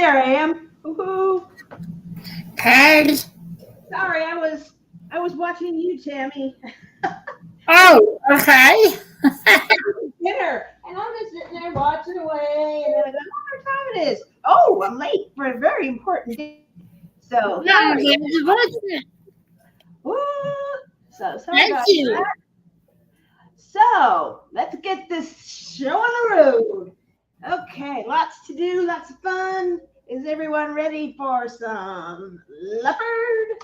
there I am. Woohoo! Hey. Sorry, I was watching you, Tammy. Oh, okay. Dinner, and I'm just sitting there watching away, and then I go, "Oh, what time it is? Oh, I'm late for a very important day." So No, I'm sorry. going to watch it. Woo! So sorry Thank about you. that. So let's get this show on the road. Okay, lots to do, lots of fun. Is everyone ready for some leopard?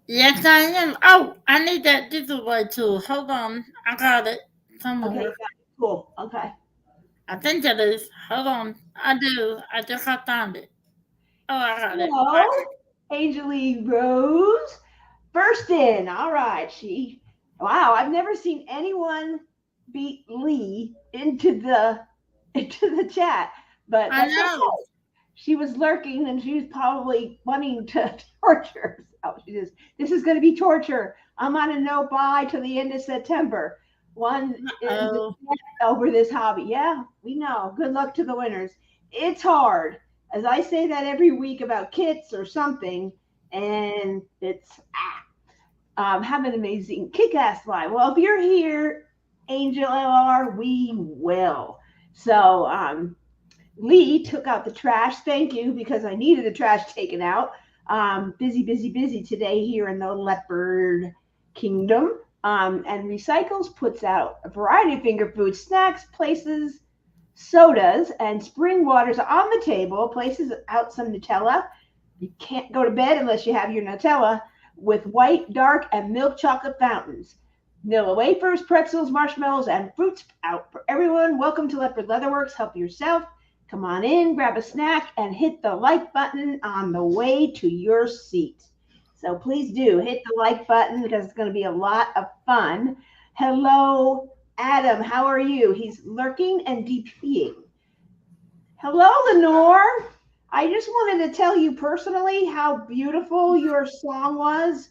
Yes, I am. Oh, I need that giveaway too. Hold on. I got it Okay, you somewhere. got it. Cool. Okay. I think it is. Hold on. I do. I just got found it. Oh, I got it. So, Angelie Rose, first in. All right, wow, I've never seen anyone beat Lee into the chat, but I that's know. okay. She was lurking and she was probably wanting to torture. So she just, this is going to be torture. I'm on a no buy till the end of September. One is Oh, over this hobby. Yeah, we know. Good luck to the winners. It's hard. As I say that every week about kits or something, and it's have an amazing kick-ass live. Well, if you're here, Angel LR, we will. So Lee took out the trash. Thank you, because I needed the trash taken out. Busy, busy, busy today here in the Leopard Kingdom. And Recycles puts out a variety of finger food snacks, places sodas, and spring waters on the table, places out some Nutella. You can't go to bed unless you have your Nutella with white, dark, and milk chocolate fountains. Vanilla wafers, pretzels, marshmallows, and fruits out for everyone. Welcome to Leopard Leatherworks. Help yourself. Come on in, grab a snack, and hit the like button on the way to your seat. So please do hit the like button because it's going to be a lot of fun. Hello, Adam. How are you? He's lurking and DPing. Hello, Lenore. I just wanted to tell you personally how beautiful your song was.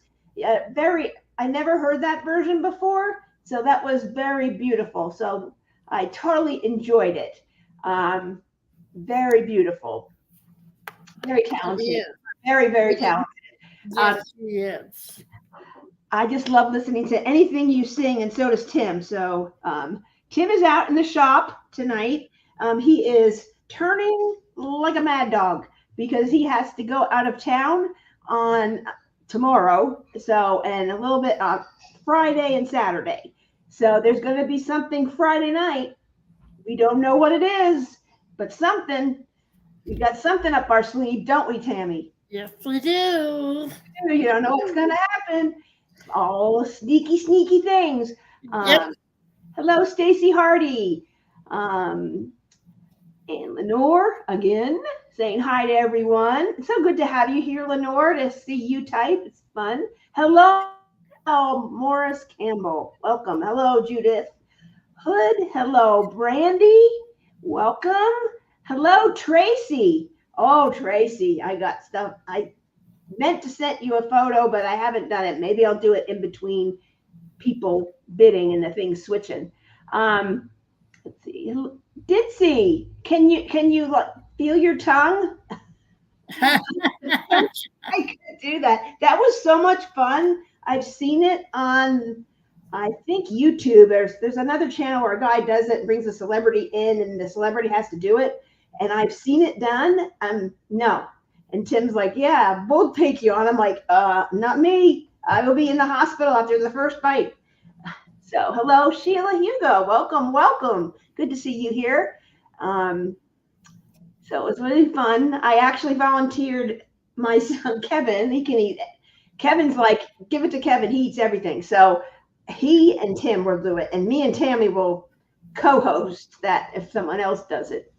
Very, I never heard that version before, so that was very beautiful. So I totally enjoyed it. Very beautiful, very talented, yeah. very, very talented. Um, Yes, yes. I just love listening to anything you sing, and so does Tim. So Tim is out in the shop tonight. He is turning like a mad dog because he has to go out of town on tomorrow. So and a little bit Friday and Saturday. So there's going to be something Friday night. We don't know what it is, but something. We got something up our sleeve, don't we, Tammy? Yes, we do. You don't know what's going to happen. All sneaky, sneaky things. Yep. Hello, Stacy Hardy. Um, and Lenore again saying hi to everyone. It's so good to have you here, Lenore, to see you type. It's fun. Hello, Morris Campbell. Welcome. Hello, Judith Hood. Hello, Brandy. Welcome. Hello, Tracy. Oh, Tracy, I got stuff. I meant to send you a photo, but I haven't done it. Maybe I'll do it in between people bidding and the things switching. Let's see. Ditsy, can you feel your tongue? I could do that. That was so much fun. I've seen it on, I think, YouTube. There's another channel where a guy does it and brings a celebrity in, and the celebrity has to do it. And I've seen it done. No. And Tim's like, yeah, we'll take you on. I'm like, not me. I will be in the hospital after the first bite. So, hello, Sheila Hugo. Welcome, welcome. Good to see you here. So it was really fun. I actually volunteered my son Kevin. He can eat it. Kevin's like, give it to Kevin. He eats everything. So he and Tim will do it, and me and Tammy will co-host that if someone else does it.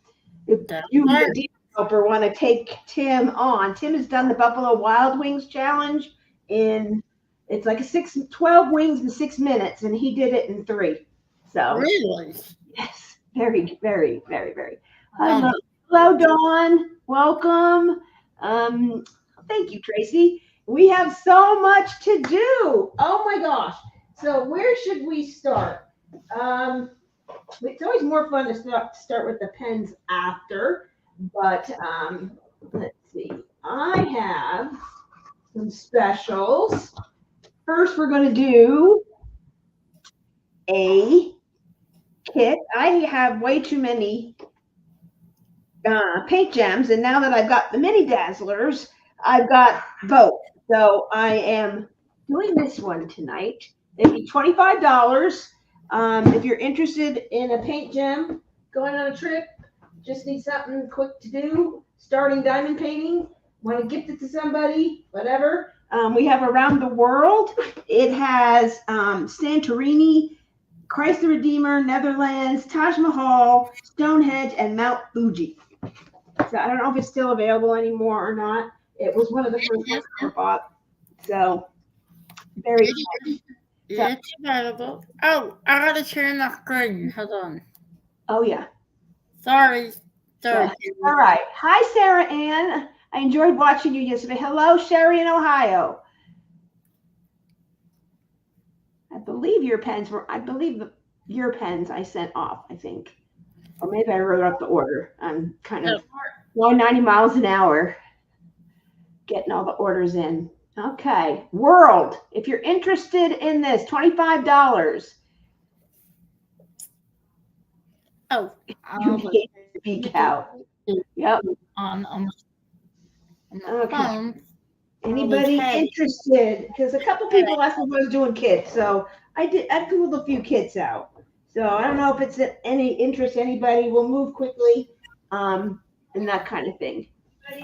If That's you, right. the developer, want to take Tim on, Tim has done the Buffalo Wild Wings challenge in, it's like 12 wings in 6 minutes, and he did it in 3. So Really? yes, very, very, very, very. Oh, Hello, Dawn. Welcome. Thank you, Tracy. We have so much to do. Oh my gosh. So where should we start? It's always more fun to start with the pens after, But let's see. I have some specials. First, we're going to do a kit. I have way too many paint gems, and now that I've got the mini dazzlers, I've got both. So I am doing this one tonight. It'd be $25. If you're interested in a paint gem, going on a trip, just need something quick to do, starting diamond painting, want to gift it to somebody, whatever. We have Around the World. It has Santorini, Christ the Redeemer, Netherlands, Taj Mahal, Stonehenge, and Mount Fuji. So I don't know if it's still available anymore or not. It was one of the first ones I bought. So very exciting. It's available. Oh, I gotta turn the screen. Hold on. Oh yeah. Sorry. Yeah. All right. Hi, Sarah Ann. I enjoyed watching you yesterday. Hello, Sherry in Ohio. I believe your pens I sent off, I think. Or maybe I wrote up the order. I'm kind of going 90 miles an hour, getting all the orders in. Okay. World. If you're interested in this, $25. Oh, You can't speak out. Yep. On the Okay. phone. Anybody interested? Because a couple people asked me if I was doing kits, so I pulled a few kits out. So I don't know if it's any interest to anybody. We'll move quickly, and that kind of thing.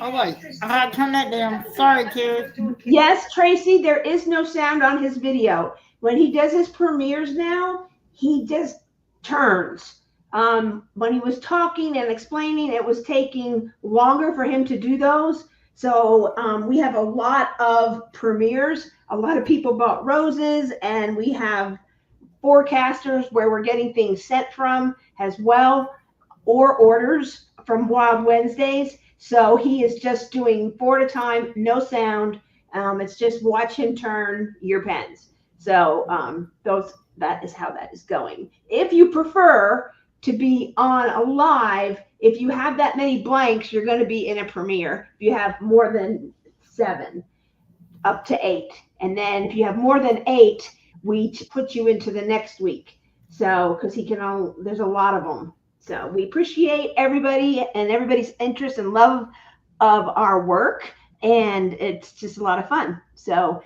Oh wait, I gotta turn that down. Sorry, Terry. Yes, Tracy, there is no sound on his video. When he does his premieres now, he just turns. When he was talking and explaining, it was taking longer for him to do those. So we have a lot of premieres. A lot of people bought roses, and we have forecasters where we're getting things sent from as well, or orders from Wild Wednesdays. So he is just doing 4 at a time, no sound. It's just watch him turn your pens. So that is how that is going. If you prefer to be on a live, if you have that many blanks, you're going to be in a premiere. If you have more than 7, up to 8. And then if you have more than 8, we put you into the next week. So, because there's a lot of them. So we appreciate everybody and everybody's interest and love of our work. And it's just a lot of fun. So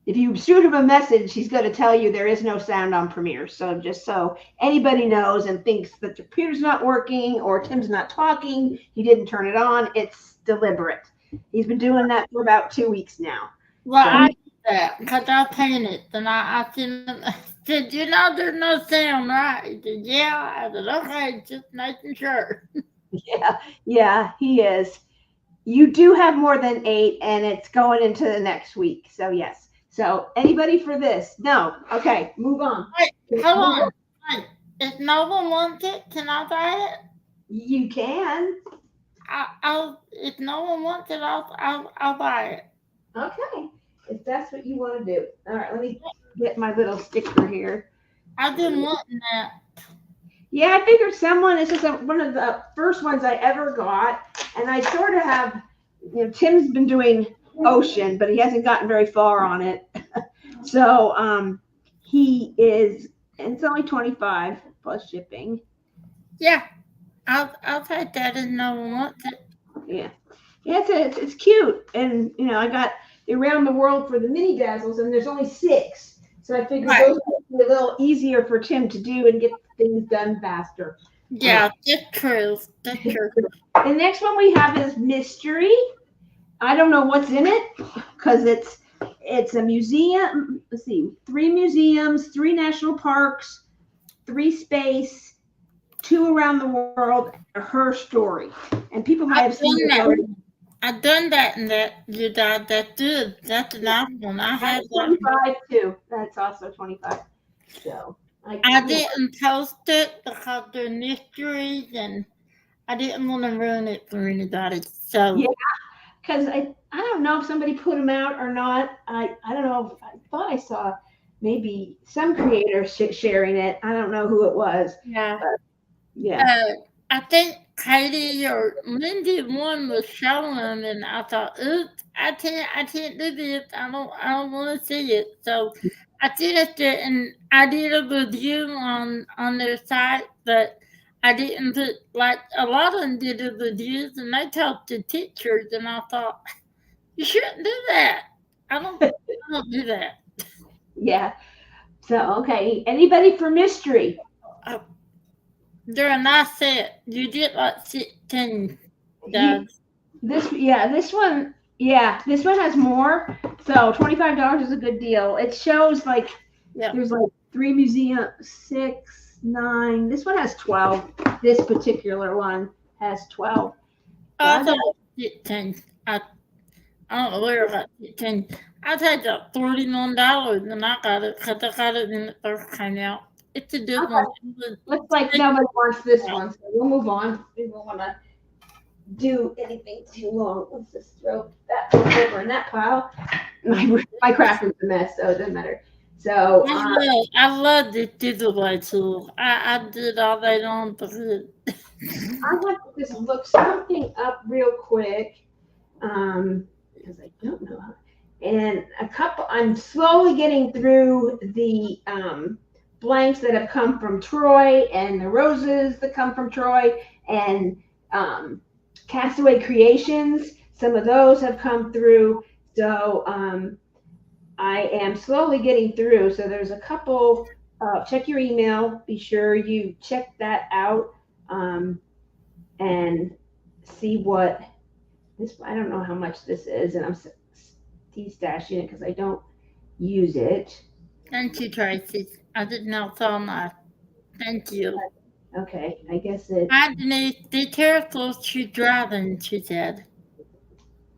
if you shoot him a message, he's going to tell you there is no sound on Premiere. So just so anybody knows and thinks that the computer's not working or Tim's not talking, he didn't turn it on, it's deliberate. He's been doing that for about 2 weeks now. Well, I did that because I painted. And I said, there's no sound, right? He said, yeah. I said, okay, just making sure. Yeah, he is. You do have more than 8, and it's going into the next week. So yes. So anybody for this? No. Okay, move on. Wait, hold on. Wait, if no one wants it, can I buy it? You can. If no one wants it, I'll buy it. Okay, if that's what you want to do. All right, let me get my little sticker here. I've been wanting that. Yeah, I figured this is one of the first ones I ever got, and I sort of have, Tim's been doing ocean, but he hasn't gotten very far on it. So he is, and it's only $25 plus shipping. Yeah, I'll take that if no one wants it. Yeah, it's cute, and I got the Around the World for the mini dazzles, and there's only 6, so I figured those would be a little easier for Tim to do and get things done faster. Yeah, that's true. That's true. The next one we have is mystery. I don't know what's in it because it's a museum. Let's see, 3 museums, 3 national parks, 3 space, 2 around the world, her story. And people might have seen it already. I've done that, and that's good. That's an nice one. I had 25 too. That's also 25. So I didn't post it because they're mysteries, and I didn't want to ruin it for anybody. So yeah, because I don't know if somebody put them out or not. I don't know. I thought I saw maybe some creator sharing it. I don't know who it was. Yeah. But, yeah. I think Katie or Lindy one was showing, and I thought, oops, I can't do this. I don't want to see it. So I finished it, and I did a review on their site, but I didn't put like a lot of them did the reviews, and they talked to teachers, and I thought you shouldn't do that. I don't do that. Yeah. So, okay. Anybody for mystery? Uh, They're a nice set. You get like 16, You, Dad. this one has more. So $25 is a good deal. It shows like Yeah. there's like three museums, six, nine. This one has 12. This particular one has 12. So I I thought got 15. I don't know where I got 15. I paid up $41 and I got it because I got it when it first came out. It's a good one. okay. Looks like nobody wants this one, so we'll move on. We don't want to do anything too long. Let's just throw that one over in that pile. My craft is a mess, so it doesn't matter. So I love this giveaway tool. I did all day long because I want to just look something up real quick because I don't know how. And I'm slowly getting through the blanks that have come from Troy and the roses that come from Troy and Castaway Creations. Some of those have come through. So I am slowly getting through. So there's a couple. Check your email. Be sure you check that out and see what this. I don't know how much this is, and I'm stashing it because I don't use it. thank you, Tracy. I did not so much. Thank you. Okay, I guess it. Hi, Denise. Be careful. She's driving, she said.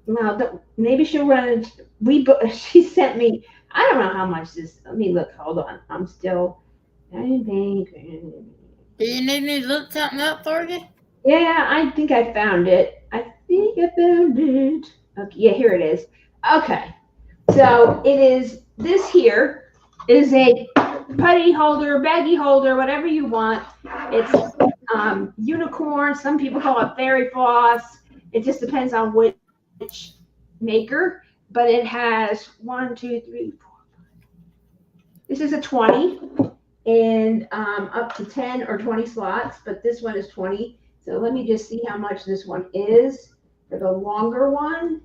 Well, maybe she'll run. She sent me. I don't know how much this. Let me look. Hold on. I'm still. Do you need me to look something up for you? Yeah, I think I found it. I think I found it. Okay, yeah, here it is. Okay, so it is. This here is a putty holder, baggie holder, whatever you want. It's unicorn. Some people call it fairy floss. It just depends on which maker. But it has 1, 2, 3, 4. This is a 20 and up to 10 or 20 slots. But this one is 20. So let me just see how much this one is for the longer one.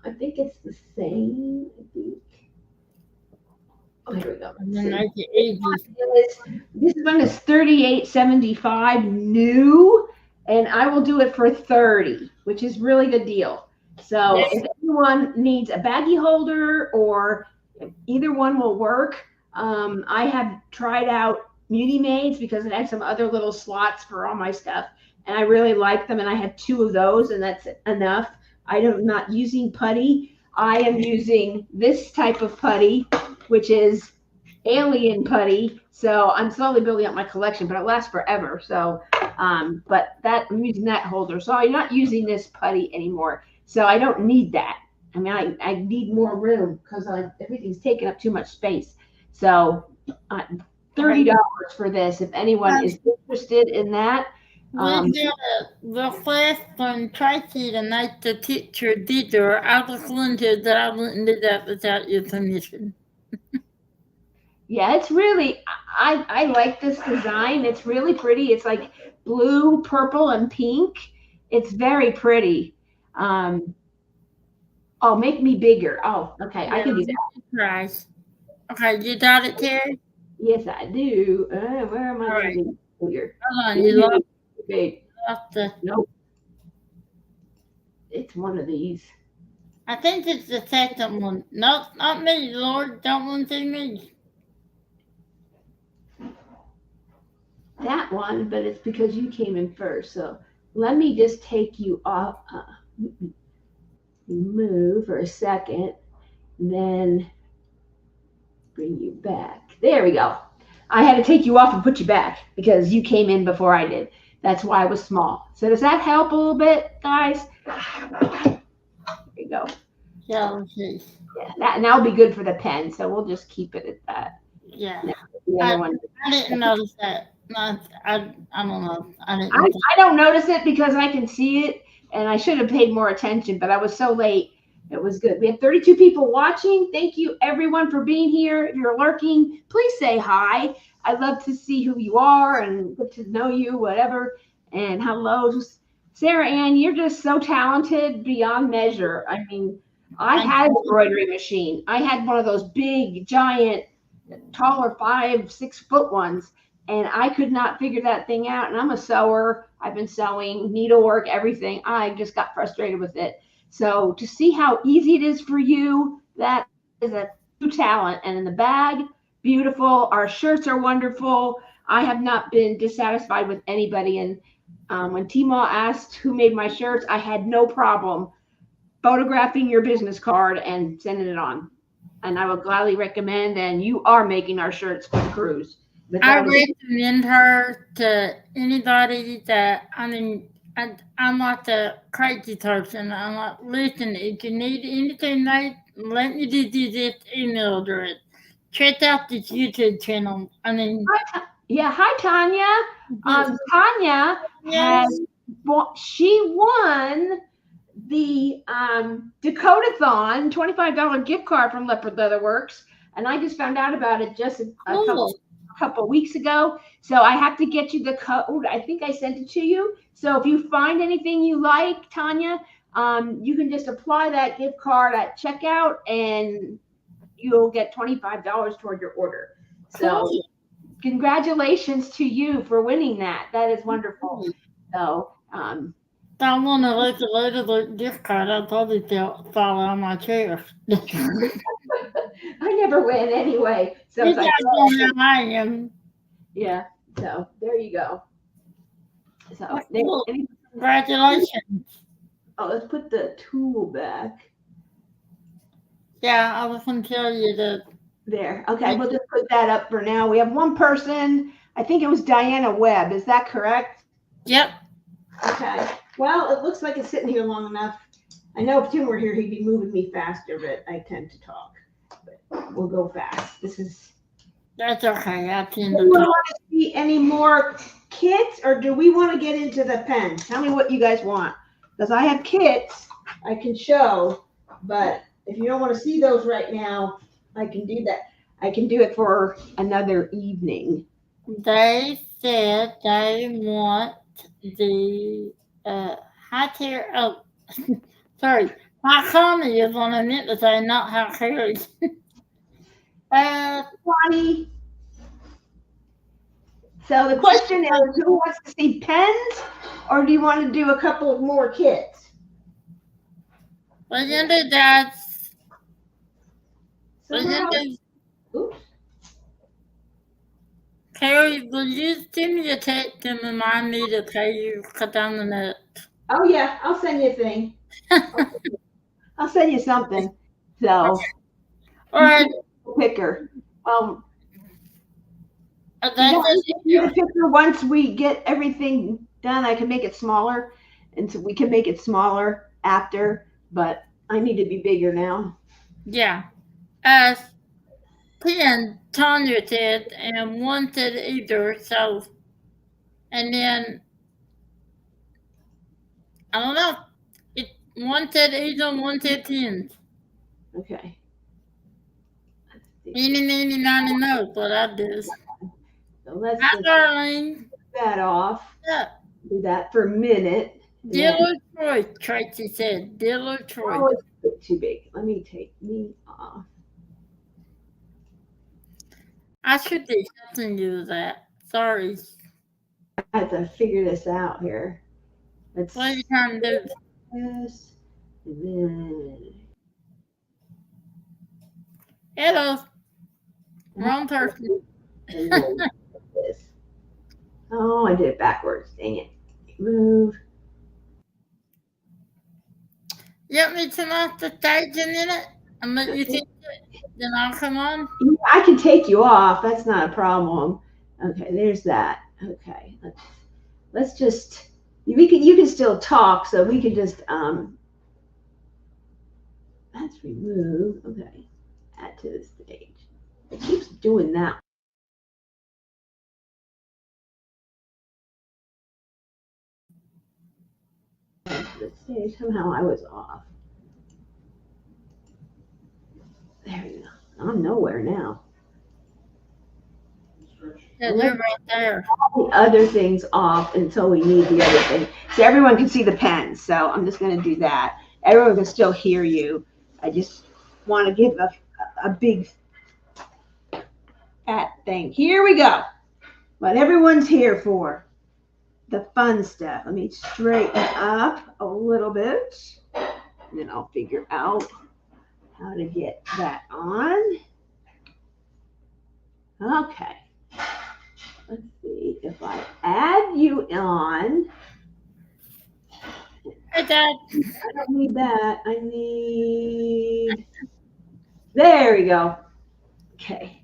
I think it's the same. I think. Oh, here we go. This one is $38.75 new, and I will do it for $30, which is really good deal. So if anyone needs a baggie holder or either one will work, I have tried out Muni Maids because it had some other little slots for all my stuff, and I really like them. And I have 2 of those, and that's enough. I am not using putty. I am using this type of putty, which is alien putty. So I'm slowly building up my collection, but it lasts forever. So, but I'm using that holder. So I'm not using this putty anymore. So I don't need that. I mean, I need more room because everything's taking up too much space. So $30 for this. If anyone is interested in that. We got a request from Tracy to make the picture bigger. I was wondering that I wouldn't do that without your permission. Yeah, it's really, I like this design. It's really pretty. It's like blue, purple, and pink. It's very pretty. Oh, make me bigger. Oh, okay. Yeah, I can do that. Nice. Okay, you got it, Terry? Yes, I do. Where am I going here? Hold on, you lost the. Nope. It's one of these. I think it's the second one. No, not me, Lord. Don't want to see me. That one, but it's because you came in first. So let me just take you off. Move for a second, then bring you back. There we go. I had to take you off and put you back because you came in before I did. That's why I was small. So does that help a little bit, guys? There you go. Yeah, okay. Yeah, and that'll be good for the pen. So we'll just keep it at that. Yeah. The other one. I didn't notice that. I don't know. I I, didn't. I don't notice it because I can see it, and I should have paid more attention, but I was so late. It was good. We had 32 people watching. Thank you, everyone, for being here. If you're lurking, please say hi. I'd love to see who you are and get to know you, whatever. And hello, Sarah Ann. You're just so talented beyond measure. I mean, I Thank had an you. embroidery machine. I had one of those big, giant, taller, 5, 6 foot ones, and I could not figure that thing out. And I'm a sewer. I've been sewing, needlework, everything. I just got frustrated with it. So to see how easy it is for you, that is a true talent. And in the bag, beautiful. Our shirts are wonderful. I have not been dissatisfied with anybody. And when Timo asked who made my shirts, I had no problem photographing your business card and sending it on. And I would gladly recommend. And you are making our shirts for the cruise. But I that was recommend her to anybody that I'm not the crazy person. I'm like, listen, if you need anything made, let me do this email address. Check out this YouTube channel. yeah. Hi, Tanya. Just, Tanya yeah, has she won the Dakotathon $25 gift card from Leopard Leatherworks, and I just found out about it just a couple cool. weeks ago. So I have to get you the code. I think I sent it to you. So if you find anything you like, Tanya, you can just apply that gift card at checkout, and you'll get $25 toward your order. So Cool. congratulations to you for winning that. That is wonderful. So I want to look at later gift card. I'll probably fall out of my chair. You I never win anyway. So guys it's like, know how I am. yeah. So there you go. So That's cool. oh, Congratulations. let's put the tool back Yeah, I was going to tell you that. there. Okay, we'll just put that up for now. We have one person. I think it was Diana Webb. Is that correct? Yep. Okay. Well, it looks like it's sitting here long enough. I know if Tim were here, he'd be moving me faster, but I tend to talk. But we'll go fast. This is. That's okay. I Do tend we to talk. want to see any more kits, or do we want to get into the pens? Tell me what you guys want, because I have kits I can show, but if you don't want to see those right now, I can do that. I can do it for another evening. They said they want the high tier. Oh, sorry. High Connie is what I meant to say, not high carry. uh, Bonnie. So the question is, who wants to see pens, or do you want to do a couple of more kits? we're going to do that. We're Somehow, going to do. oops. Carrie, will you send me a text and remind me to pay you cut down the net? Oh yeah, I'll send you a thing. I'll send you something. So All right. picker. You That's want me to it. do the picker once we get everything done? I can make it smaller, and so we can make it smaller after. But I need to be bigger now. Yeah. Pen, Tanya said, and one said either. So, and then, I don't know. It One said either, one said 10. Okay. Let's see. Eeny, meeny, miny, no, what I do. So let's Hi, just darling. take that off. Yeah. Do that for a minute. Dealer Troy, Tracy said. Dealer Troy. Oh, it's too big. Let me take me off. I should be helping you with that. Sorry. I have to figure this out here. Let's What are you trying to do? this, and then Hello. Wrong person. and then this. Oh, I did it backwards. Dang it. Move. You want me to turn off the stage a minute? And let you think it? Then I'll come on? I can take you off. That's not a problem. Okay, there's that. Okay, let's just you can still talk, so we can just let's remove. Okay, add to the stage. It keeps doing that. Let's see, somehow I was off. There you go. I'm nowhere now. Yeah, they're right there. The other things off until we need the other thing. So everyone can see the pens. So I'm just going to do that. Everyone can still hear you. I just want to give a big fat thing. Here we go. What everyone's here for. The fun stuff. Let me straighten up a little bit. And then I'll figure out how to get that on. Okay. Let's see if I add you on. Hey, Dad. I don't need that. I need. There we go. Okay.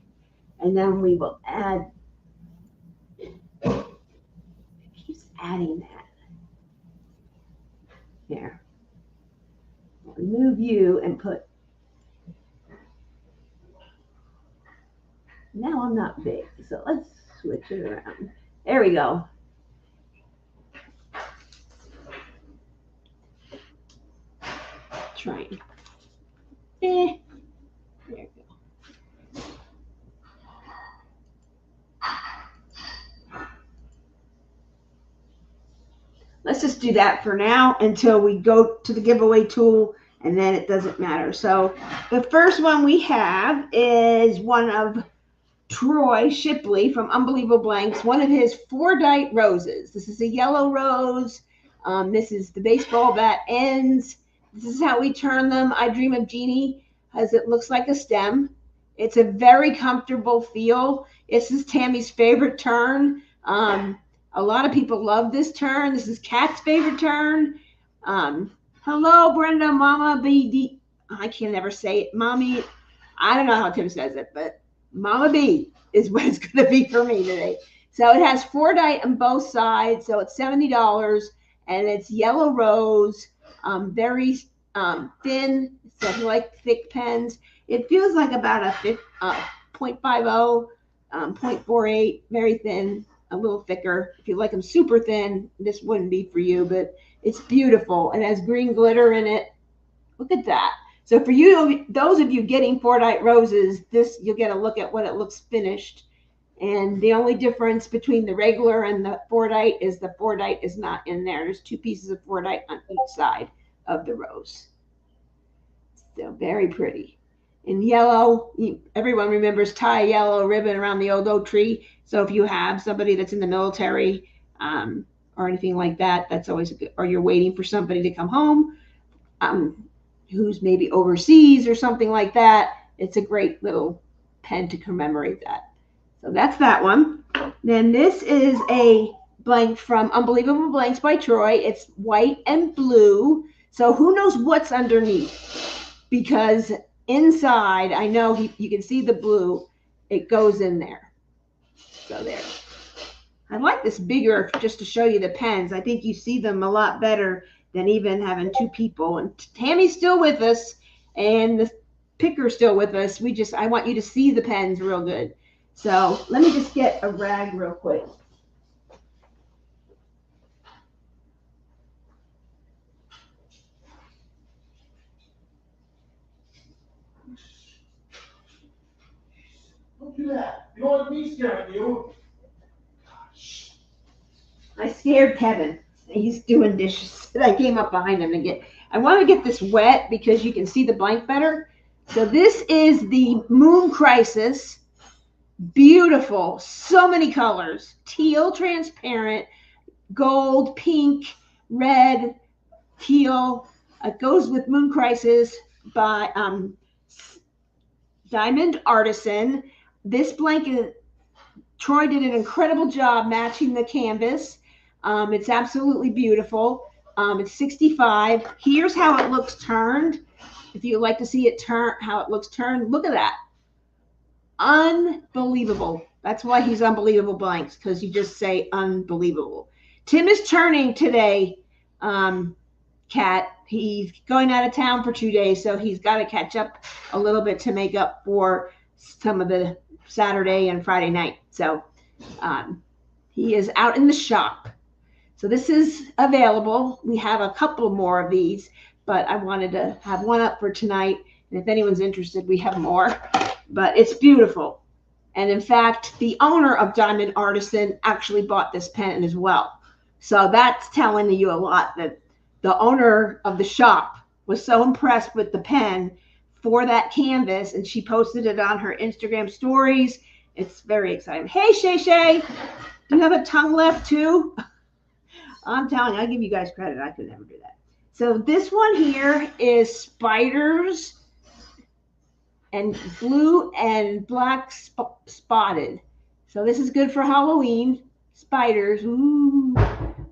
And then we will add. It keeps adding that. Here. I'll remove you and put. Now I'm not big, so let's switch it around. There we go. Trying. There we go. Let's just do that for now until we go to the giveaway tool, and then it doesn't matter. So the first one we have is one of Troy Shipley from Unbelievable Blanks, one of his 4-dite roses. This is a yellow rose. This is the baseball bat ends. This is how we turn them. I Dream of Jeannie, as it looks like a stem. It's a very comfortable feel. This is Tammy's favorite turn. A lot of people love this turn. This is Kat's favorite turn. Hello, Brenda, Mama B. I can't ever say it. Mommy, I don't know how Tim says it, but Mama B is what it's going to be for me today. So it has 4-dite on both sides. So it's $70, and it's yellow rose, very thin. So if you like thick pens, it feels like about a 0.50, 0.48, very thin, a little thicker. If you like them super thin, this wouldn't be for you, but it's beautiful. It has green glitter in it. Look at that. So for you, those of you getting 4-dite roses, this you'll get a look at what it looks finished. And the only difference between the regular and the 4-dite is the 4-dite is not in there. There's 2 pieces of 4-dite on each side of the rose. So very pretty. In yellow, everyone remembers tie a yellow ribbon around the old oak tree. So if you have somebody that's in the military or anything like that, that's always a good, or you're waiting for somebody to come home who's maybe overseas or something like that, it's a great little pen to commemorate that. So that's that one. Then this is a blank from Unbelievable Blanks by Troy. It's white and blue. So who knows what's underneath? Because inside, I know you can see the blue. It goes in there. So there. I like this bigger just to show you the pens. I think you see them a lot better than even having 2 people. And Tammy's still with us, and the picker's still with us. I want you to see the pens real good. So let me just get a rag real quick. Don't do that. You don't want me scaring you. I scared Kevin. He's doing dishes. I came up behind him to I want to get this wet because you can see the blank better. So this is the Moon Crisis. Beautiful. So many colors. Teal, transparent, gold, pink, red, teal. It goes with Moon Crisis by Diamond Artisan. This blanket, Troy did an incredible job matching the canvas. It's absolutely beautiful. It's $65. Here's how it looks turned. If you like to see it turn, how it looks turned, look at that. Unbelievable. That's why he's Unbelievable Blanks, because you just say unbelievable. Tim is turning today, Kat. He's going out of town for 2 days, so he's got to catch up a little bit to make up for some of the Saturday and Friday night. So he is out in the shop. So this is available. We have a couple more of these, but I wanted to have one up for tonight. And if anyone's interested, we have more. But it's beautiful. And in fact, the owner of Diamond Artisan actually bought this pen as well. So that's telling you a lot, that the owner of the shop was so impressed with the pen for that canvas, and she posted it on her Instagram stories. It's very exciting. Hey, Shay Shay, do you have a tongue left too? I'm telling you, I give you guys credit. I could never do that. So this one here is spiders and blue and black spotted. So this is good for Halloween. Spiders. Ooh.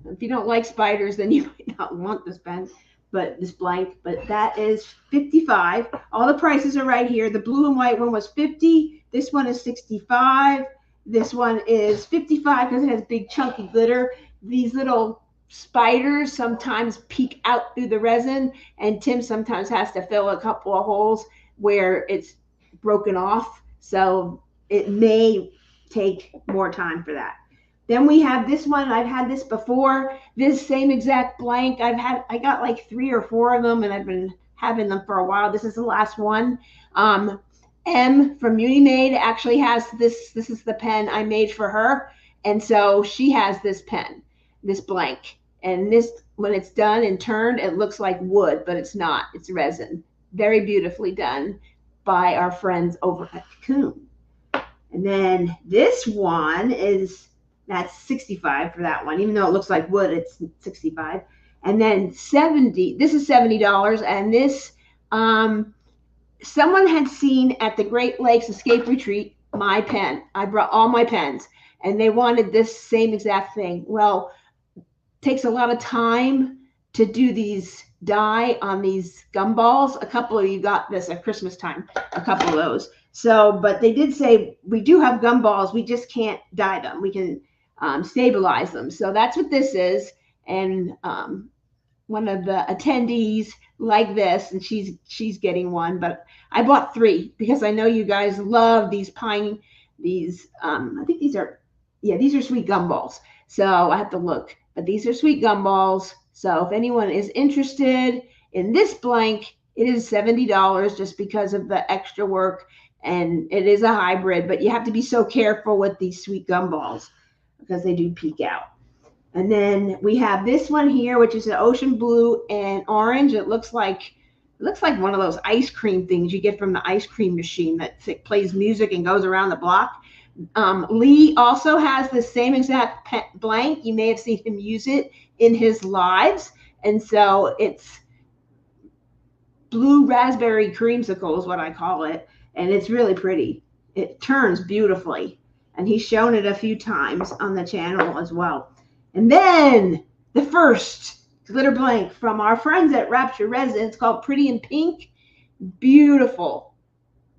If you don't like spiders, then you might not want this pen, but this blank. But that is $55. All the prices are right here. The blue and white one was $50. This one is $65. This one is $55 because it has big chunky glitter. These little spiders sometimes peek out through the resin, and Tim sometimes has to fill a couple of holes where it's broken off. So it may take more time for that. Then we have this one. I've had this before. This same exact blank. I got like 3 or 4 of them, and I've been having them for a while. This is the last one. M from Unimade actually has this. This is the pen I made for her. And so she has this pen, this blank. And this, when it's done and turned, it looks like wood, but it's not. It's resin. Very beautifully done by our friends over at Cocoon. And then this one is, that's $65 for that one. Even though it looks like wood, it's $65. And then $70, this is $70. And this, someone had seen at the Great Lakes Escape Retreat my pen. I brought all my pens, and they wanted this same exact thing. Well, it takes a lot of time to do these dye on these gumballs. A couple of you got this at Christmas time, a couple of those. So, but they did say, we do have gumballs, we just can't dye them. We can stabilize them. So that's what this is. And one of the attendees like this, and she's getting one, but I bought 3 because I know you guys love these pine, these, I think these are sweet gumballs. So I have to look, but these are sweet gumballs. So if anyone is interested in this blank, it is $70 just because of the extra work, and it is a hybrid, but you have to be so careful with these sweet gumballs because they do peek out. And then we have this one here, which is an ocean blue and orange. It looks like one of those ice cream things you get from the ice cream machine that plays music and goes around the block. Lee also has the same exact blank. You may have seen him use it in his lives. And so it's blue raspberry creamsicle is what I call it. And it's really pretty. It turns beautifully. And he's shown it a few times on the channel as well. And then the first glitter blank from our friends at Rapture Resin. It's called Pretty in Pink. Beautiful.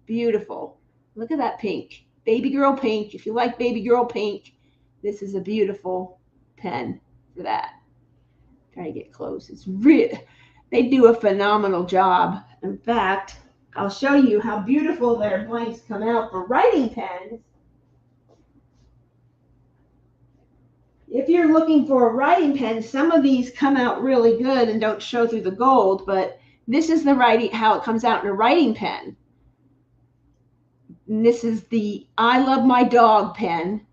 Beautiful. Look at that pink. Baby girl pink. If you like baby girl pink, this is a beautiful pen for that. Try to get close. It's real. They do a phenomenal job. In fact, I'll show you how beautiful their blanks come out for writing pens. If you're looking for a writing pen, some of these come out really good and don't show through the gold, but this is the writing, how it comes out in a writing pen. And this is the I Love My Dog pen.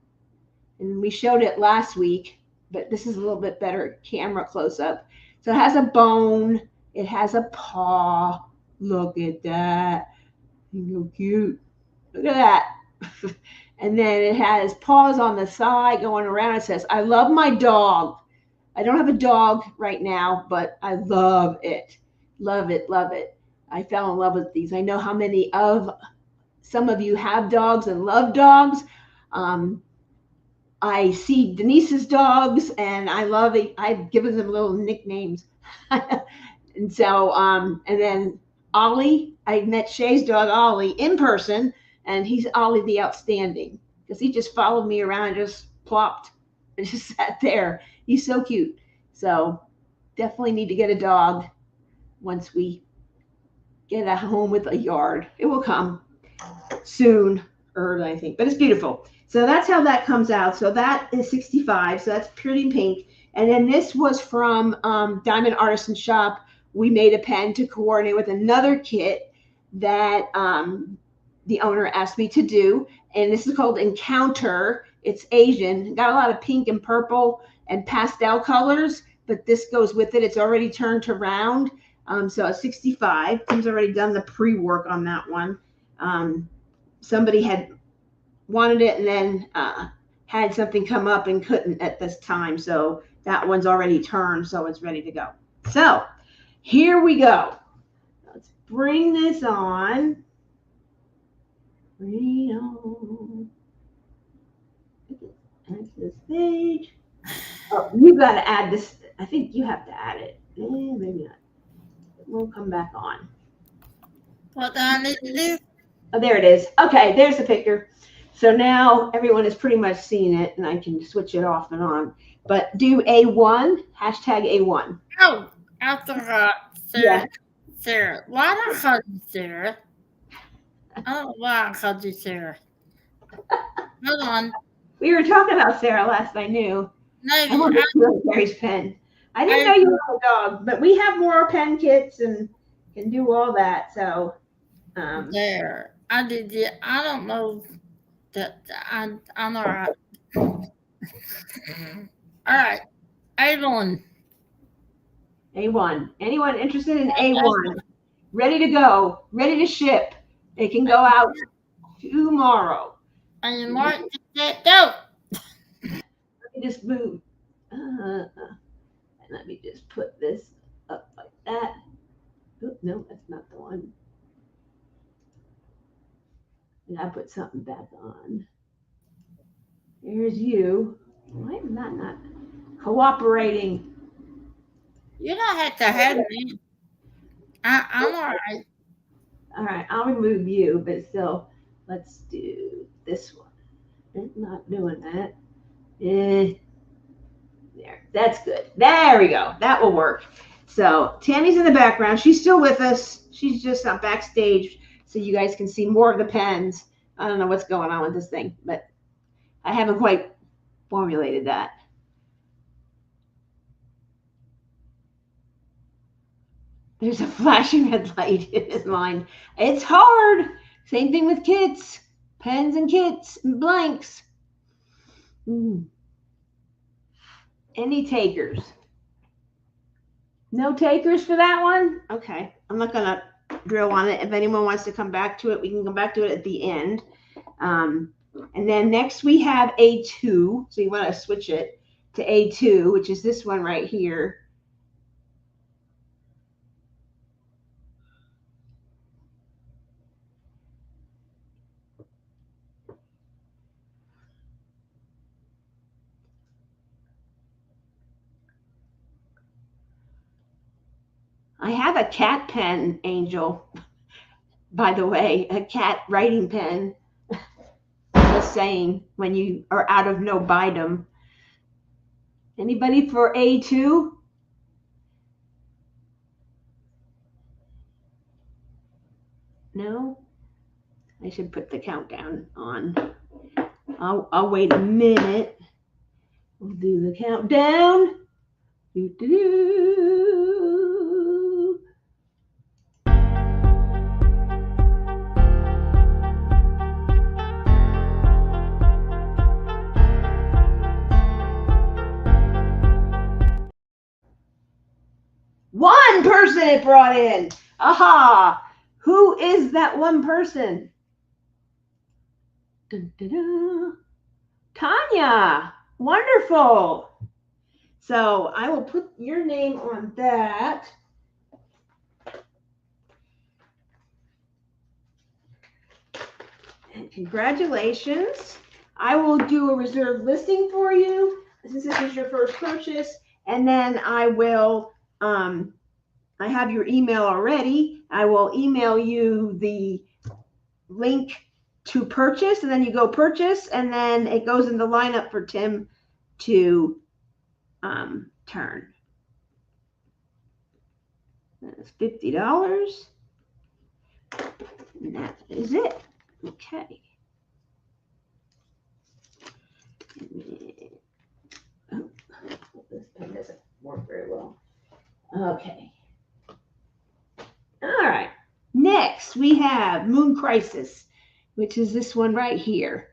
And we showed it last week, but this is a little bit better camera close up. So it has a bone, it has a paw. Look at that. He's so cute. Look at that. And then it has paws on the side going around. It says, I love my dog. I don't have a dog right now, but I love it. Love it, love it. I fell in love with these. I know how many of some of you have dogs and love dogs. I see Denise's dogs, and I love it. I've given them little nicknames. And so, and then Ollie, I met Shay's dog, Ollie, in person. And he's Ollie the Outstanding because he just followed me around and just plopped and just sat there. He's so cute. So definitely need to get a dog once we get a home with a yard. It will come soon, I think, but it's beautiful. So that's how that comes out. So that is $65. So that's Pretty Pink. And then this was from Diamond Artisan Shop. We made a pen to coordinate with another kit that the owner asked me to do. And this is called Encounter. It's Asian. Got a lot of pink and purple and pastel colors, but this goes with it. It's already turned to round. So at 65, Tim's already done the pre-work on that one. Somebody had wanted it and then had something come up and couldn't at this time. So that one's already turned, so it's ready to go. So here we go. Let's bring this on. Bring it on. Add this page. Oh, you got to add this. I think you have to add it. Maybe not. It won't come back on. What do I need to do? Oh, there it is. Okay, there's the picture. So now everyone has pretty much seen it, and I can switch it off and on. But do A1, hashtag A1. Oh, I forgot. Sarah. Yeah. Sarah. Why did I call you Sarah? I don't know why I called you Sarah. Hold on. We were talking about Sarah last I knew. No, I want to do Mary's pen. I didn't know you had a dog, but we have more pen kits and can do all that. So there. I did it. I don't know that I'm all right. All right. A1. A1. Anyone interested in A1? Ready to go. Ready to ship. It can go out tomorrow. And you mark that go. Let me just move. Let me just put this up like that. Oh, no, that's not the one. And I put something back on. There's you. Why am I not cooperating? You don't have to have me. I'm all right. All right, I'll remove you, but still, let's do this one. It's not doing that. There, that's good. There we go. That will work. So Tammy's in the background. She's still with us. She's just not backstage, so you guys can see more of the pens. I don't know what's going on with this thing, but I haven't quite formulated that. There's a flashing red light in his mind. It's hard. Same thing with kits. Pens and kits and blanks. Any takers? No takers for that one? Okay. I'm not going to drill on it. If anyone wants to come back to it, we can come back to it at the end. And then next we have A2. So you want to switch it to A2, which is this one right here. I have a cat pen, Angel, by the way, a cat writing pen. Just saying, when you are out of no bidem. Anybody for A2? No? I should put the countdown on. I'll wait a minute. We'll do the countdown. One person it brought in. Aha! Who is that one person? Dun, dun, dun. Tanya. Wonderful. So I will put your name on that. And congratulations. I will do a reserved listing for you since this is your first purchase. And then I will, I have your email already. I will email you the link to purchase, and then you go purchase, and then it goes in the lineup for Tim to turn. That's $50. And that is it. Okay. this pen doesn't work very well. Okay. All right. Next, we have Moon Crisis, which is this one right here.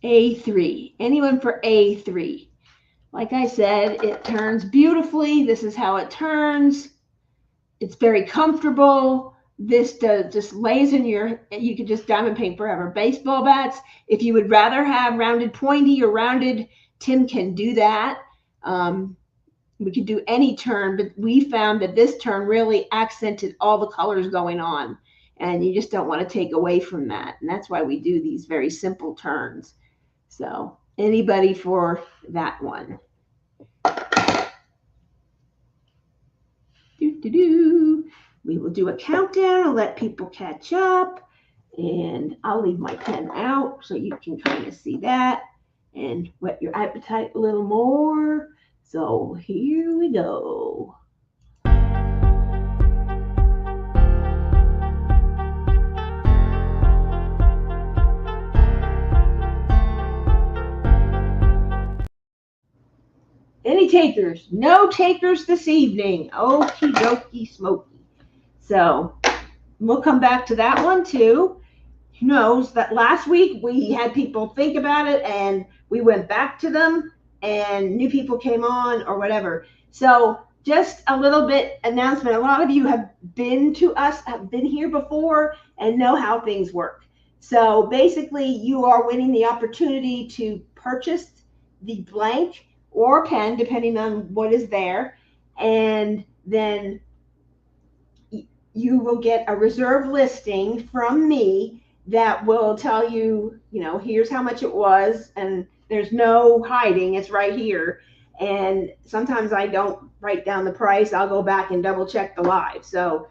A3. Anyone for A3? Like I said, it turns beautifully. This is how it turns. It's very comfortable. This just lays in you could just diamond paint forever. Baseball bats, if you would rather have rounded pointy or rounded, Tim can do that. We could do any turn, but we found that this turn really accented all the colors going on, and you just don't want to take away from that. And that's why we do these very simple turns. So anybody for that one? We will do a countdown and let people catch up. And I'll leave my pen out so you can kind of see that and whet your appetite a little more. So here we go. Any takers? No takers this evening. Okie dokie smoky. So we'll come back to that one too. Who knows that last week we had people think about it and we went back to them and new people came on or whatever. So just a little bit announcement. A lot of you have been to us, have been here before and know how things work. So basically you are winning the opportunity to purchase the blank or pen, depending on what is there. And then you will get a reserve listing from me that will tell you, here's how much it was. And there's no hiding. It's right here. And sometimes I don't write down the price. I'll go back and double check the live. So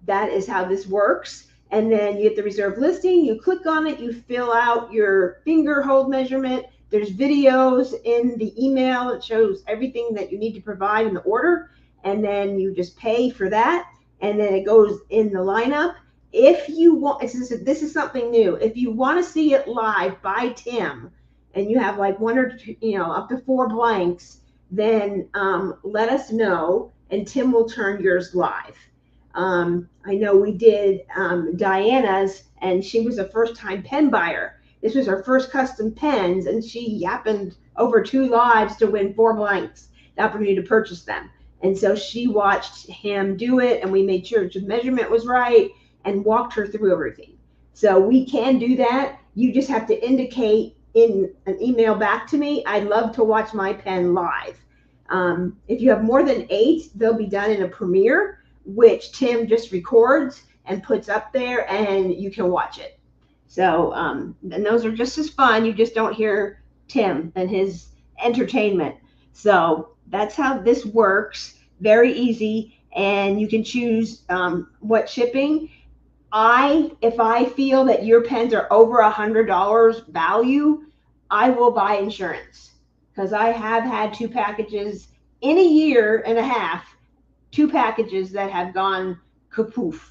that is how this works. And then you get the reserve listing. You click on it. You fill out your finger hold measurement. There's videos in the email. It shows everything that you need to provide in the order. And then you just pay for that. And then it goes in the lineup. If you want, this is something new. If you want to see it live by Tim and you have like one or two, up to 4 blanks, then let us know and Tim will turn yours live. I know we did Diana's and she was a first-time pen buyer. This was her first custom pens, and she happened over 2 lives to win 4 blanks, the opportunity to purchase them. And so she watched him do it, and we made sure the measurement was right and walked her through everything. So we can do that. You just have to indicate in an email back to me, I'd love to watch my pen live. If you have more than 8, they'll be done in a Premiere, which Tim just records and puts up there, and you can watch it. So, and those are just as fun. You just don't hear Tim and his entertainment. So that's how this works. Very easy. And you can choose what shipping. If I feel that your pens are over $100 value, I will buy insurance, because I have had 2 packages in a year and a half, 2 packages that have gone kapoof.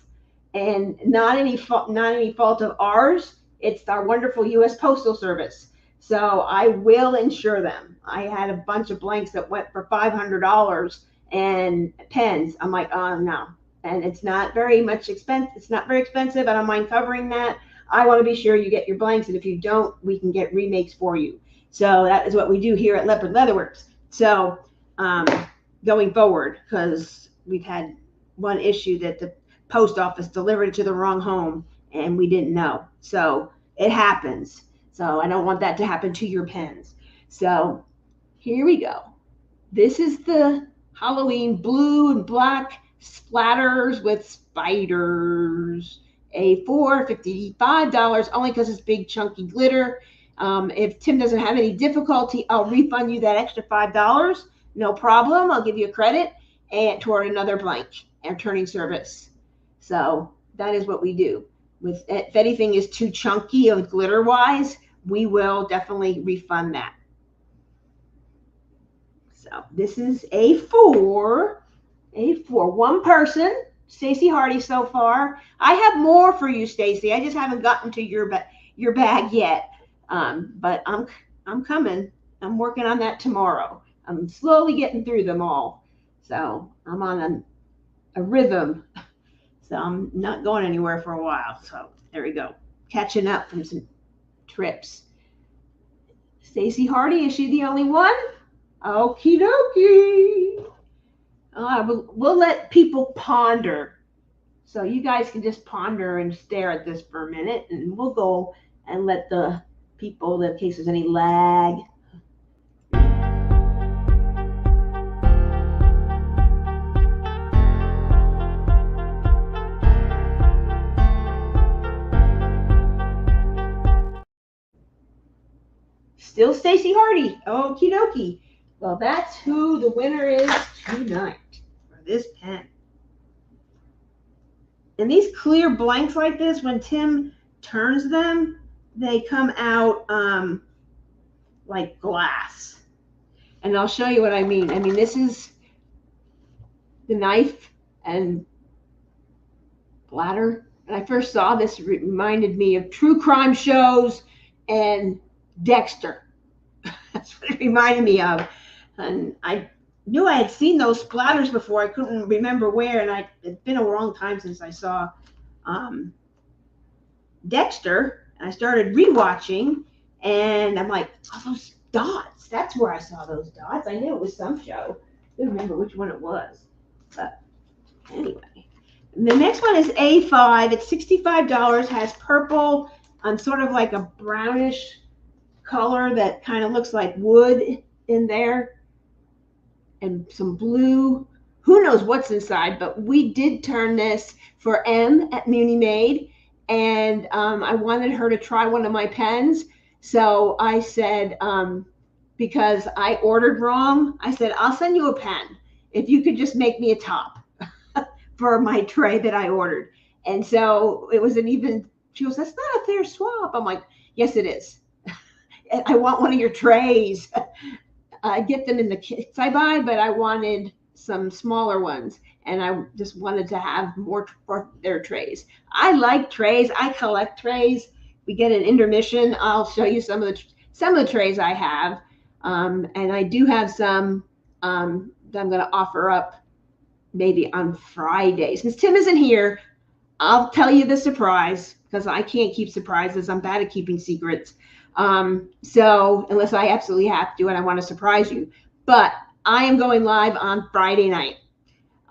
And not any fault of ours. It's our wonderful U.S. Postal Service. So I will insure them. I had a bunch of blanks that went for $500 and pens. I'm like, oh no. And it's not very much expensive. It's not very expensive. I don't mind covering that. I want to be sure you get your blanks. And if you don't, we can get remakes for you. So that is what we do here at Leopard Leatherworks. So going forward, because we've had one issue that the post office delivered it to the wrong home and we didn't know. So it happens. So I don't want that to happen to your pens. So here we go. This is the Halloween blue and black splatters with spiders. A $4, $55, only because it's big chunky glitter. If Tim doesn't have any difficulty, I'll refund you that extra $5. No problem. I'll give you a credit and toward another blank and turning service. So that is what we do. If anything is too chunky of glitter wise, we will definitely refund that. So this is A4. One person, Stacy Hardy so far. I have more for you, Stacy. I just haven't gotten to your bag yet. But I'm I'm coming. I'm working on that tomorrow. I'm slowly getting through them all. So I'm on a rhythm. So I'm not going anywhere for a while. So there we go. Catching up from some trips. Stacy Hardy, is she the only one? Okie dokie. We'll let people ponder. So you guys can just ponder and stare at this for a minute, and we'll go and let the people, in case there's any lag. Still Stacy Hardy. Okie dokie. Well, that's who the winner is tonight for this pen. And these clear blanks like this, when Tim turns them, they come out like glass. And I'll show you what I mean. I mean, this is the knife and bladder. When I first saw this, it reminded me of true crime shows and Dexter. That's what it reminded me of. And I knew I had seen those splatters before. I couldn't remember where, and it's been a long time since I saw Dexter. And I started rewatching, and I'm like, oh, those dots. That's where I saw those dots. I knew it was some show. I couldn't remember which one it was. But anyway. The next one is A5. It's $65. Has purple on sort of like a brownish color that kind of looks like wood in there, and some blue. Who knows what's inside, but we did turn this for M at Muni Made, and I wanted her to try one of my pens. So I said, because I ordered wrong, I said, I'll send you a pen if you could just make me a top for my tray that I ordered. And so it was she goes, that's not a fair swap. I'm like, yes, it is. I want one of your trays. I get them in the kits I buy, but I wanted some smaller ones, and I just wanted to have more for their trays. I like trays. I collect trays. We get an intermission. I'll show you some of the trays I have, and I do have some that I'm going to offer up maybe on Friday. Since Tim isn't here, I'll tell you the surprise, because I can't keep surprises. I'm bad at keeping secrets. So unless I absolutely have to and I want to surprise you, but I am going live on Friday night.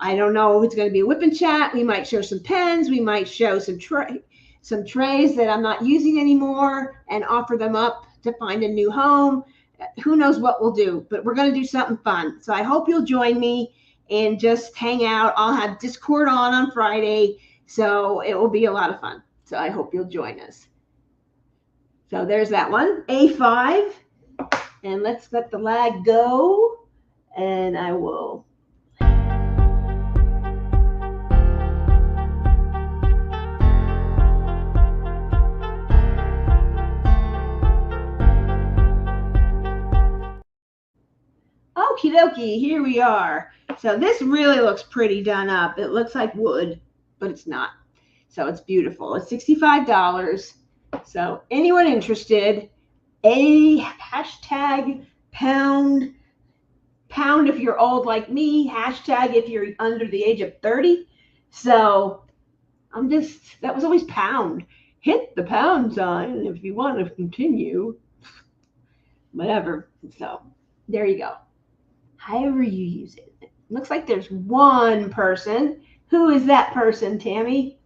I don't know if it's going to be a whip and chat. We might show some pens. We might show some trays that I'm not using anymore and offer them up to find a new home. Who knows what we'll do, but we're going to do something fun. So I hope you'll join me and just hang out. I'll have Discord on Friday, so it will be a lot of fun. So I hope you'll join us. So there's that one, A5. And let's let the lag go. And I will. Okie dokie, here we are. So this really looks pretty done up. It looks like wood, but it's not. So it's beautiful. It's $65. So anyone interested, hashtag pound if you're old like me, hashtag if you're under the age of 30. So that was always pound. Hit the pound sign if you want to continue. Whatever. So there you go. However you use it. Looks like there's one person. Who is that person, Tammy?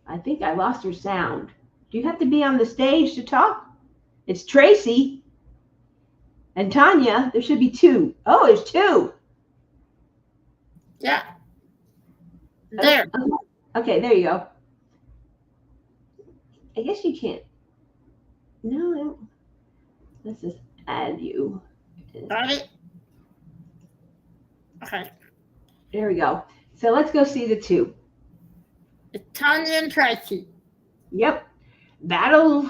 I think I lost her sound. Do you have to be on the stage to talk? It's Tracy and Tanya. There should be two. Oh, there's two. Yeah. There. Okay, there you go. I guess you can't. No. Let's just add you. Got it? Okay. There we go. So let's go see the two. It's Tanya and Tracy. Yep. Battle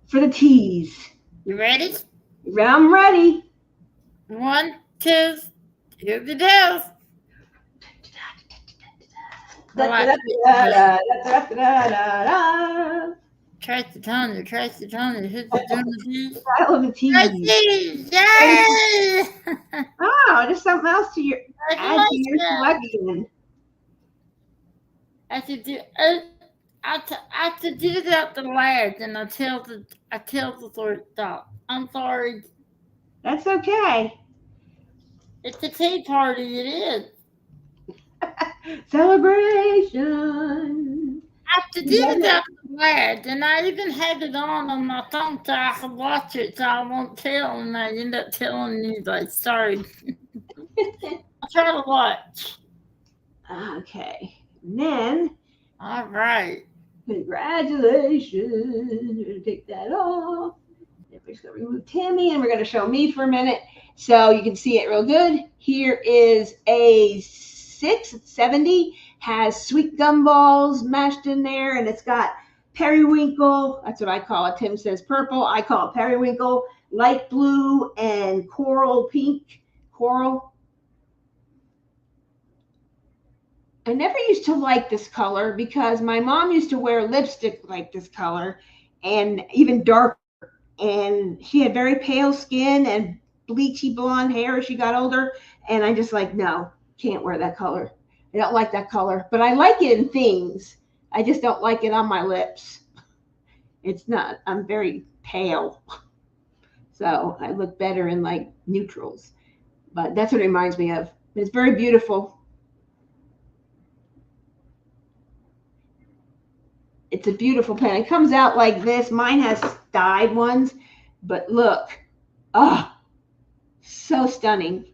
for the teas. You ready? I'm ready. 1, 2, here we go. Tracy Tony, who's it doing with you? I love the TV. Tracy, yay! Oh, there's something else to your add to your collection. I should do. I should do that the lads, and I tell the story stop. I'm sorry. That's okay. It's a tea party. It is. Celebration. I have to do that the lads, and I even had it on my phone so I could watch it, so I won't tell, and I end up telling you like, sorry. I'll try to watch. Okay. And then. All right. Congratulations. We're going to take that off. We're just going to remove Tammy and we're going to show me for a minute so you can see it real good. Here is a 670. Has sweet gumballs mashed in there and it's got periwinkle. That's what I call it. Tim says purple. I call it periwinkle. Light blue and coral pink. Coral. I never used to like this color because my mom used to wear lipstick like this color and even darker. And she had very pale skin and bleachy blonde hair as she got older. And I just like, no, can't wear that color. I don't like that color, but I like it in things. I just don't like it on my lips. It's not, I'm very pale. So I look better in like neutrals, but that's what it reminds me of. It's very beautiful. It's a beautiful pen. It comes out like this. Mine has dyed ones, but look. Oh, so stunning.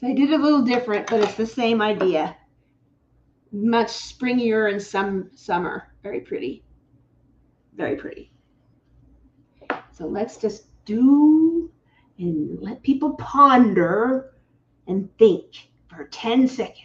So I did a little different, but it's the same idea. Much springier in some summer. Very pretty. Very pretty. So let's just do and let people ponder and think for 10 seconds.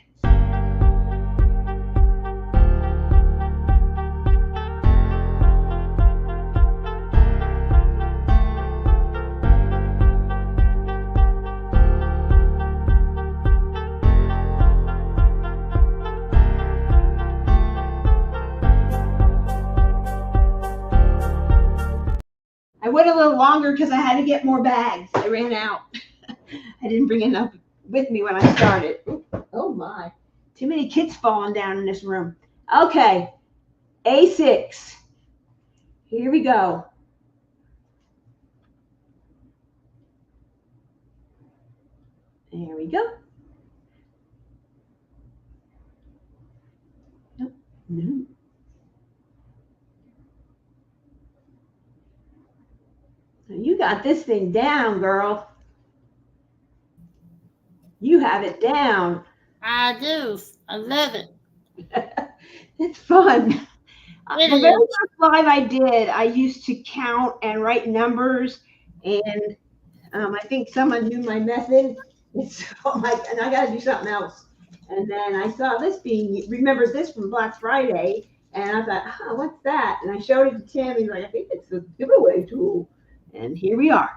I went a little longer because I had to get more bags. I ran out. I didn't bring enough with me when I started. Oh my. Too many kids falling down in this room. Okay. A6. Here we go. There we go. Nope. No. You got this thing down, girl. You have it down. I do. I love it. It's fun. It The is. very first live I did, I used to count and write numbers, and I think someone knew my method. It's and I got to do something else. And then I saw this remembered this from Black Friday, and I thought, oh, what's that? And I showed it to Tim. He's like, I think it's the giveaway tool. And here we are.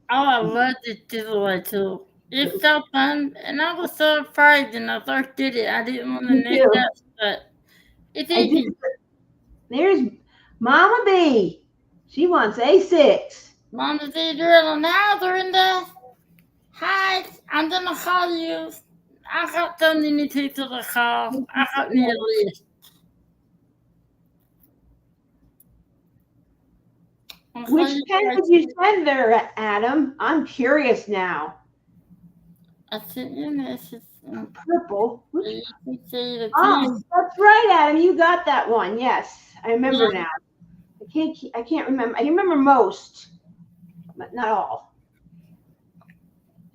Oh, I love this giveaway tool. It's so fun, and I was so afraid when I first did it. I didn't want to Me mess too. up, but it's easy. There's Mama B. She wants A6. Mama Z girl, and now they're in the hi. I'm gonna call you. I got so many people to call. I got me a list. Which pen did you send there, Adam? I'm curious now. I sent you a message. Purple. So you can see the Oh, team. that's right, Adam. You got that one. Yes, I remember now. I can't remember. I can remember most, but not all.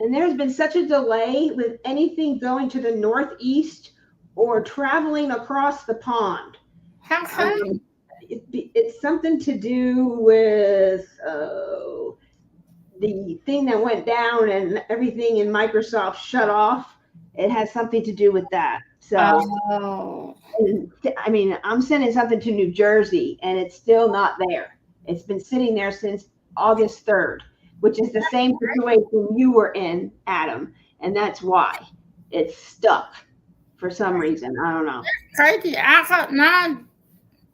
And there's been such a delay with anything going to the northeast or traveling across the pond. How come? It's something to do with the thing that went down and everything in Microsoft shut off. It has something to do with that. So, I mean, I'm sending something to New Jersey and it's still not there. It's been sitting there since August 3rd, which is the same situation you were in, Adam. And that's why it's stuck for some reason. I don't know. Crazy. I got mine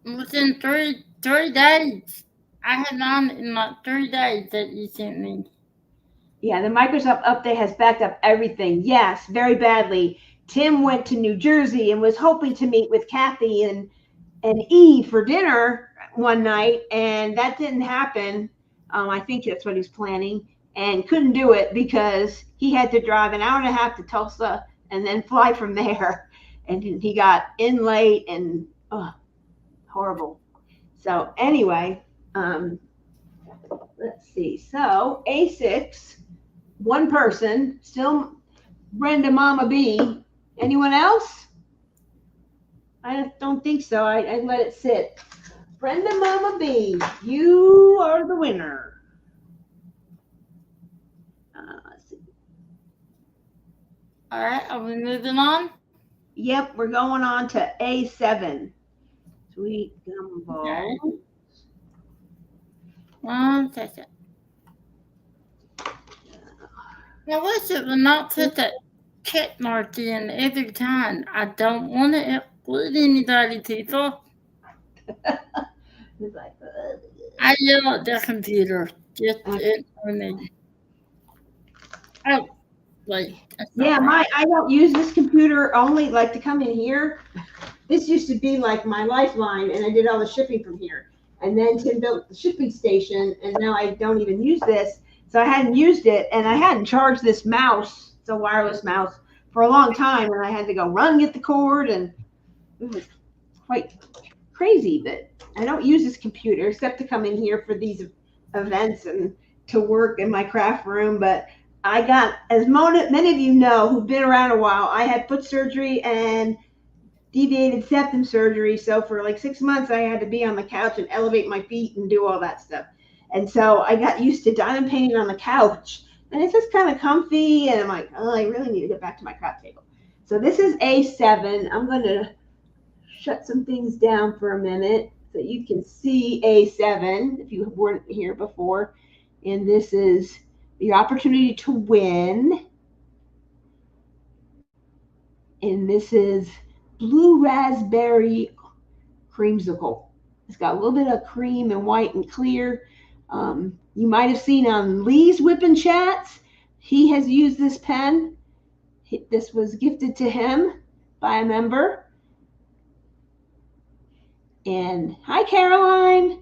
Within three days. I had mine in like 3 days that you sent me. Yeah, the Microsoft update has backed up everything. Yes, very badly. Tim went to New Jersey and was hoping to meet with Kathy and Eve for dinner one night, and that didn't happen. I think that's what he's planning, and couldn't do it because he had to drive an hour and a half to Tulsa and then fly from there. And he got in late and horrible. So anyway, let's see. So A6, one person, still Brenda Mama B. Anyone else? I don't think so. I let it sit. Brenda Mama B, you are the winner. Let's see. All right, are we moving on? Yep, we're going on to A7. Sweet gumball. Okay. 1 second. I wish it would not put that check mark in every time. I don't want to exclude anybody, people. He's like, I yell at the computer. Just ignore me. Oh, wait. yeah, I don't use this computer only like to come in here. This used to be like my lifeline, and I did all the shipping from here. And then Tim built the shipping station, and now I don't even use this. So I hadn't used it, and I hadn't charged this mouse. It's a wireless mouse for a long time, and I had to go run get the cord, and it was quite crazy. But I don't use this computer except to come in here for these events and to work in my craft room. But I got, as many of you know who've been around a while, I had foot surgery and deviated septum surgery. So for like 6 months, I had to be on the couch and elevate my feet and do all that stuff. And so I got used to diamond painting on the couch, and it's just kind of comfy. And I'm like, oh, I really need to get back to my craft table. So this is A7. I'm going to shut some things down for a minute so you can see A7 if you weren't here before. And this is your opportunity to win. And this is blue raspberry creamsicle. It's got a little bit of cream and white and clear. You might have seen on Lee's Whippin' Chats, he has used this pen. This was gifted to him by a member. And hi, Caroline.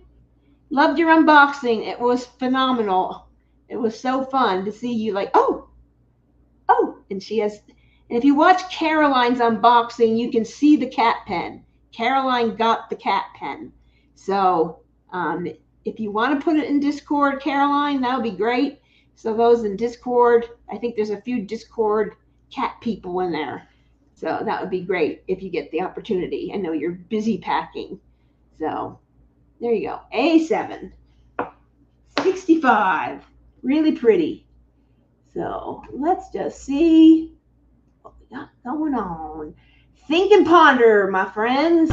Loved your unboxing. It was phenomenal. It was so fun to see you like, oh. And she has, and if you watch Caroline's unboxing, you can see the cat pen. Caroline got the cat pen. So if you want to put it in Discord, Caroline, that would be great. So those in Discord, I think there's a few Discord cat people in there. So that would be great if you get the opportunity. I know you're busy packing. So there you go. A7. 65. Really pretty. So let's just see what we got going on. Think and ponder, my friends.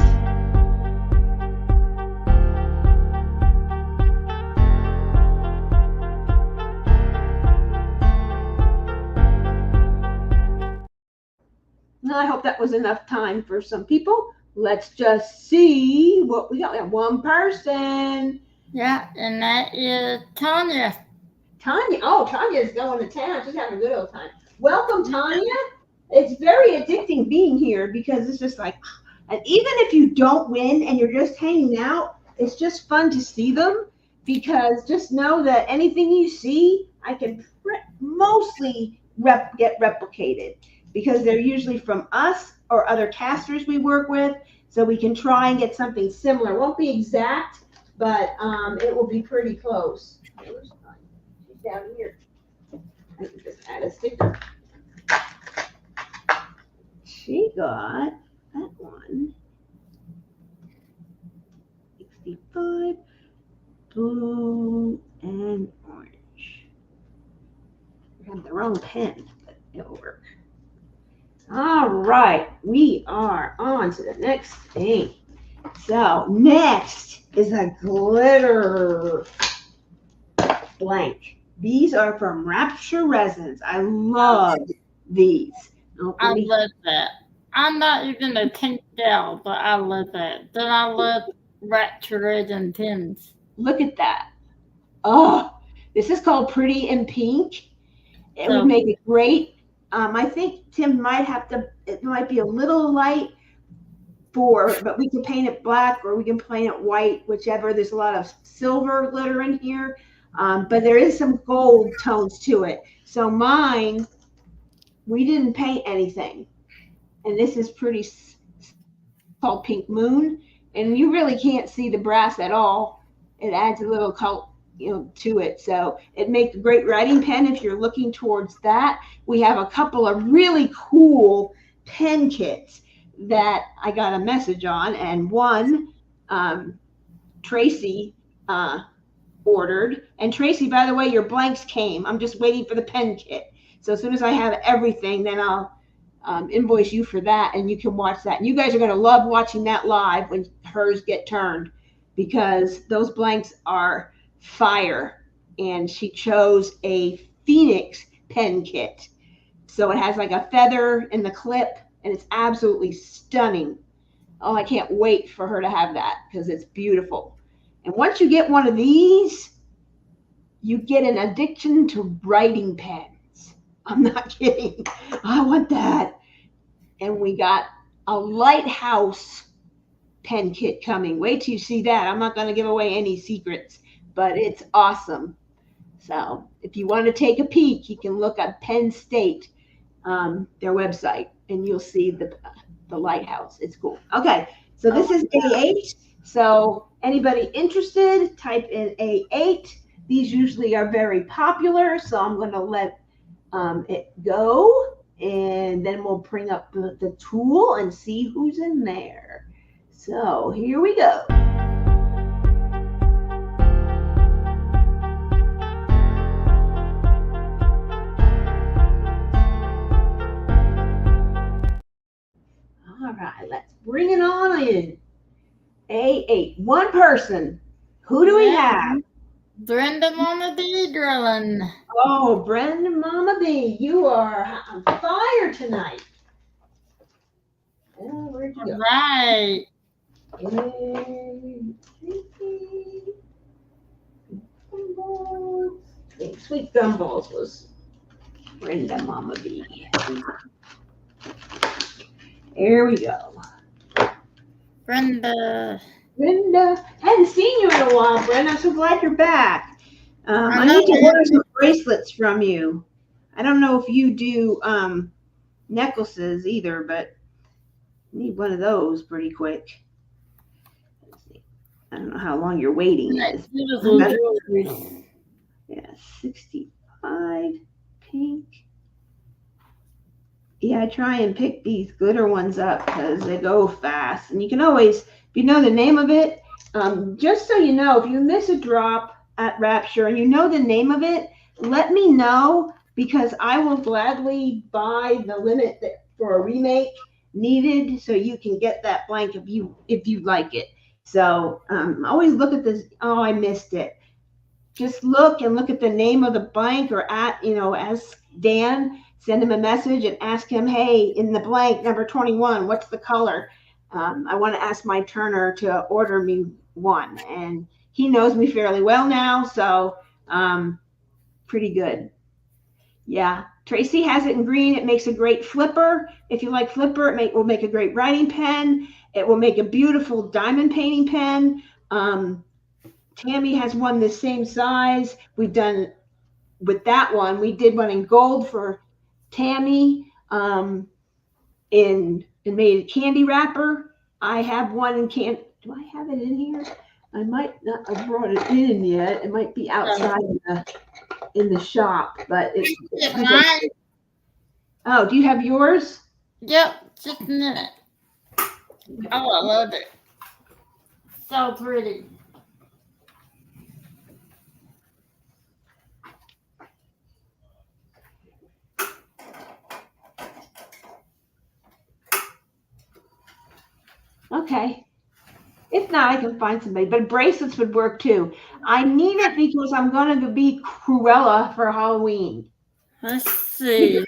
Now, I hope that was enough time for some people. Let's just see what we got. We got one person. Yeah, and that is Tanya. Tanya. Oh, Tanya's going to town. She's having a good old time. Welcome, Tanya. It's very addicting being here because it's just like, and even if you don't win and you're just hanging out, it's just fun to see them, because just know that anything you see, I can mostly get replicated, because they're usually from us or other casters we work with, so we can try and get something similar. It won't be exact, but it will be pretty close. She's down here. I can just add a sticker. She got that one. 65, blue, and orange. I have the wrong pen, but it'll work. All right, we are on to the next thing. So next is a glitter blank. These are from Rapture Resins. I love these. I love that. I'm not even a pink gal, but I love that. Then I love Rapture and pins. Look at that. Oh, this is called Pretty in Pink. It would So make it great. I think Tim might have to, it might be a little light but we can paint it black or we can paint it white, whichever. There's a lot of silver glitter in here, but there is some gold tones to it. So mine, we didn't paint anything. And this is pretty called Pink Moon. And you really can't see the brass at all. It adds a little color, to it. So it makes a great writing pen if you're looking towards that. We have a couple of really cool pen kits that I got a message on, and one Tracy ordered. And Tracy, by the way, your blanks came. I'm just waiting for the pen kit. So as soon as I have everything, then I'll invoice you for that, and you can watch that. And you guys are going to love watching that live when hers get turned, because those blanks are fire. And she chose a Phoenix pen kit. So it has like a feather in the clip, and it's absolutely stunning. Oh, I can't wait for her to have that because it's beautiful. And once you get one of these, you get an addiction to writing pens. I'm not kidding. I want that. And we got a Lighthouse pen kit coming. Wait till you see that. I'm not going to give away any secrets, but it's awesome. So if you want to take a peek, you can look at Penn State, their website, and you'll see the Lighthouse. It's cool. Okay, so this is A8. So anybody interested, type in A8. These usually are very popular, so I'm going to let it go, and then we'll bring up the tool and see who's in there. So here we go. All right, let's bring it on in. A8, one person. Who do we have? Brenda Mama B drilling. Oh, Brenda Mama B, you are on fire tonight. Oh, where'd you go? Right. Sweet Gumballs was Brenda Mama B. Here we go. Brenda. Hadn't seen you in a while, Brenda. I'm so glad you're back. I need to order some bracelets from you. I don't know if you do necklaces either, but I need one of those pretty quick. Let's see. I don't know how long your waiting is. Yeah, 65 pink. Yeah, I try and pick these glitter ones up because they go fast. And you can always, if you know the name of it, just so you know, if you miss a drop at Rapture and you know the name of it, let me know, because I will gladly buy the limit for a remake needed so you can get that blank if you like it. So always look at this. Oh, I missed it. Just look at the name of the blank, or ask Dan, send him a message and ask him, hey, in the blank, number 21, what's the color? I want to ask my turner to order me one. And he knows me fairly well now, so pretty good. Yeah, Tracy has it in green. It makes a great flipper. If you like flipper, it will make a great writing pen. It will make a beautiful diamond painting pen. Tammy has one the same size. We've done with that one. We did one in gold for Tammy, and made a candy wrapper. I have one in do I have it in here? I might not have brought it in yet. It might be outside in the shop, but Mine. Oh, do you have yours? Yep, just a minute. Oh, I love it. So pretty. Okay. If not, I can find somebody, but bracelets would work too. I need it because I'm going to be Cruella for Halloween. Let's see.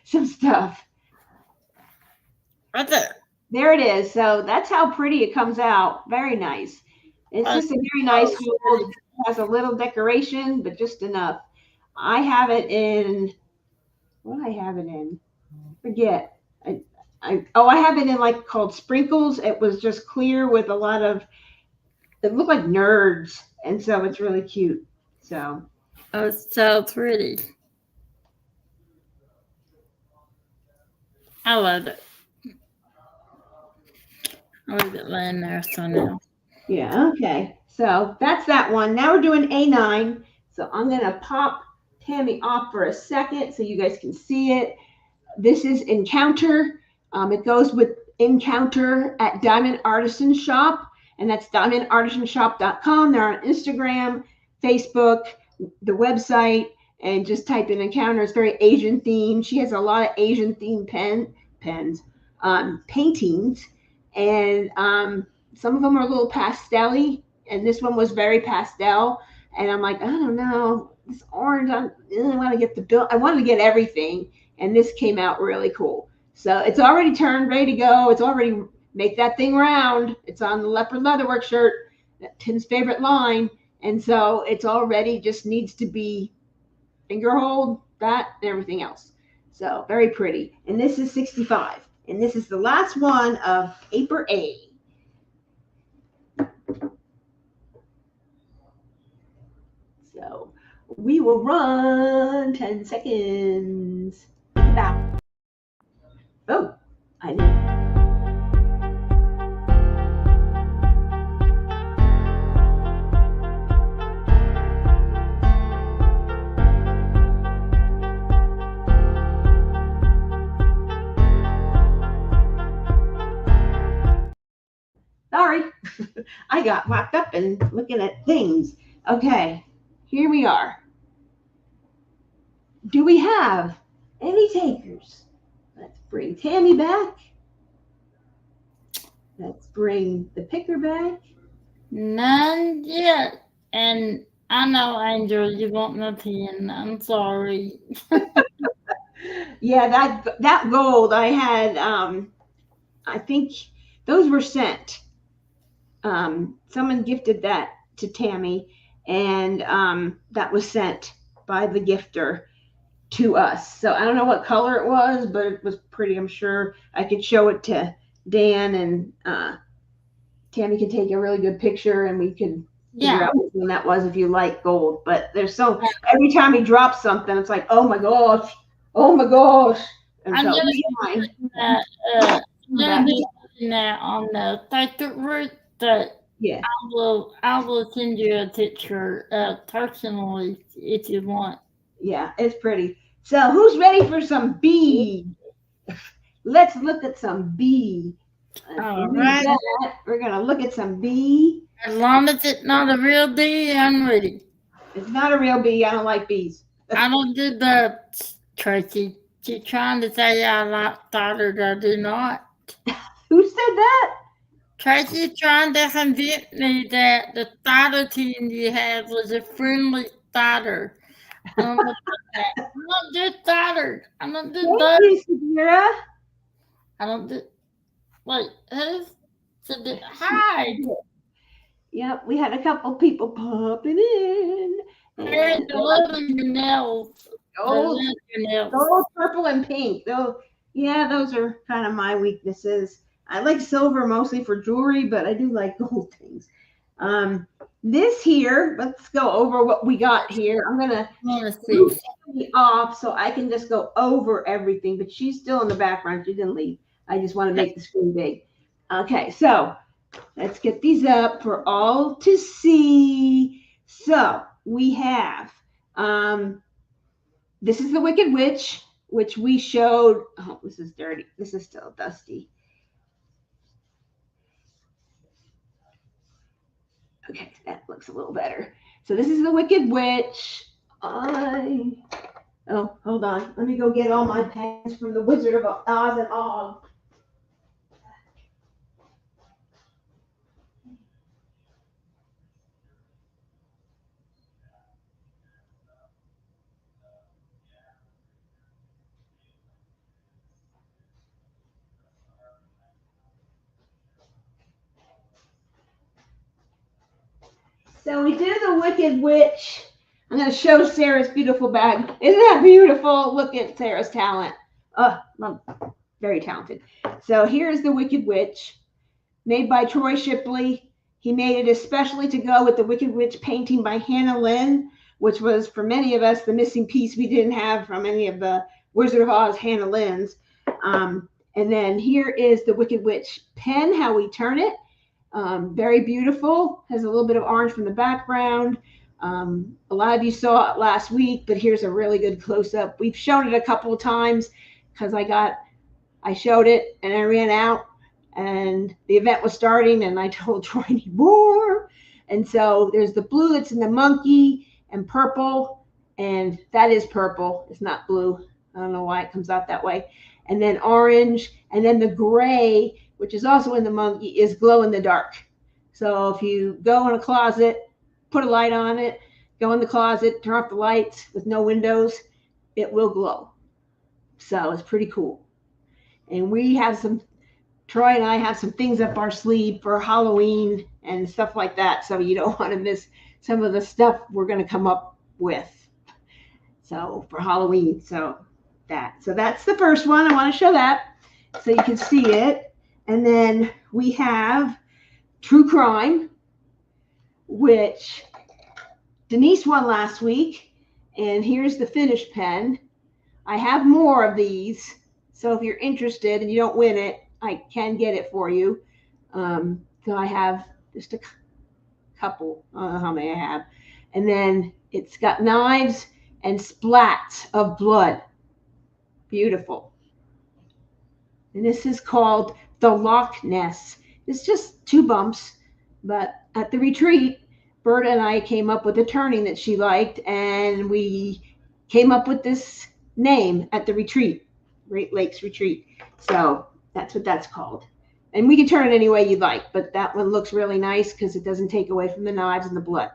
Some stuff. Right there. There it is. So that's how pretty it comes out. Very nice. It's Uh, just a very nice fold. It has a little decoration, but just enough. I have it in, what do I have it in? Forget. I have it in like called sprinkles. It was just clear with a lot of, it looked like nerds. And so it's really cute. So oh, it's so pretty. I love it. I'll leave it laying there so now. yeah, okay. So that's that one. Now we're doing A9. So I'm going to pop Tammy off for a second so you guys can see it. This is Encounter. It goes with Encounter at Diamond Artisan Shop, and that's diamondartisanshop.com. They're on Instagram, Facebook, the website, and just type in Encounter. It's very Asian themed. She has a lot of Asian themed pens, paintings, and some of them are a little pastel-y, and this one was very pastel. And I'm like, I don't know, this orange. I want to get the bill. I wanted to get everything, and this came out really cool. So it's already turned, ready to go. It's already make that thing round. It's on the Leopard Leatherwork shirt, Tim's favorite line, and so it's already just needs to be finger hold, that, and everything else. So very pretty. And this is 65, and this is the last one of paper A. So we will run 10 seconds. Back. Oh, I didn't. Sorry, I got wrapped up in looking at things. Okay, here we are. Do we have any takers? Let's bring Tammy back. Let's bring the picker back. None yet. And I know, Angel, you want my pen. I'm sorry. Yeah, that gold I had. I think those were sent. Someone gifted that to Tammy, and that was sent by the gifter to us. So I don't know what color it was, but it was pretty. I'm sure I could show it to Dan, and Tammy could take a really good picture, and we could figure Yeah. out which one that was if you like gold. But there's so every time he drops something, it's like, oh my gosh, oh my gosh. And I'm so gonna we be find putting that, I'm gonna be putting that on the Facebook group, but yeah, I will send you a picture personally if you want. yeah, it's pretty. So who's ready for some B? Let's look at some B. All right. We're gonna look at some B. As long as it's not a real bee, I'm ready. It's not a real B. I don't like bees. I don't do that, Tracy. She's trying to say I like stoddard. I do not. Who said that? Tracy's trying to convince me that the starter team you had was a friendly starter. I don't know about that. I don't do starters. I don't do Thank that. you, Samira. I don't do. Wait, who's? Hi. Yep, we had a couple people popping in. Hey, delivering your nails. Gold, Delivering your nails. gold, purple, and pink. Though, yeah, those are kind of my weaknesses. I like silver mostly for jewelry, but I do like gold things. This here, let's go over what we got here. I'm gonna I want to move see. Tammy off so I can just go over everything, but she's still in the background. She didn't leave. I just want to make the screen big. Okay, so let's get these up for all to see. So we have this is the Wicked Witch, which we showed. Oh, this is dirty. This is still dusty. Okay, that looks a little better. So this is the Wicked Witch. Oh, hold on. Let me go get all my pens from the Wizard of Oz and Og. So we do the Wicked Witch. I'm going to show Sarah's beautiful bag. Isn't that beautiful? Look at Sarah's talent. Oh, I'm very talented. So here's the Wicked Witch, made by Troy Shipley. He made it especially to go with the Wicked Witch painting by Hannah Lynn, which was, for many of us, the missing piece we didn't have from any of the Wizard of Oz Hannah Lynn's. And then here is the Wicked Witch pen, how we turn it. Very beautiful. Has a little bit of orange from the background. A lot of you saw it last week, but here's a really good close-up. We've shown it a couple of times because I showed it and I ran out and the event was starting and I told Troy I need more. And so there's the blue that's in the monkey and purple, and that is purple. It's not blue. I don't know why it comes out that way. And then orange, and then the gray, which is also in the monkey, is glow in the dark. So if you go in a closet, put a light on it, go in the closet, turn off the lights with no windows, it will glow. So it's pretty cool. And we have Troy and I have some things up our sleeve for Halloween and stuff like that. So you don't want to miss some of the stuff we're going to come up with. So for Halloween, so that's the first one. I want to show that so you can see it. And then we have True Crime, which Denise won last week. And here's the finished pen. I have more of these. So if you're interested and you don't win it, I can get it for you. So I have just a couple. I don't know how many I have. And then it's got knives and splats of blood. Beautiful. And this is called the Loch Ness. It's just 2 bumps, but at the retreat, Berta and I came up with a turning that she liked, and we came up with this name at the retreat, Great Lakes Retreat. So that's what that's called. And we can turn it any way you like, but that one looks really nice because it doesn't take away from the knives and the blood.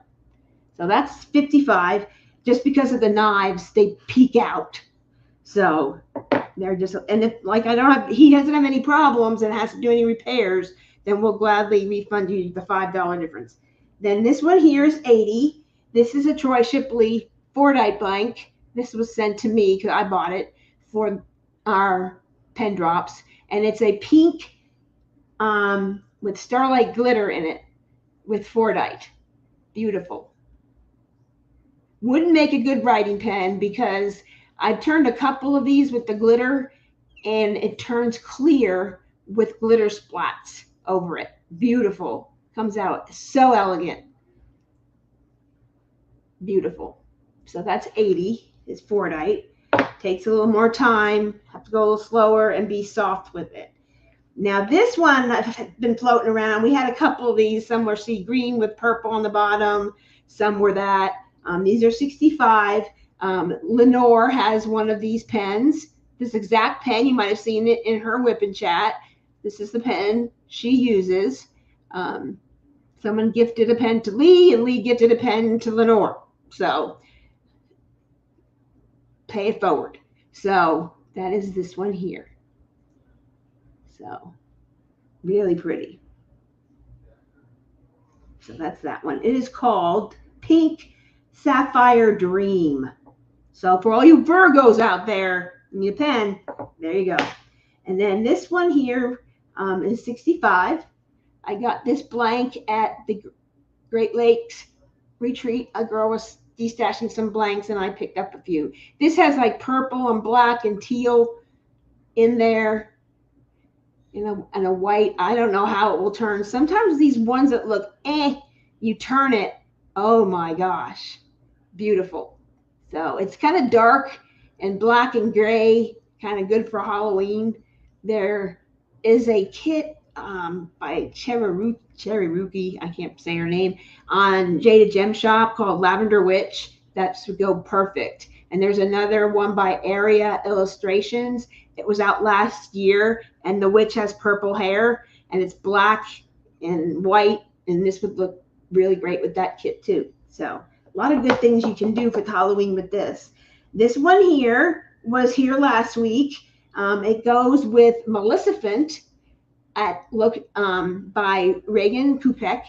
So that's 55. Just because of the knives, they peek out. So they're just, and if he doesn't have any problems and has to do any repairs, then we'll gladly refund you the $5 difference. Then this one here is 80. This is a Troy Shipley 4-dite blank. This was sent to me because I bought it for our pen drops. And it's a pink with starlight glitter in it with 4-dite. Beautiful. Wouldn't make a good writing pen because I've turned a couple of these with the glitter and it turns clear with glitter splats over it. Beautiful. Comes out so elegant. Beautiful. So that's 80. It's 4-dite. Takes a little more time. Have to go a little slower and be soft with it. Now this one I've been floating around. We had a couple of these. Some were sea green with purple on the bottom. Some were that. These are 65. Lenore has one of these pens. This exact pen, you might have seen it in her whip and chat. This is the pen she uses. Someone gifted a pen to Lee, and Lee gifted a pen to Lenore. So pay it forward. So that is this one here. So really pretty. So that's that one. It is called Pink Sapphire Dream. So for all you Virgos out there, need a pen, there you go. And then this one here is 65. I got this blank at the Great Lakes Retreat. A girl was destashing some blanks and I picked up a few. This has like purple and black and teal in there, and a white. I don't know how it will turn. Sometimes these ones that look you turn it, oh my gosh, beautiful. So it's kind of dark and black and gray, kind of good for Halloween. There is a kit by Cherry, I can't say her name, on Jada Gem Shop called Lavender Witch. That would go perfect. And there's another one by Area Illustrations. It was out last year, and the witch has purple hair, and it's black and white, and this would look really great with that kit too. So a lot of good things you can do for Halloween with this. This one here was here last week. It goes with Maleficent by Reagan Kupek.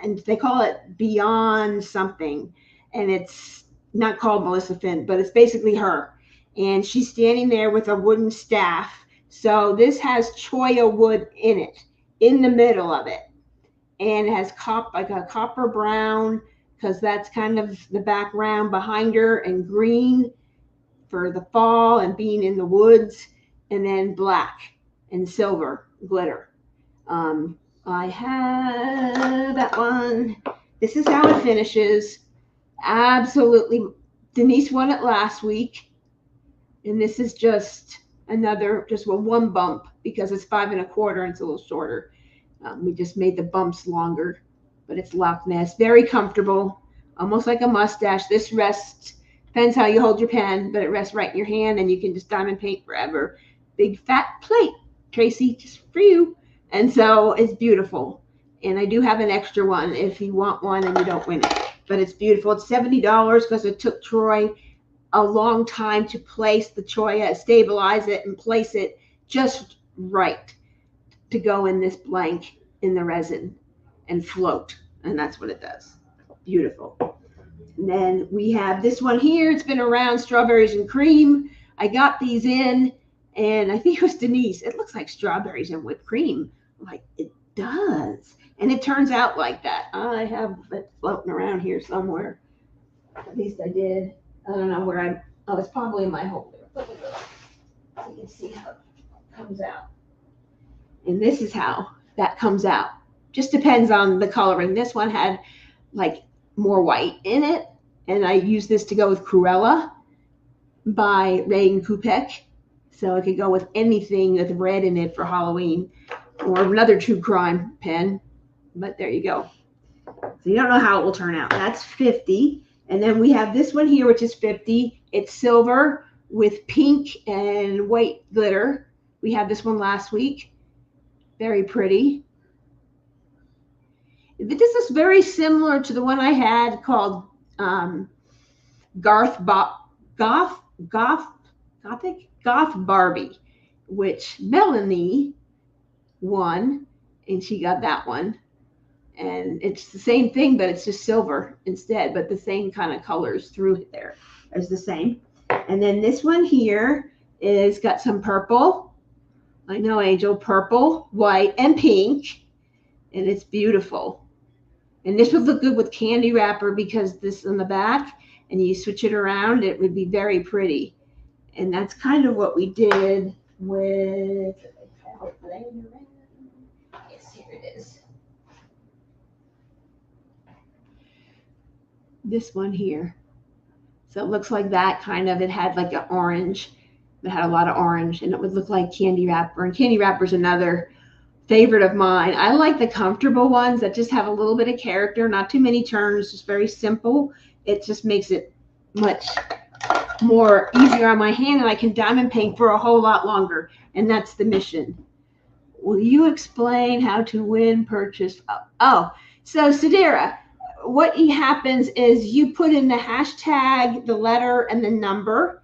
and they call it Beyond something, and it's not called Melissa Finn, but it's basically her, and she's standing there with a wooden staff. So this has cholla wood in it, in the middle of it, and it has like a copper brown, because that's kind of the background behind her, and green for the fall and being in the woods, and then black and silver glitter. I have that one. This is how it finishes. Absolutely. Denise won it last week. And this is just one bump, because it's 5 1/4 and it's a little shorter. We just made the bumps longer, but it's Loch Ness. Very comfortable, almost like a mustache. This rests, depends how you hold your pen, but it rests right in your hand, and you can just diamond paint forever. Big fat plate, Tracy, just for you. And so it's beautiful. And I do have an extra one if you want one and you don't win it. But it's beautiful. It's $70 because it took Troy a long time to place the cholla, stabilize it, and place it just right to go in this blank in the resin and float. And that's what it does. Beautiful. And then we have this one here. It's been around, Strawberries and Cream. I got these in, and I think it was Denise. It looks like strawberries and whipped cream. I'm like, it does. And it turns out like that. I have it floating around here somewhere. At least I did. I don't know where it's probably in my holder. So you can see how it comes out. And this is how that comes out. Just depends on the coloring. This one had like more white in it. And I used this to go with Cruella by Ray Kupek. So it could go with anything with red in it for Halloween, or another true crime pen. But there you go. So you don't know how it will turn out. That's 50. And then we have this one here, which is 50. It's silver with pink and white glitter. We had this one last week. Very pretty. This is very similar to the one I had called Goth Barbie, which Melanie won, and she got that one. And it's the same thing, but it's just silver instead, but the same kind of colors through there is the same. And then this one here is got some purple. I know, Angel, purple, white, and pink. And it's beautiful. And this would look good with candy wrapper, because this on the back, and you switch it around, it would be very pretty. And that's kind of what we did with, yes, here it is. This one here. So it looks like that kind of, it had like an orange. It had a lot of orange, and it would look like candy wrapper. And candy wrapper is another favorite of mine. I like the comfortable ones that just have a little bit of character, not too many turns, just very simple. It just makes it much more easier on my hand, and I can diamond paint for a whole lot longer. And that's the mission. Will you explain how to win purchase? So Sadira, what happens is you put in the hashtag, the letter, and the number.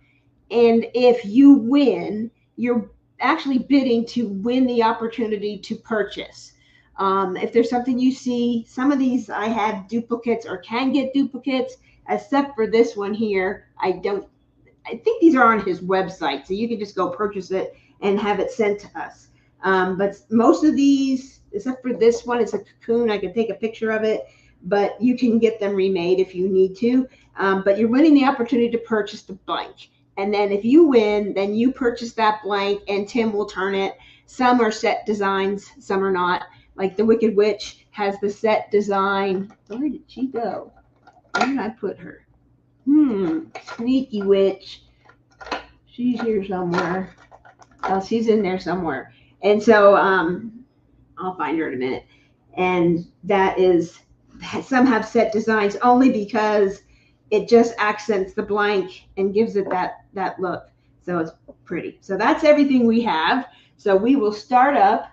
And if you win, you're actually bidding to win the opportunity to purchase. If there's something you see, some of these I have duplicates or can get duplicates, except for this one here. I think these are on his website, so you can just go purchase it and have it sent to us. But most of these, except for this one, it's a cocoon. I can take a picture of it, but you can get them remade if you need to. But you're winning the opportunity to purchase the blank. And then if you win, then you purchase that blank, and Tim will turn it. Some are set designs, some are not. Like the Wicked Witch has the set design. Where did she go? Where did I put her? Sneaky witch. She's here somewhere. Oh, she's in there somewhere. And so I'll find her in a minute. And that is, some have set designs only because it just accents the blank and gives it that look. So it's pretty. So that's everything we have. So we will start up.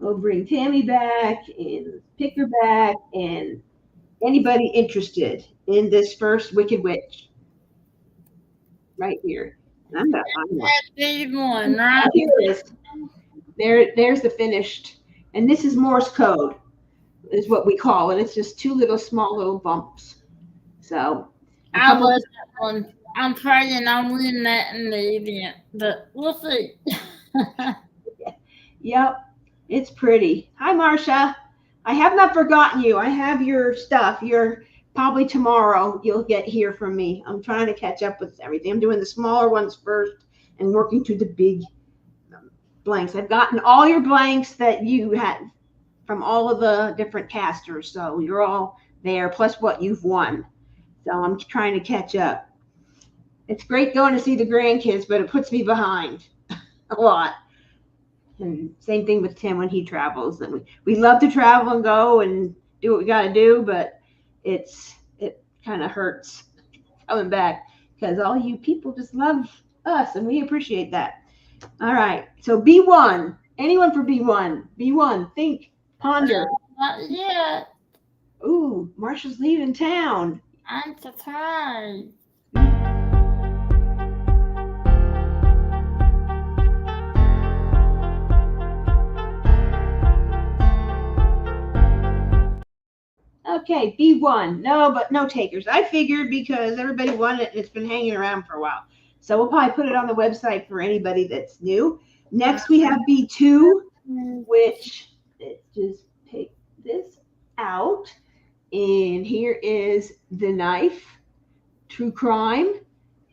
We'll bring Tammy back and pick her back, and anybody interested in this first Wicked Witch right here. And I'm going to find one. Here it is. There's the finished. And this is Morse code. is what we call it. It's just two small little bumps. So a I couple. love that one. I'm praying I'll win that in the event, but we'll see. Yep, it's pretty. Hi, Marcia. I have not forgotten you. I have your stuff. You're probably tomorrow you'll get here from me. I'm trying to catch up with everything. I'm doing the smaller ones first and working to the big blanks. I've gotten all your blanks that you had from all of the different casters. So you're all there, plus what you've won. So I'm trying to catch up. It's great going to see the grandkids, but it puts me behind a lot. And same thing with Tim when he travels. And we love to travel and go and do what we got to do, but it kind of hurts coming back because all you people just love us, and we appreciate that. All right, so B1. Anyone for B1? B1. Think, ponder. Not yet. Ooh, Marsha's leaving town. I'm surprised. Okay, B1. No takers. I figured because everybody wanted it and it's been hanging around for a while. So we'll probably put it on the website for anybody that's new. Next, we have B2, which let's just pick this out. And here is The Knife, True Crime.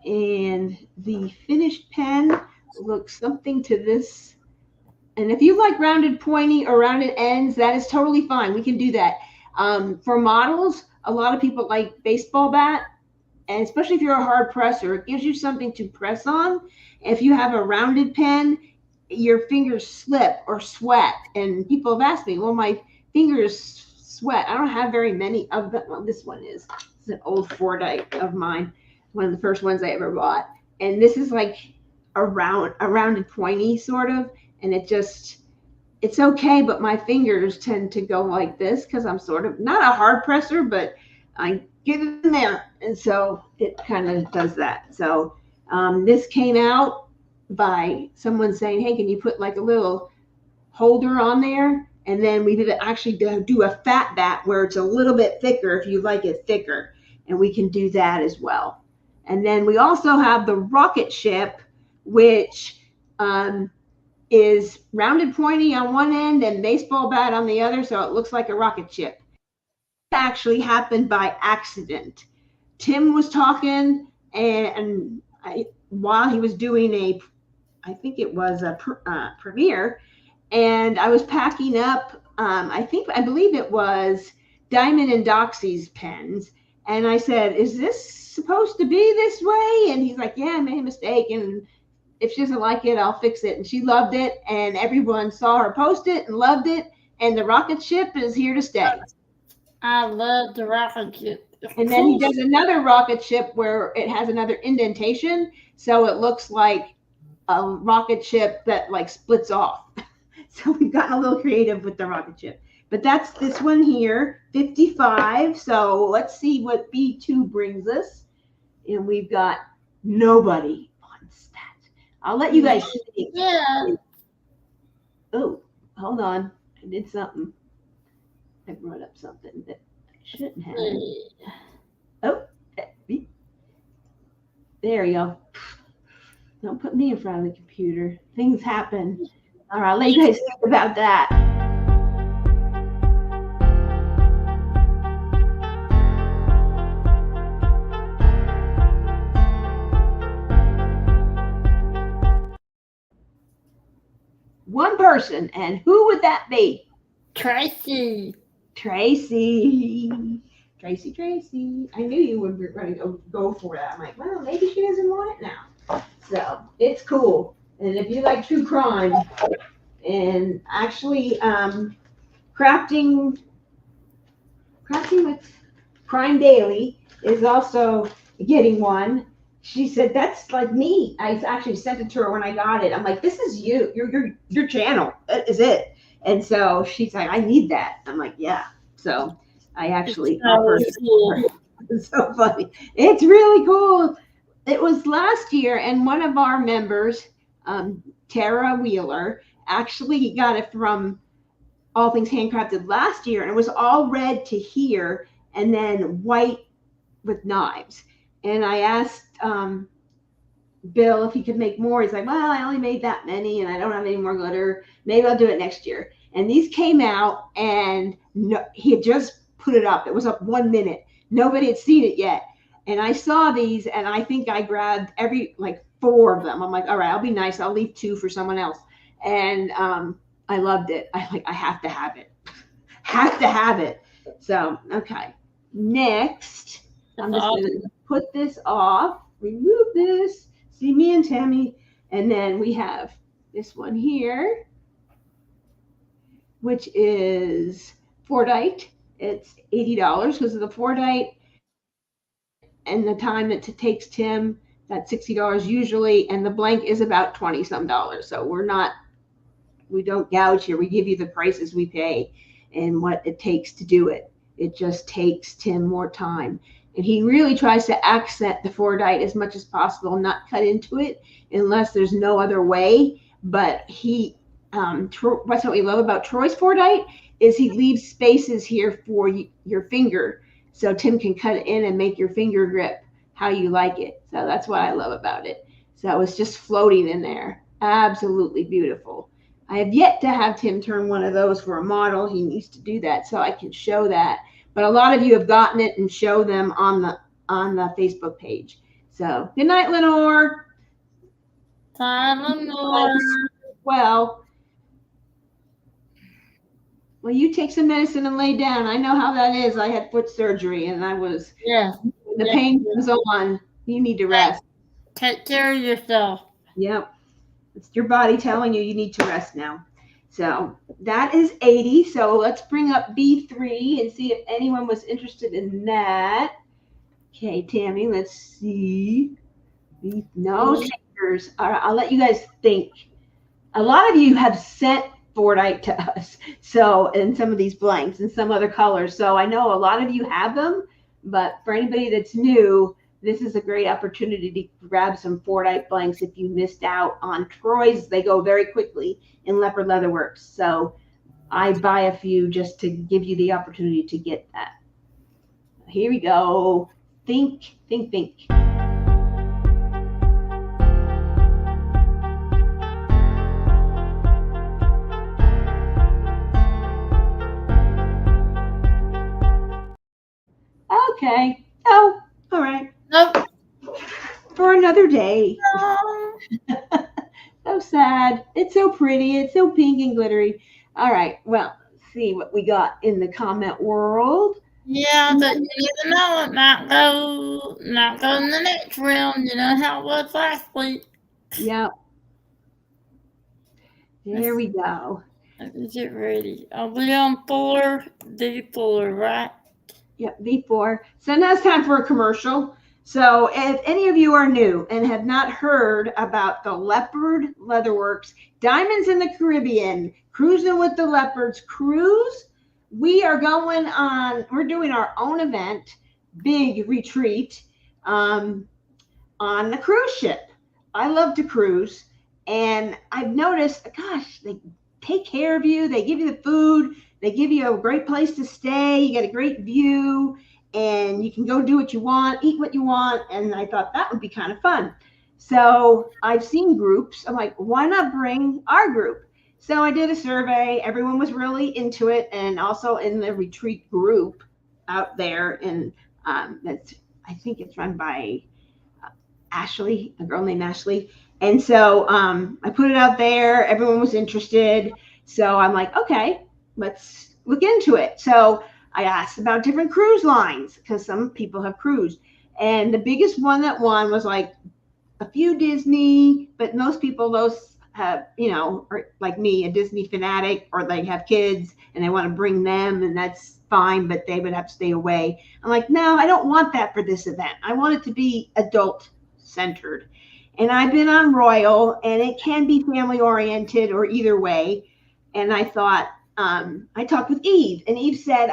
And the finished pen looks something to this. And if you like rounded pointy or rounded ends, that is totally fine. We can do that. For models, a lot of people like baseball bat, and especially if you're a hard presser, it gives you something to press on. If you have a rounded pen, your fingers slip or sweat. And people have asked me, well, my fingers sweat. I don't have very many of them. Well, this one is. It's an old Fordite of mine, one of the first ones I ever bought. And this is like a rounded pointy sort of, and it's okay, but my fingers tend to go like this because I'm sort of not a hard presser, but I get in there. And so it kind of does that. So this came out by someone saying, hey, can you put like a little holder on there? And then we did actually do a fat bat where it's a little bit thicker if you like it thicker. And we can do that as well. And then we also have the rocket ship, which is rounded pointy on one end and baseball bat on the other, so it looks like a rocket ship. It actually happened by accident. Tim was talking, and while he was doing I think it was a premiere, and I was packing up, I believe it was Diamond and Doxy's pens, and I said, is this supposed to be this way? And he's like, yeah, I made a mistake, and if she doesn't like it, I'll fix it. And she loved it, and everyone saw her post it and loved it, and the rocket ship is here to stay. I love the rocket ship. And then he does another rocket ship where it has another indentation, so it looks like a rocket ship that like splits off. So we've gotten a little creative with the rocket ship. But that's this one here, 55. So let's see what B2 brings us. And we've got nobody wants that. I'll let you guys see. Yeah. Oh, hold on. I did something. I brought up something that I shouldn't have. Oh, there you go. Don't put me in front of the computer. Things happen. All right, I'll let you guys think about that. One person, and who would that be? Tracy. I knew you were going to go for that. I'm like, well, maybe she doesn't want it now. So it's cool. And if you like true crime, and actually crafting with Crime Daily is also getting one. She said, that's like me. I actually sent it to her when I got it. I'm like, this is you, your channel. That is it. And so she's like, I need that. I'm like, yeah. So I actually offered it. It's so funny. It's really cool. It was last year, and one of our members, Tara Wheeler, actually got it from All Things Handcrafted last year, and it was all red to here and then white with knives. And I asked Bill if he could make more. He's like, well, I only made that many and I don't have any more glitter. Maybe I'll do it next year. And these came out, and he had just put it up. It was up 1 minute. Nobody had seen it yet. And I saw these, and I think I grabbed like 4 of them. I'm like, all right, I'll be nice. I'll leave 2 for someone else. And I loved it. I have to have it. Have to have it. So, okay. Next, I'm just going to put this off, remove this, see me and Tammy. And then we have this one here, which is Fordite. It's $80 because of the Fordite and the time it takes Tim. That's $60 usually, and the blank is about $20 some. So we don't gouge here. We give you the prices we pay and what it takes to do it. It just takes Tim more time. And he really tries to accent the Fordite as much as possible, not cut into it unless there's no other way. But what's what we love about Troy's Fordite is he leaves spaces here for your finger, so Tim can cut it in and make your finger grip how you like it. So that's what I love about it. So it's just floating in there. Absolutely beautiful. I have yet to have Tim turn one of those for a model. He needs to do that so I can show that. But a lot of you have gotten it and show them on the Facebook page. So good night, Lenore. Bye, Lenore. Well, you take some medicine and lay down. I know how that is. I had foot surgery, and I was the pain comes on. You need to rest. Take care of yourself. Yep. It's your body telling you need to rest now. So that is 80. So let's bring up B3 and see if anyone was interested in that. Okay, Tammy, let's see. No takers. All right, I'll let you guys think. A lot of you have sent Fordite to us. So, and some of these blanks and some other colors. So I know a lot of you have them, but for anybody that's new, this is a great opportunity to grab some Fordite blanks if you missed out on Troy's. They go very quickly in Leopard Leatherworks. So I buy a few just to give you the opportunity to get that. Here we go. Think, think, think. Okay. Oh, all right. Nope. For another day. No. So sad. It's so pretty. It's so pink and glittery. All right. Well, let's see what we got in the comment world. Yeah, but you never know. It might go in the next round. You know how it was last week. Yep. There we go. Let me get ready. Are we on D4, right? Yep, V4. So now it's time for a commercial. So if any of you are new and have not heard about the Leopard Leatherworks Diamonds in the Caribbean Cruising with the Leopards cruise, we're doing our own event, big retreat on the cruise ship. I love to cruise, and I've noticed, gosh, they take care of you. They give you the food. They give you a great place to stay. You get a great view, and you can go do what you want, eat what you want. And I thought that would be kind of fun. So I've seen groups. I'm like, why not bring our group? So I did a survey. Everyone was really into it, and also in the retreat group out there. And I think it's run by Ashley, a girl named Ashley. And so I put it out there. Everyone was interested. So I'm like, okay, let's look into it. So I asked about different cruise lines because some people have cruised. And the biggest one that won was like a few Disney, but most people, those have, are like me, a Disney fanatic, or they have kids and they want to bring them, and that's fine, but they would have to stay away. I'm like, no, I don't want that for this event. I want it to be adult centered. And I've been on Royal, and it can be family oriented or either way. And I thought, I talked with Eve, and Eve said,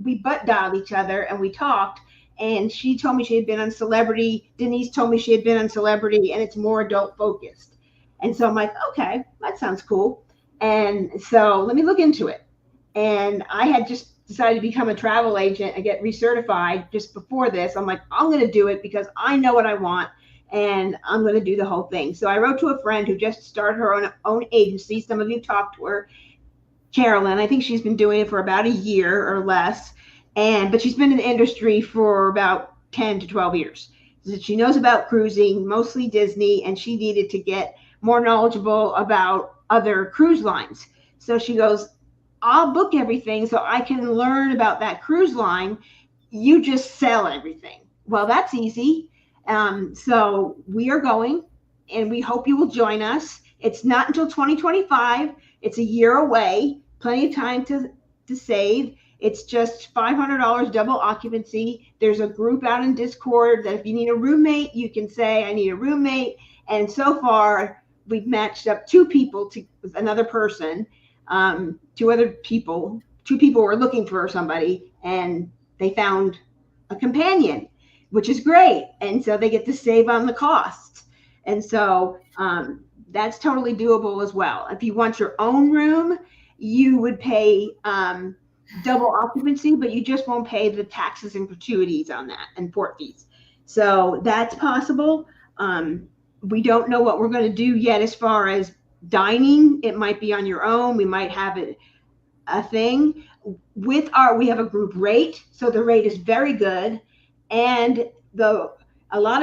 we butt dialed each other and we talked, and she told me she had been on Celebrity. Denise told me she had been on Celebrity, and it's more adult focused. And so I'm like, okay, that sounds cool. And so let me look into it. And I had just decided to become a travel agent and get recertified just before this. I'm like, I'm going to do it because I know what I want and I'm going to do the whole thing. So I wrote to a friend who just started her own agency. Some of you talked to her, Carolyn. I think she's been doing it for about a year or less. But she's been in the industry for about 10 to 12 years. So she knows about cruising, mostly Disney, and she needed to get more knowledgeable about other cruise lines. So she goes, I'll book everything so I can learn about that cruise line. You just sell everything. Well, that's easy. So we are going, and we hope you will join us. It's not until 2025. It's a year away. Plenty of time to save. It's just $500 double occupancy. There's a group out in Discord that if you need a roommate, you can say, I need a roommate. And so far, we've matched up two people with another person. Two people were looking for somebody, and they found a companion, which is great. And so they get to save on the cost. And so that's totally doable as well. If you want your own room, you would pay double occupancy, but you just won't pay the taxes and gratuities on that and port fees. So that's possible. We don't know what we're going to do yet as far as dining. It might be on your own. We might have a thing we have a group rate. So the rate is very good. And a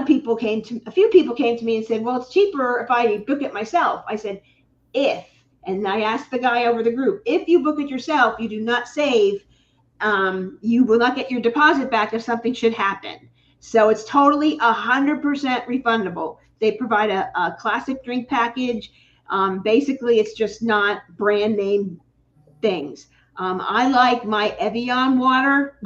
few people came to me and said, well, it's cheaper if I book it myself. I said, and I asked the guy over the group, if you book it yourself, you do not save. You will not get your deposit back if something should happen. So it's totally 100% refundable. They provide a classic drink package. Basically, it's just not brand name things. I like my Evian water.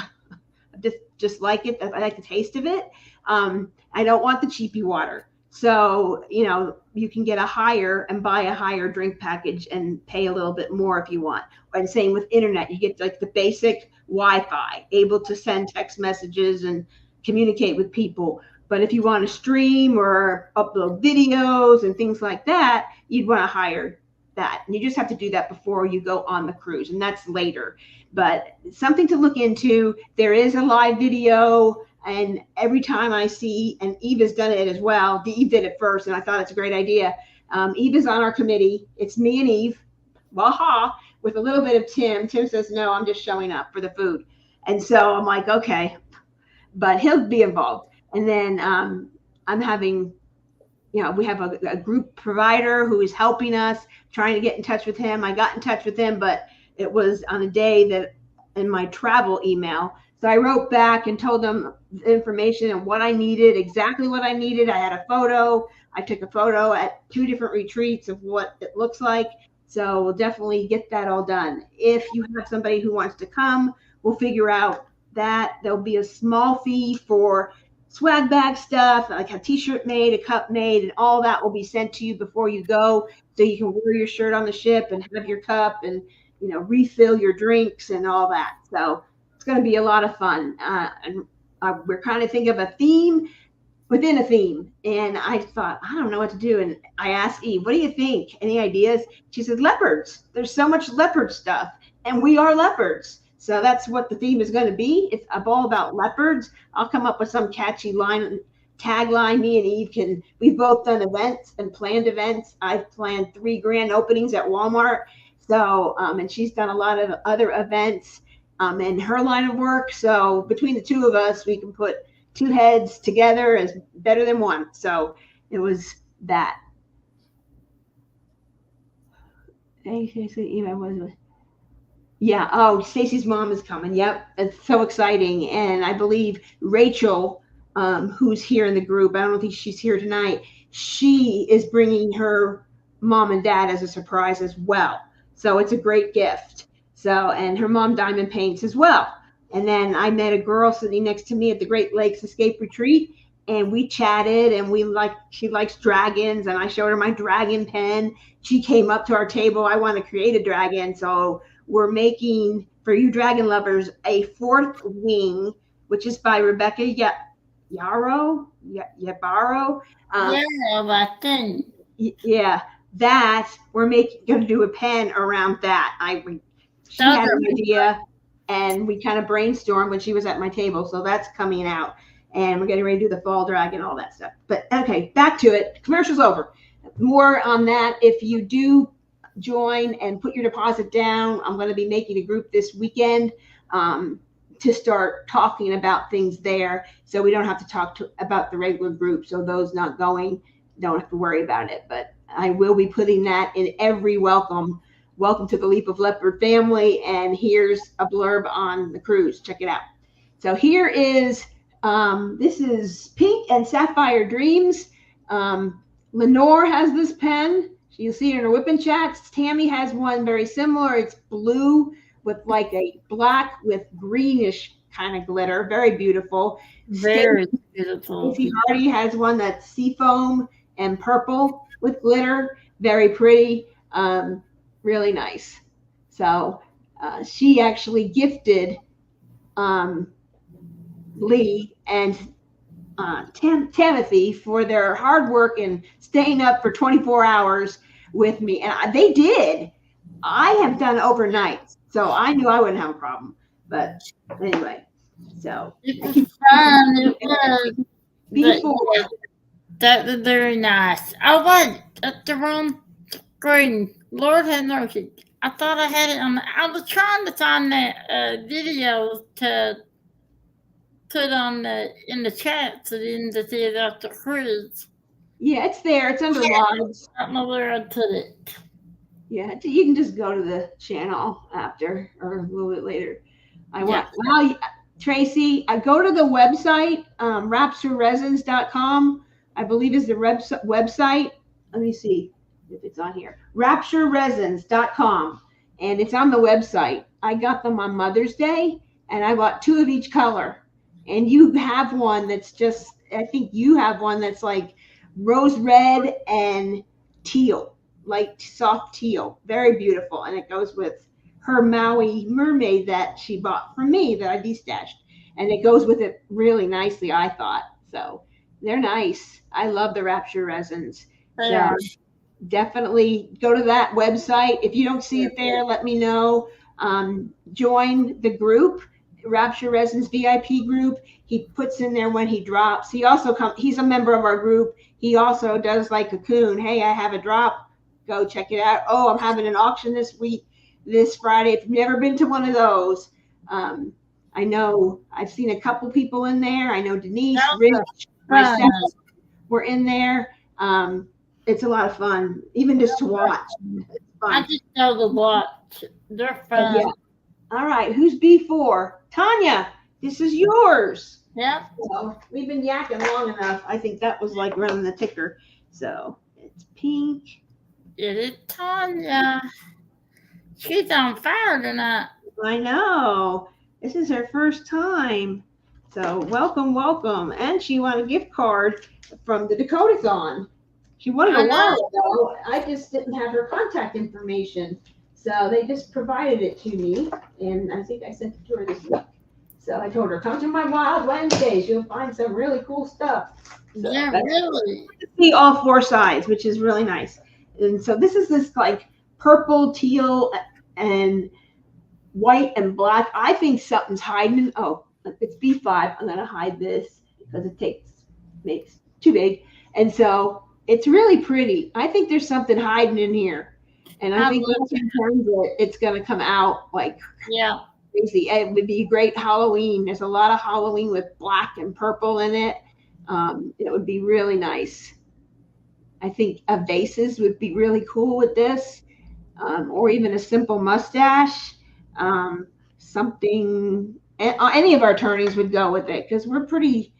just like it. I like the taste of it. I don't want the cheapy water. So, you can get buy a higher drink package and pay a little bit more if you want. And same with internet, you get like the basic Wi-Fi, able to send text messages and communicate with people. But if you want to stream or upload videos and things like that, you'd want to hire that. And you just have to do that before you go on the cruise, and that's later. But something to look into. There is a live video. And every time I see, and Eve has done it as well. Eve did it first, and I thought it's a great idea. Eve is on our committee. It's me and Eve, waha, with a little bit of Tim. Tim says, no, I'm just showing up for the food. And so I'm like, okay, but he'll be involved. And then I'm having, we have a group provider who is helping us, trying to get in touch with him. I got in touch with him, but it was on a day that in my travel email. So I wrote back and told them the information and what I needed, exactly what I needed. I had a photo. I took a photo at 2 different retreats of what it looks like. So we'll definitely get that all done. If you have somebody who wants to come, we'll figure out that. There'll be a small fee for swag bag stuff, like a t-shirt made, a cup made, and all that will be sent to you before you go. So you can wear your shirt on the ship and have your cup and, refill your drinks and all that. So it's going to be a lot of fun. And we're kind of thinking of a theme within a theme. And I thought, I don't know what to do. And I asked Eve, what do you think? Any ideas? She said, leopards. There's so much leopard stuff. And we are leopards. So that's what the theme is going to be. It's all about leopards. I'll come up with some catchy tagline. Me and Eve we've both done events and planned events. I've planned 3 grand openings at Walmart. So, and she's done a lot of other events. In her line of work. So between the two of us, we can put 2 heads together as better than one. So it was that. Yeah. Oh, Stacy's mom is coming. Yep. It's so exciting. And I believe Rachel, who's here in the group, I don't think she's here tonight. She is bringing her mom and dad as a surprise as well. So it's a great gift. So, and her mom diamond paints as well. And then I met a girl sitting next to me at the Great Lakes Escape Retreat, and we chatted, and she likes dragons, and I showed her my dragon pen. She came up to our table. I want to create a dragon. So we're making, for you dragon lovers, a 4th wing, which is by Rebecca Yabaro. I think. Yeah. that we're going to do a pen around that. She had an idea, and we kind of brainstormed when she was at my table. So that's coming out, and we're getting ready to do the fall drag and all that stuff. But okay, back to it. Commercial's over. More on that. If you do join and put your deposit down, I'm going to be making a group this weekend to start talking about things there, so we don't have to talk about the regular group. So those not going don't have to worry about it. But I will be putting that in every welcome to the Leap of Leopard family. And here's a blurb on the cruise. Check it out. So here is this is Pink and Sapphire Dreams. Lenore has this pen. You'll see it in her whip and chats. Tammy has one very similar. It's blue with like a black with greenish kind of glitter. Very beautiful. Very beautiful. Stacey Hardy has one that's seafoam and purple with glitter. Very pretty. Really nice. So she actually gifted Lee and Timothy for their hard work and staying up for 24 hours with me. And they did. I have done overnight, so I knew I wouldn't have a problem. But anyway, so it was fun. It was. Before. That was very nice. I went at the wrong screen. Lord have mercy. I thought I had it on. I was trying to find that video to put on in the chat so then to see about the cruise. Yeah, it's there. It's under logs. I don't know where I put it. Yeah, you can just go to the channel after or a little bit later. Tracy, I go to the website, raptureresins.com, I believe is the website. Let me see if it's on here. raptureresins.com, and it's on the website. I got them on Mother's Day, and I bought 2 of each color. And you have one that's just, I think you have one that's like rose red and teal, like soft teal. Very beautiful. And it goes with her Maui mermaid that she bought from me that I destashed. And it goes with it really nicely, I thought. So they're nice. I love the Rapture resins. So definitely go to that website. If you don't see it there, let me know. Join the group, Rapture Resins VIP group. He puts in there when he drops. He also he's a member of our group. He also does like Cocoon. Hey, I have a drop. Go check it out. Oh, I'm having an auction this Friday. If you've never been to one of those, I know I've seen a couple people in there. I know Denise, Rich, myself were in there. It's a lot of fun, even just to watch. It's fun. I just know the watch. They're fun. Yeah. All right, who's B4? Tanya, this is yours. Yeah. So we've been yakking long enough. I think that was like running the ticker. So it's Pink. It is Tanya. She's on fire tonight. I know. This is her first time. So welcome. And she won a gift card from the Dakotathon. She won it a while ago. I just didn't have her contact information. So they just provided it to me. And I think I sent it to her this week. So I told her, come to my Wild Wednesdays. You'll find some really cool stuff. So yeah, really. See all 4 sides, which is really nice. And so this is this like purple, teal, and white and black. I think something's hiding. Oh, it's B5. I'm going to hide this because it makes too big. And so it's really pretty. I think there's something hiding in here. And I think once you turn it, it's going to come out like crazy. It would be great Halloween. There's a lot of Halloween with black and purple in it. It would be really nice. I think vases would be really cool with this, or even a simple mustache. Something, any of our attorneys would go with it because we're pretty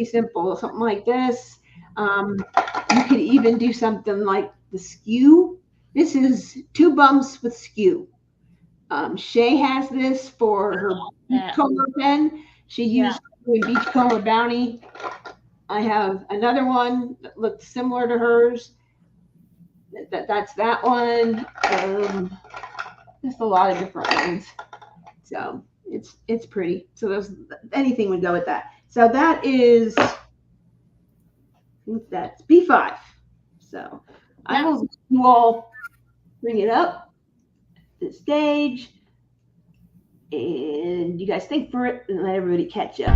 simple. Something like this. You could even do something like the skew. This is 2 bumps with skew. Shay has this for her Beachcomber pen. She used it in Beachcomber Bounty. I have another one that looks similar to hers. That's that one. Just a lot of different ones. So it's pretty. So anything would go with that. So that is, I think that's B5. So I will let you all bring it up to the stage. And you guys think for it and let everybody catch up.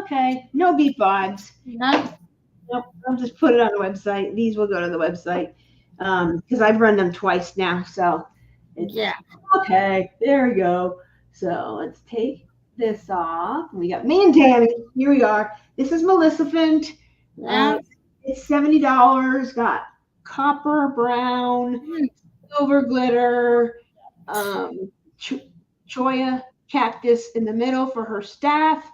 Okay, no beef vibes. No. Nope, I'll just put it on the website. These will go to the website because I've run them twice now. So Yeah. Okay, there we go. So let's take this off. We got me and Tammy. Here we are. This is Maleficent. Yeah. It's $70. Got copper, brown, silver glitter, choya cactus in the middle for her staff.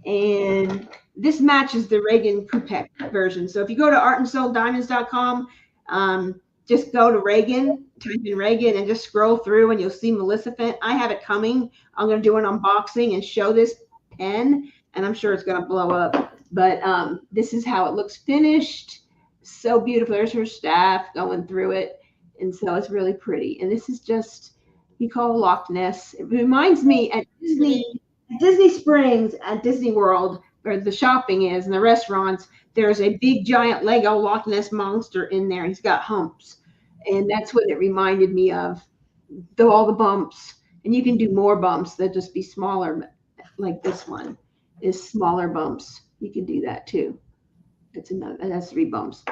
And this matches the Reagan Coupec version. So if you go to artandsouldiamonds.com, just go to Reagan, type in Reagan, and just scroll through, and you'll see Maleficent. I have it coming. I'm going to do an unboxing and show this pen, and I'm sure it's going to blow up. But this is how it looks finished. So beautiful. There's her staff going through it, and so it's really pretty. And this is just, we call Loch Ness. It reminds me at Disney Springs, at Disney World, where the shopping is and the restaurants, there's a big giant Lego Loch Ness monster in there. He's got humps. And that's what it reminded me of, all the bumps. And you can do more bumps. They'll just be smaller, like this one is smaller bumps. You can do that too. That's 3 bumps.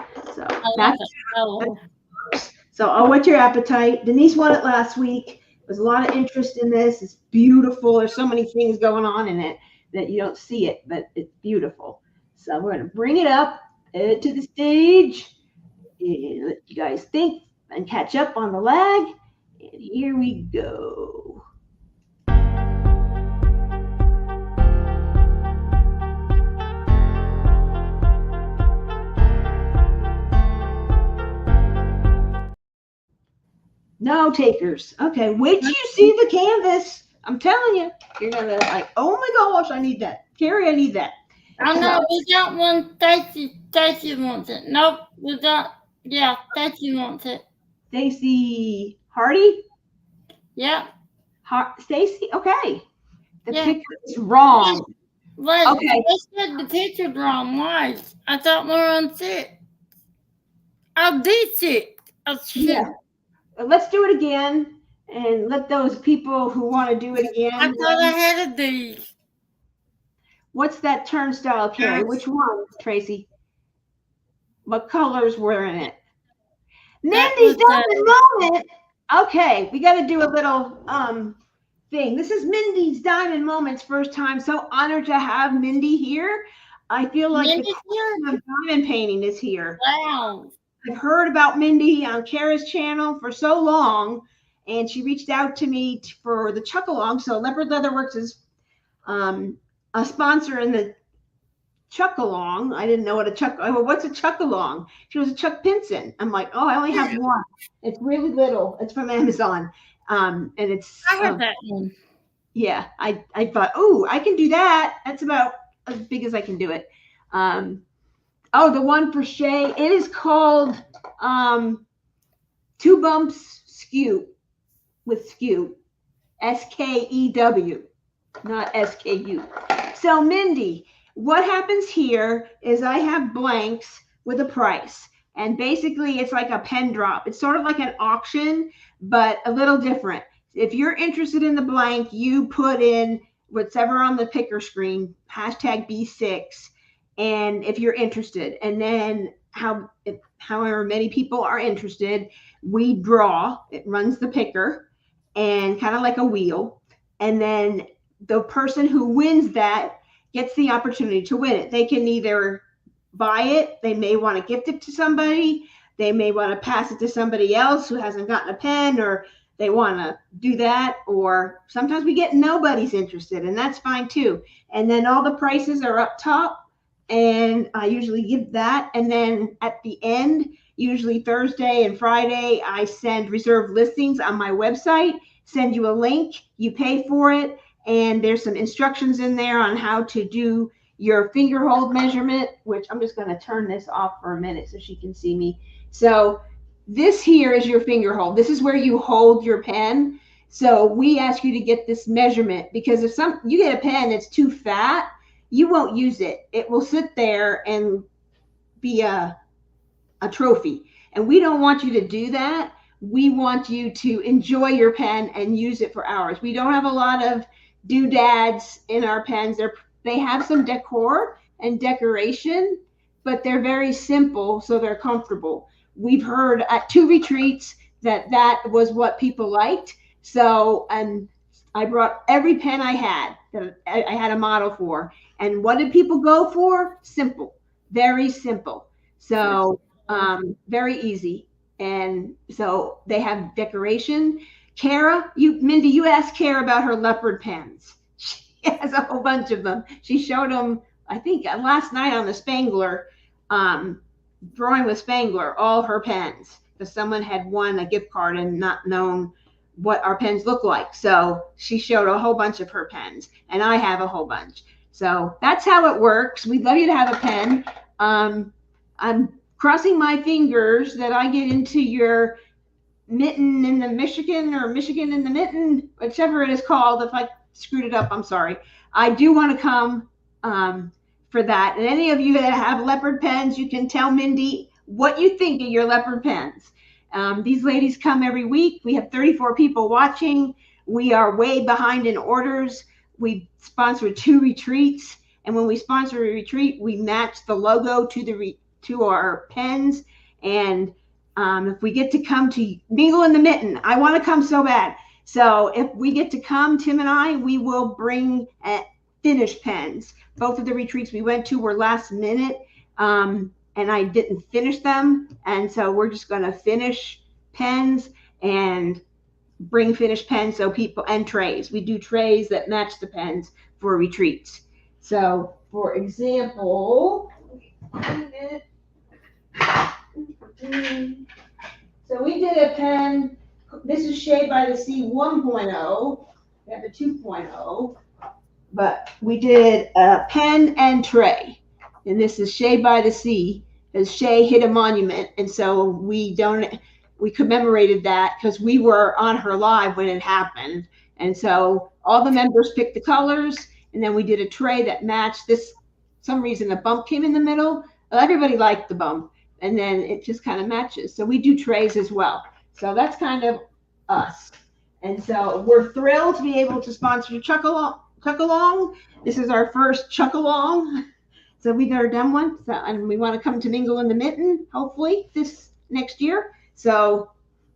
So what's your appetite? Denise won it last week. There's a lot of interest in this. It's beautiful. There's so many things going on in it that you don't see it, but it's beautiful. So we're going to bring it up to the stage and let you guys think and catch up on the lag. And here we go. No takers. Okay, wait till you see the canvas. I'm telling you, you're gonna like, oh my gosh, I need that. Carrie, I need that. I know we got one. Stacy wants it. Nope, we got. Yeah, Stacy wants it. Stacy Hardy. Yeah. Stacy. Okay. The picture is wrong. Wait, okay. They said the picture's wrong. Why? I thought we were on 6. I'll be 6. Oh shit. Yeah. Let's do it again and let those people who want to do it again. I thought I had these. What's that turnstile, Carrie? Which one, Tracy? What colors were in it? Mindy's Diamond Moment. Okay, we got to do a little thing. This is Mindy's Diamond Moments first time. So honored to have Mindy here. I feel like the queen of diamond painting is here. Wow. I've heard about Mindy on Kara's channel for so long, and she reached out to me for the Chuck Along. So Leopard Leatherworks is a sponsor in the Chuck Along. I didn't know what what's a Chuck Along? She was a Chuck Pinson. I'm like, oh, I only have one. It's really little. It's from Amazon. And it's I have that one. Yeah, I thought, oh, I can do that. That's about as big as I can do it. Oh, the one for Shay. It is called 2 Bumps Skew with Skew. SKEW, not SKU. So Mindy, what happens here is I have blanks with a price. And basically it's like a pen drop. It's sort of like an auction, but a little different. If you're interested in the blank, you put in whatever on the picker screen, hashtag B6. And if you're interested, and then however many people are interested, we draw. It runs the picker and kind of like a wheel. And then the person who wins that gets the opportunity to win it. They can either buy it. They may want to gift it to somebody. They may want to pass it to somebody else who hasn't gotten a pen, or they want to do that. Or sometimes we get nobody's interested, and that's fine too. And then all the prices are up top. And I usually give that. And then at the end, usually Thursday and Friday, I send reserved listings on my website, send you a link, you pay for it. And there's some instructions in there on how to do your finger hold measurement, which I'm just going to turn this off for a minute so she can see me. So this here is your finger hold. This is where you hold your pen. So we ask you to get this measurement, because if you get a pen that's too fat, you won't use it. It will sit there and be a trophy. And we don't want you to do that. We want you to enjoy your pen and use it for hours. We don't have a lot of doodads in our pens. They have some decor and decoration, but they're very simple, so they're comfortable. We've heard at 2 retreats that was what people liked. So, and I brought every pen I had that I had a model for. And what did people go for? Simple, very simple. So very easy. And so they have decoration. Mindy, you asked Kara about her leopard pens. She has a whole bunch of them. She showed them, I think, last night on the Spangler, drawing with Spangler, all her pens, because someone had won a gift card and not known what our pens look like. So she showed a whole bunch of her pens, and I have a whole bunch. So that's how it works. We'd love you to have a pen. I'm crossing my fingers that I get into your mitten in the Michigan, or Michigan in the mitten, whichever it is called. If I screwed it up, I'm sorry. I do want to come for that. And any of you that have leopard pens, you can tell Mindy what you think of your leopard pens. These ladies come every week. We have 34 people watching. We are way behind in orders. We sponsored 2 retreats. And when we sponsor a retreat, we match the logo to our pens. And if we get to come to Mingle in the Mitten, I want to come so bad. So if we get to come, Tim and I, we will bring finished pens. Both of the retreats we went to were last minute, and I didn't finish them. And so we're just going to finish pens and bring finished pens, so people, and trays. We do trays that match the pens for retreats. So for example, so we did a pen. This is Shade by the Sea 1.0. We have the 2.0, but we did a pen and tray. And this is Shade by the Sea, as Shay hit a monument. And so we commemorated that because we were on her live when it happened. And so all the members picked the colors, and then we did a tray that matched this. Some reason a bump came in the middle. Well, everybody liked the bump, and then it just kind of matches. So we do trays as well. So that's kind of us. And so we're thrilled to be able to sponsor Chuck Along. This is our first Chuck Along. So we've never done one. So, and we want to come to Mingle in the Mitten, hopefully, this next year. So,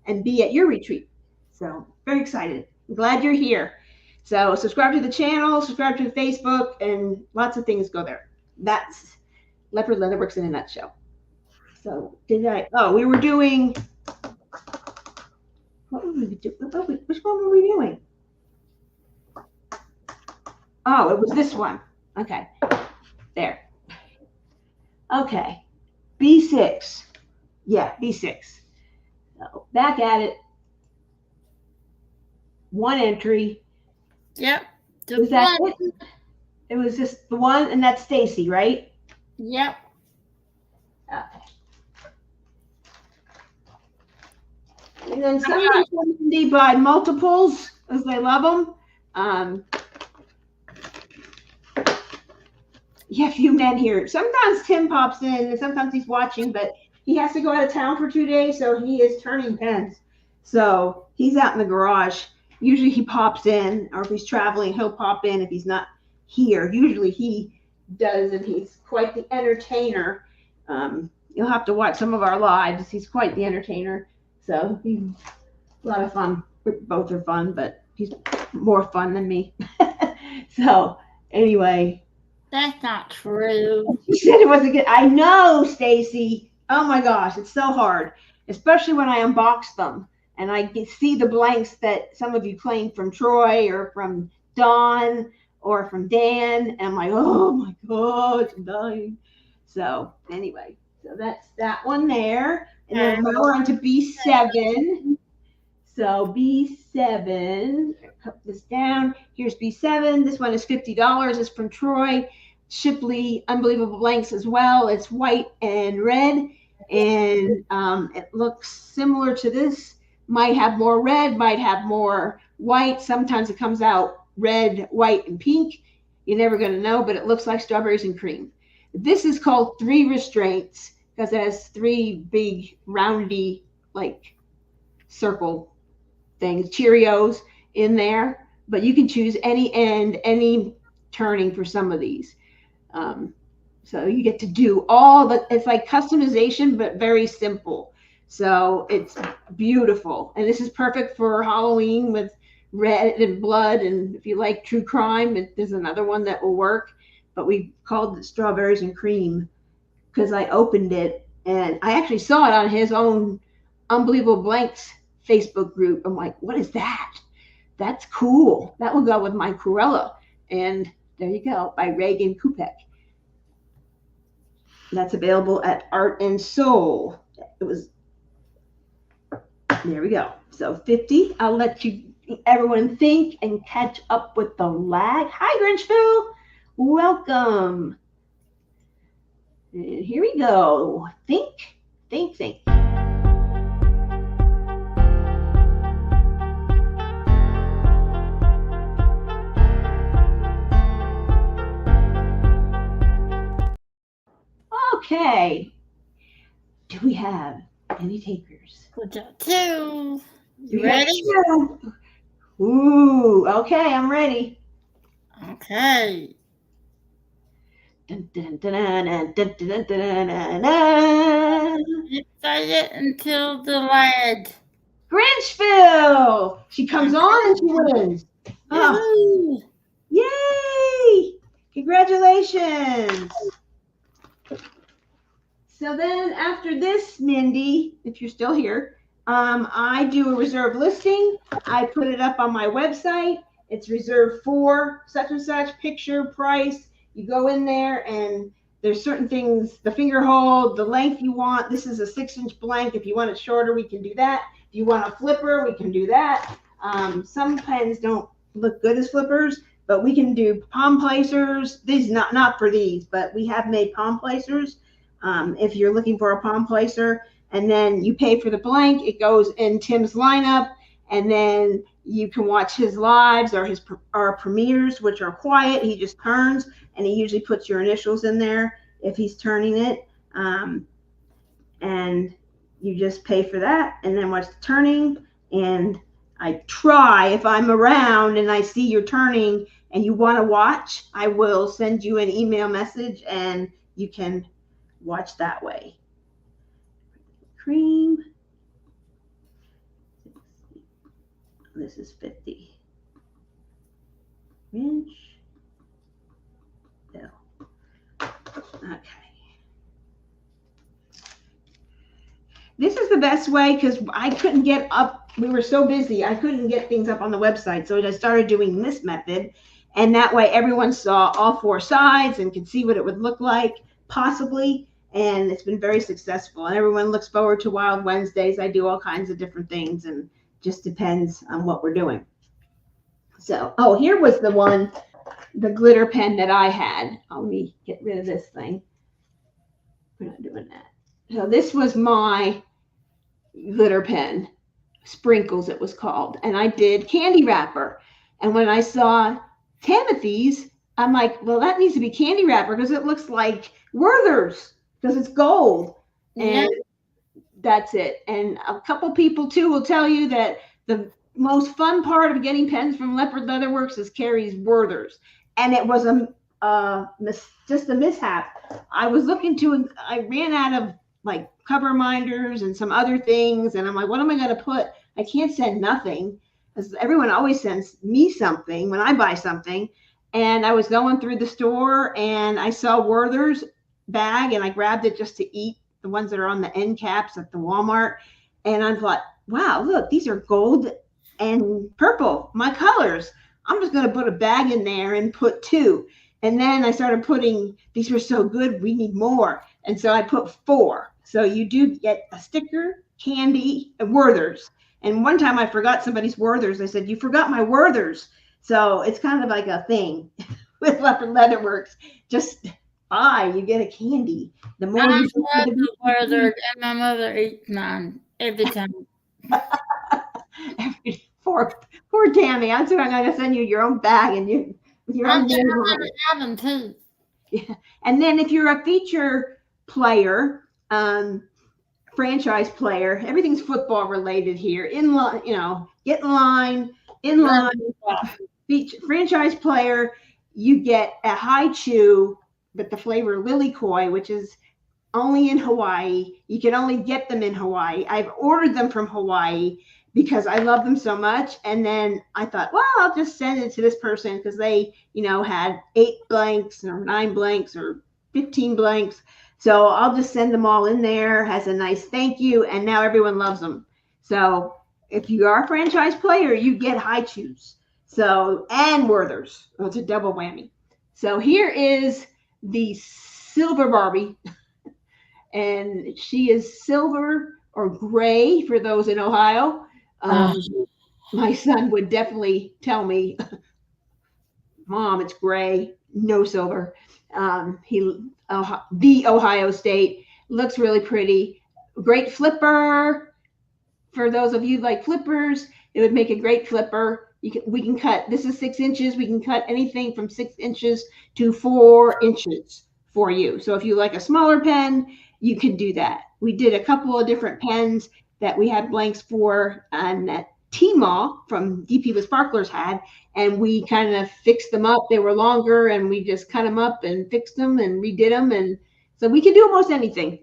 and be at your retreat. So very excited. I'm glad you're here. So subscribe to the channel, subscribe to Facebook, and lots of things go there. That's Leopard Leatherworks in a nutshell. So we were doing, what were we doing? Which one were we doing? Oh, it was this one. Okay, there. Okay, B6. Yeah, B6. So back at it. One entry. Yep. Was that it? It was just the one, and that's Stacy, right? Yep. Okay. And then somebody told me by multiples, as they love them. Yeah, a few men here. Sometimes Tim pops in, and sometimes he's watching, but he has to go out of town for 2 days, so he is turning pens. So he's out in the garage. Usually he pops in, or if he's traveling, he'll pop in if he's not here. Usually he does, and he's quite the entertainer. You'll have to watch some of our lives. He's quite the entertainer. So he's a lot of fun. Both are fun, but he's more fun than me. So anyway. That's not true. You said it wasn't good. I know, Stacy. Oh my gosh, it's so hard, especially when I unbox them and I see the blanks that some of you claimed from Troy or from Dawn or from Dan, and I'm like, oh my gosh, I'm dying. So anyway, so that's that one there, and then we're on to B7. So B7, cut this down. Here's B7. This one is $50. It's from Troy. Shipley, Unbelievable Blanks as well. It's white and red, and it looks similar to this, might have more red, might have more white. Sometimes it comes out red, white, and pink. You're never going to know, but it looks like strawberries and cream. This is called 3 restraints because it has 3 big roundy like circle things, Cheerios in there, but you can choose any end, any turning for some of these. So you get to do all the, it's like customization, but very simple. So it's beautiful. And this is perfect for Halloween with red and blood. And if you like true crime, there's another one that will work. But we called it strawberries and cream because I opened it and I actually saw it on his own Unbelievable Blanks Facebook group. I'm like, what is that? That's cool. That will go with my Cruella. And there you go, by Reagan Kupek. That's available at Art and Soul. It was, there we go. So 50. I'll let everyone think and catch up with the lag. Hi, Grinchville. Welcome. And here we go. Think. Okay. Do we have any takers? We got 2. You ready? Ooh, okay, I'm ready. Okay. Dun, dun, dun, dun, dun, dun, dun, dun, dun. Say it until the lag. Grinchville! She comes on and she wins. Oh, yay! Congratulations. So then after this, Mindy, if you're still here, I do a reserved listing. I put it up on my website. It's reserved for such and such, picture, price. You go in there and there's certain things, the finger hold, the length you want. This is a 6-inch blank. If you want it shorter, we can do that. If you want a flipper, we can do that. Some pens don't look good as flippers, but we can do palm placers. These not for these, but we have made palm placers. If you're looking for a palm placer, and then you pay for the blank, it goes in Tim's lineup, and then you can watch his lives or his premieres, which are quiet. He just turns, and he usually puts your initials in there if he's turning it, and you just pay for that, and then watch the turning. And I try, if I'm around and I see you're turning and you want to watch, I will send you an email message, and you can watch that way. Cream. This is 50. Inch. No. Okay. This is the best way because I couldn't get up. We were so busy. I couldn't get things up on the website. So I started doing this method. And that way everyone saw all 4 sides and could see what it would look like, possibly. And it's been very successful. And everyone looks forward to Wild Wednesdays. I do all kinds of different things, and just depends on what we're doing. So, oh, here was the one, the glitter pen that I had. Oh, let me get rid of this thing. We're not doing that. So this was my glitter pen, Sprinkles it was called. And I did candy wrapper. And when I saw Timothy's, I'm like, well, that needs to be candy wrapper because it looks like Werther's because it's gold. And that's it. And a couple people too will tell you that the most fun part of getting pens from Leopard Leatherworks is Carrie's Werther's. And it was just a mishap. I was I ran out of like cover minders and some other things. And I'm like, what am I going to put? I can't send nothing because everyone always sends me something when I buy something. And I was going through the store and I saw Werther's bag and I grabbed it just to eat, the ones that are on the end caps at the Walmart. And I thought, wow, look, these are gold and purple, my colors. I'm just going to put a bag in there and put 2. And then I started putting, these were so good, we need more. And so I put 4. So you do get a sticker, candy, and Werther's. And one time I forgot somebody's Werther's. I said, you forgot my Werther's. So it's kind of like a thing with Leopard Leatherworks. Just buy, you get a candy. The more I you love the Werther's, and my mother eats mine every time. poor Tammy. I'm sorry, I'm going to send you your own bag and your I'm own gonna name on it. have them too. Yeah. And then if you're a feature player, franchise player, everything's football related here. In line, get in line, franchise player, you get a high chew, but the flavor lily koi, which is only in Hawaii. You can only get them in Hawaii. I've ordered them from Hawaii because I love them so much. And then I thought, well, I'll just send it to this person because they, had 8 blanks or 9 blanks or 15 blanks. So I'll just send them all in there, has a nice thank you, and now everyone loves them. So if you are a franchise player, you get high chews. So, and Werthers. Oh, it's a double whammy. So here is the silver Barbie. And she is silver or gray for those in Ohio. My son would definitely tell me, Mom, it's gray, no silver. The Ohio State looks really pretty. Great flipper. For those of you like flippers, it would make a great flipper. We can cut. This is 6 inches. We can cut anything from 6 inches to 4 inches for you. So if you like a smaller pen, you can do that. We did a couple of different pens that we had blanks for, and that T-Mall from DP with Sparklers had, and we kind of fixed them up. They were longer, and we just cut them up and fixed them and redid them, and so we can do almost anything.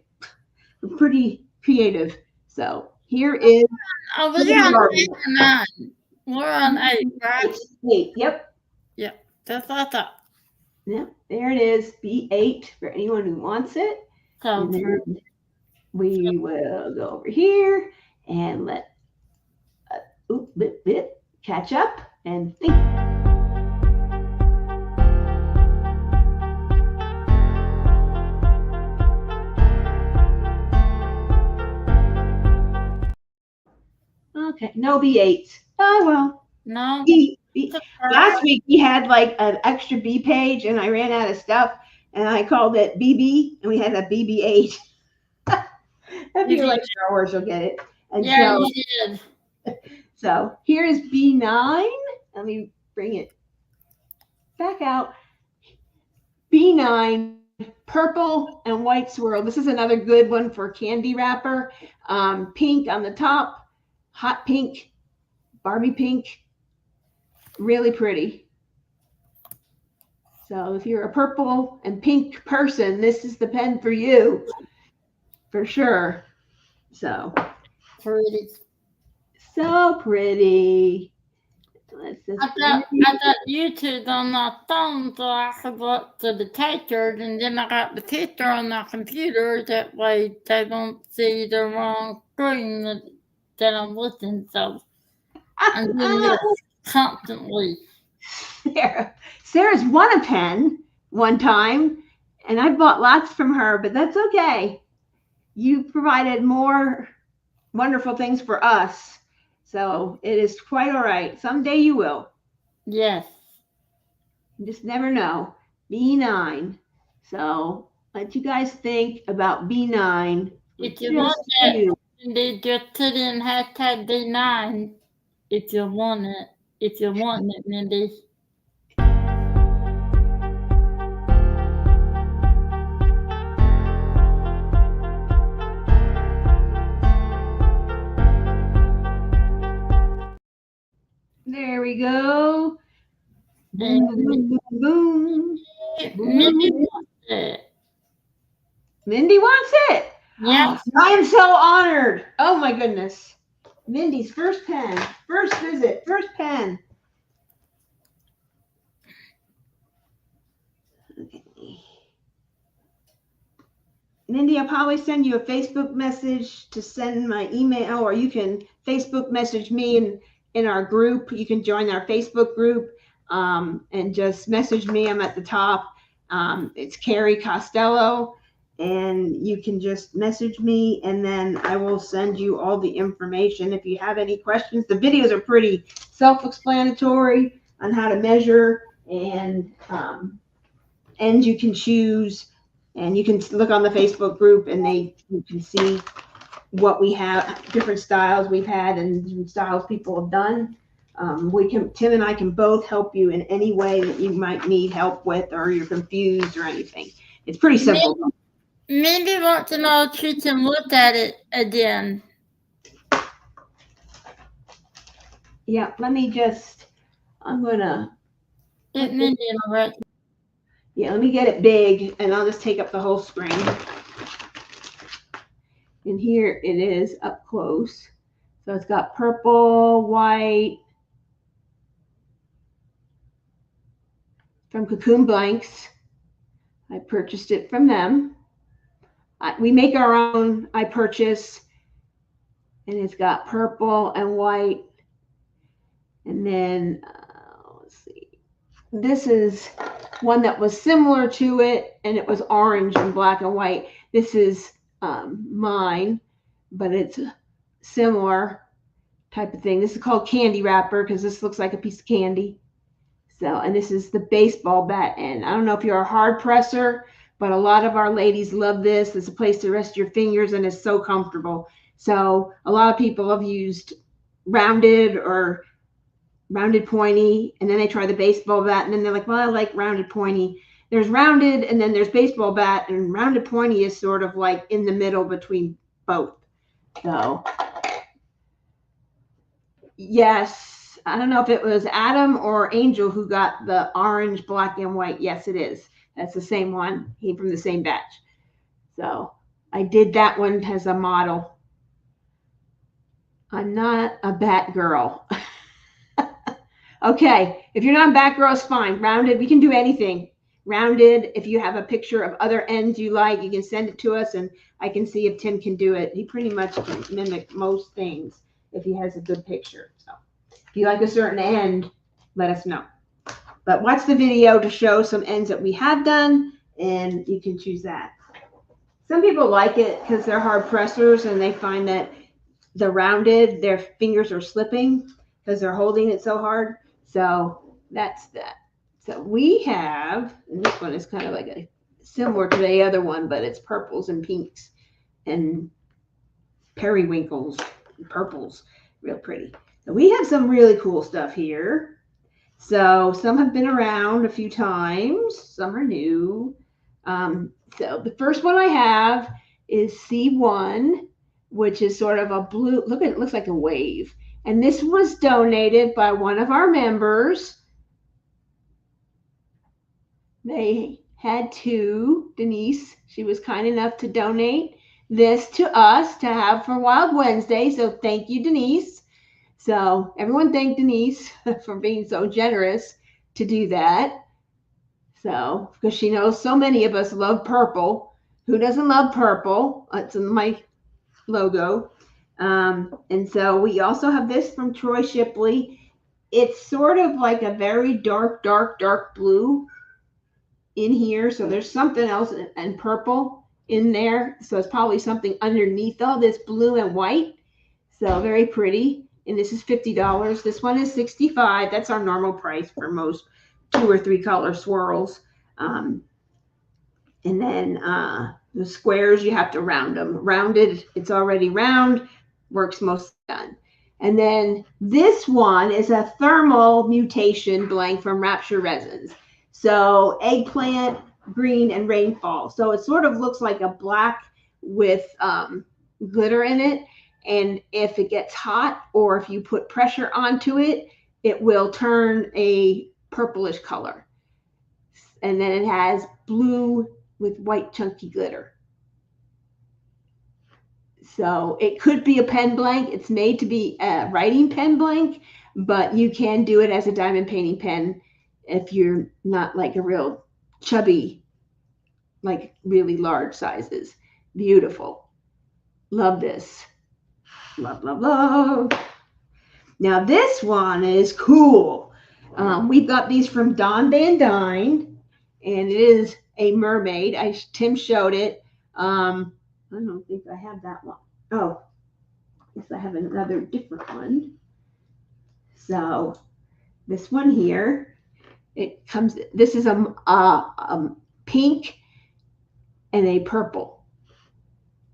We're pretty creative. So here is. Oh, we're on 8 or 9. We're on 8, right? 8. Yep. Yep. That's what I thought. Yep. There it is. B8 for anyone who wants it. So we will go over here and let bit catch up and think. Okay, no B8. Oh well. No. Last week we had like an extra B page and I ran out of stuff and I called it BB and we had a BB8. If you like Star Wars, you'll get it. And yeah, you did. So here is B9. Let me bring it back out. B9, purple and white swirl. This is another good one for candy wrapper. Pink on the top, hot pink, Barbie pink. Really pretty. So if you're a purple and pink person, this is the pen for you. For sure. So pretty. So pretty. I got YouTube on my phone so I could look to the pictures, and then I got the picture on my computer. That way they won't see the wrong screen that I'm looking. So I'm doing this constantly. Sarah's won a pen one time, and I bought lots from her, but that's okay. You provided more wonderful things for us. So it is quite all right. Someday you will. Yes. You just never know. B9. So let you guys think about B9. If you want it, they just put in hashtag B9 if you want it. If you want it, Mindy. There we go. Boom, boom, boom, boom. Mindy wants it. Mindy wants it. Yeah. I am so honored. Oh my goodness. Mindy's first pen, first visit, first pen. Okay. Mindy, I'll probably send you a Facebook message to send my email, or you can Facebook message me in our group. You can join our Facebook group and just message me. I'm at the top. It's Carrie Costello, and you can just message me, and then I will send you all the information. If you have any questions, the videos are pretty self-explanatory on how to measure, and you can choose, and you can look on the Facebook group, and you can see what we have, different styles we've had, and different styles people have done. Tim and I can both help you in any way that you might need help with, or you're confused or anything. It's pretty simple. Maybe want to know if she can look at it again. Yeah, let me just, I'm gonna, It may be all right. yeah, let me get it big and I'll just take up the whole screen. And here it is up close. So it's got purple, white, from Cocoon Blanks. I purchased it from them. We make our own, I purchase, and it's got purple and white. And then, let's see, this is one that was similar to it, and it was orange and black and white. This is mine, but it's a similar type of thing. This is called candy wrapper because this looks like a piece of candy. So, and this is the baseball bat end. I don't know if you're a hard presser, but a lot of our ladies love this. It's a place to rest your fingers, and it's so comfortable. So a lot of people have used rounded or rounded pointy, and then they try the baseball bat, and then they're like, well, I like rounded pointy. There's rounded, and then there's baseball bat, and rounded pointy is sort of like in the middle between both. So yes, I don't know if it was Adam or Angel who got the orange, black, and white. Yes, it is. That's the same one. Came from the same batch. So I did that one as a model. I'm not a bat girl. Okay, if you're not a bat girl, it's fine. Rounded, we can do anything. Rounded, if you have a picture of other ends you like, you can send it to us, and I can see if Tim can do it. He pretty much can mimic most things if he has a good picture. So if you like a certain end, let us know. But watch the video to show some ends that we have done, and you can choose that. Some people like it because they're hard pressers, and they find that the rounded, their fingers are slipping because they're holding it so hard. So that's that. So we have, and this one is kind of like a similar to the other one, but it's purples and pinks and periwinkles and purples, real pretty. So we have some really cool stuff here. So some have been around a few times, some are new. So the first one I have is C1, which is sort of a blue, look at it, looks like a wave. And this was donated by one of our members. They had two, Denise, she was kind enough to donate this to us to have for Wild Wednesday. So thank you, Denise. So everyone thank Denise for being so generous to do that. So, because she knows so many of us love purple. Who doesn't love purple? It's in my logo. And so we also have this from Troy Shipley. It's sort of like a very dark blue in here. So there's something else and purple in there. So it's probably something underneath all this blue and white. So very pretty. And this is $50. This one is $65. That's our normal price for most 2 or 3 color swirls. And then the squares, you have to round them. Rounded, it's already round, works most done. And then this one is a thermal mutation blank from Rapture Resins. So eggplant, green, and rainfall. So it sort of looks like a black with glitter in it. And if it gets hot or if you put pressure onto it, it will turn a purplish color. And then it has blue with white chunky glitter. So it could be a pen blank. It's made to be a writing pen blank, but you can do it as a diamond painting pen if you're not like a real chubby, like really large sizes. Beautiful. Love this. Love, love, love. Now this one is cool. We've got these from Don Van Dyne, and it is a mermaid. Tim showed it. I don't think I have that one. Oh, yes, I have another different one. So this one here, it comes. This is a pink and a purple,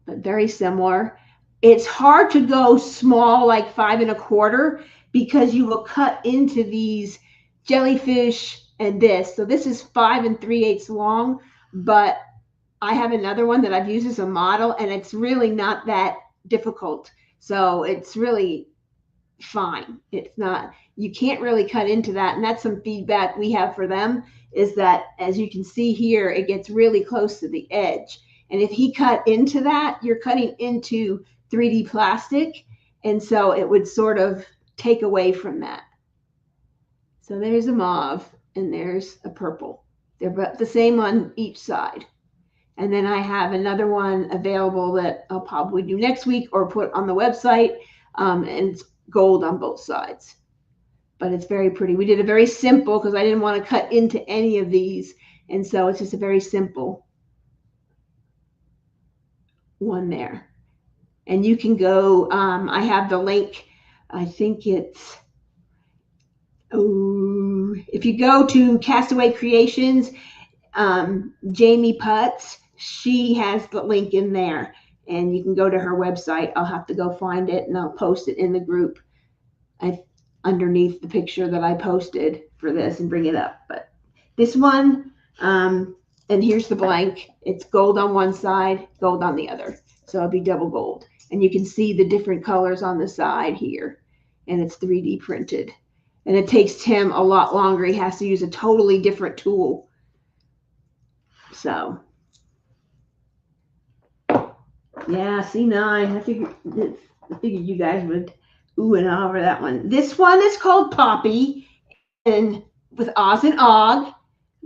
but very similar. It's hard to go small like 5 1/4 because you will cut into these jellyfish and this. So this is 5 3/8 long, but I have another one that I've used as a model, and it's really not that difficult. So it's really fine. It's not, you can't really cut into that. And that's some feedback we have for them, is that, as you can see here, it gets really close to the edge. And if he cut into that, you're cutting into 3D plastic. And so it would sort of take away from that. So there's a mauve and there's a purple. They're about the same on each side. And then I have another one available that I'll probably do next week or put on the website. And it's gold on both sides. But it's very pretty. We did a very simple, because I didn't want to cut into any of these. And so it's just a very simple one there. And you can go, I have the link. I think it's, if you go to Castaway Creations, Jamie Putz, she has the link in there, and you can go to her website. I'll have to go find it, and I'll post it in the group underneath the picture that I posted for this and bring it up. But this one, and here's the blank. It's gold on one side, gold on the other. So it'll be double gold. And you can see the different colors on the side here, and it's 3D printed. And it takes Tim a lot longer. He has to use a totally different tool. So, yeah, C9. I figured you guys would ooh and ah over that one. This one is called Poppy, and with Oz and Og,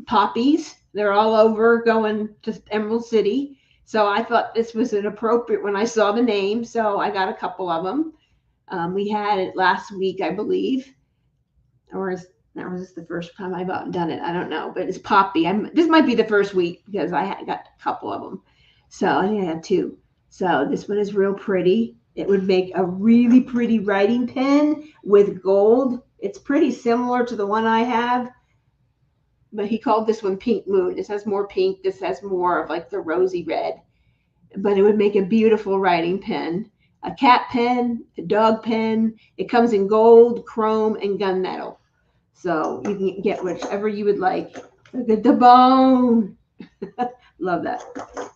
poppies. They're all over going to Emerald City. So I thought this was an appropriate when I saw the name. So I got a couple of them. We had it last week, I believe. Or was this the first time I've done it? I don't know, but it's Poppy. This might be the first week because I got a couple of them. So I think I have 2. So this one is real pretty. It would make a really pretty writing pen with gold. It's pretty similar to the one I have, but he called this one Pink Moon. This has more pink. This has more of like the rosy red, but it would make a beautiful writing pen. A cat pen, a dog pen. It comes in gold, chrome, and gunmetal. So you can get whichever you would like. Look at the bone. Love that.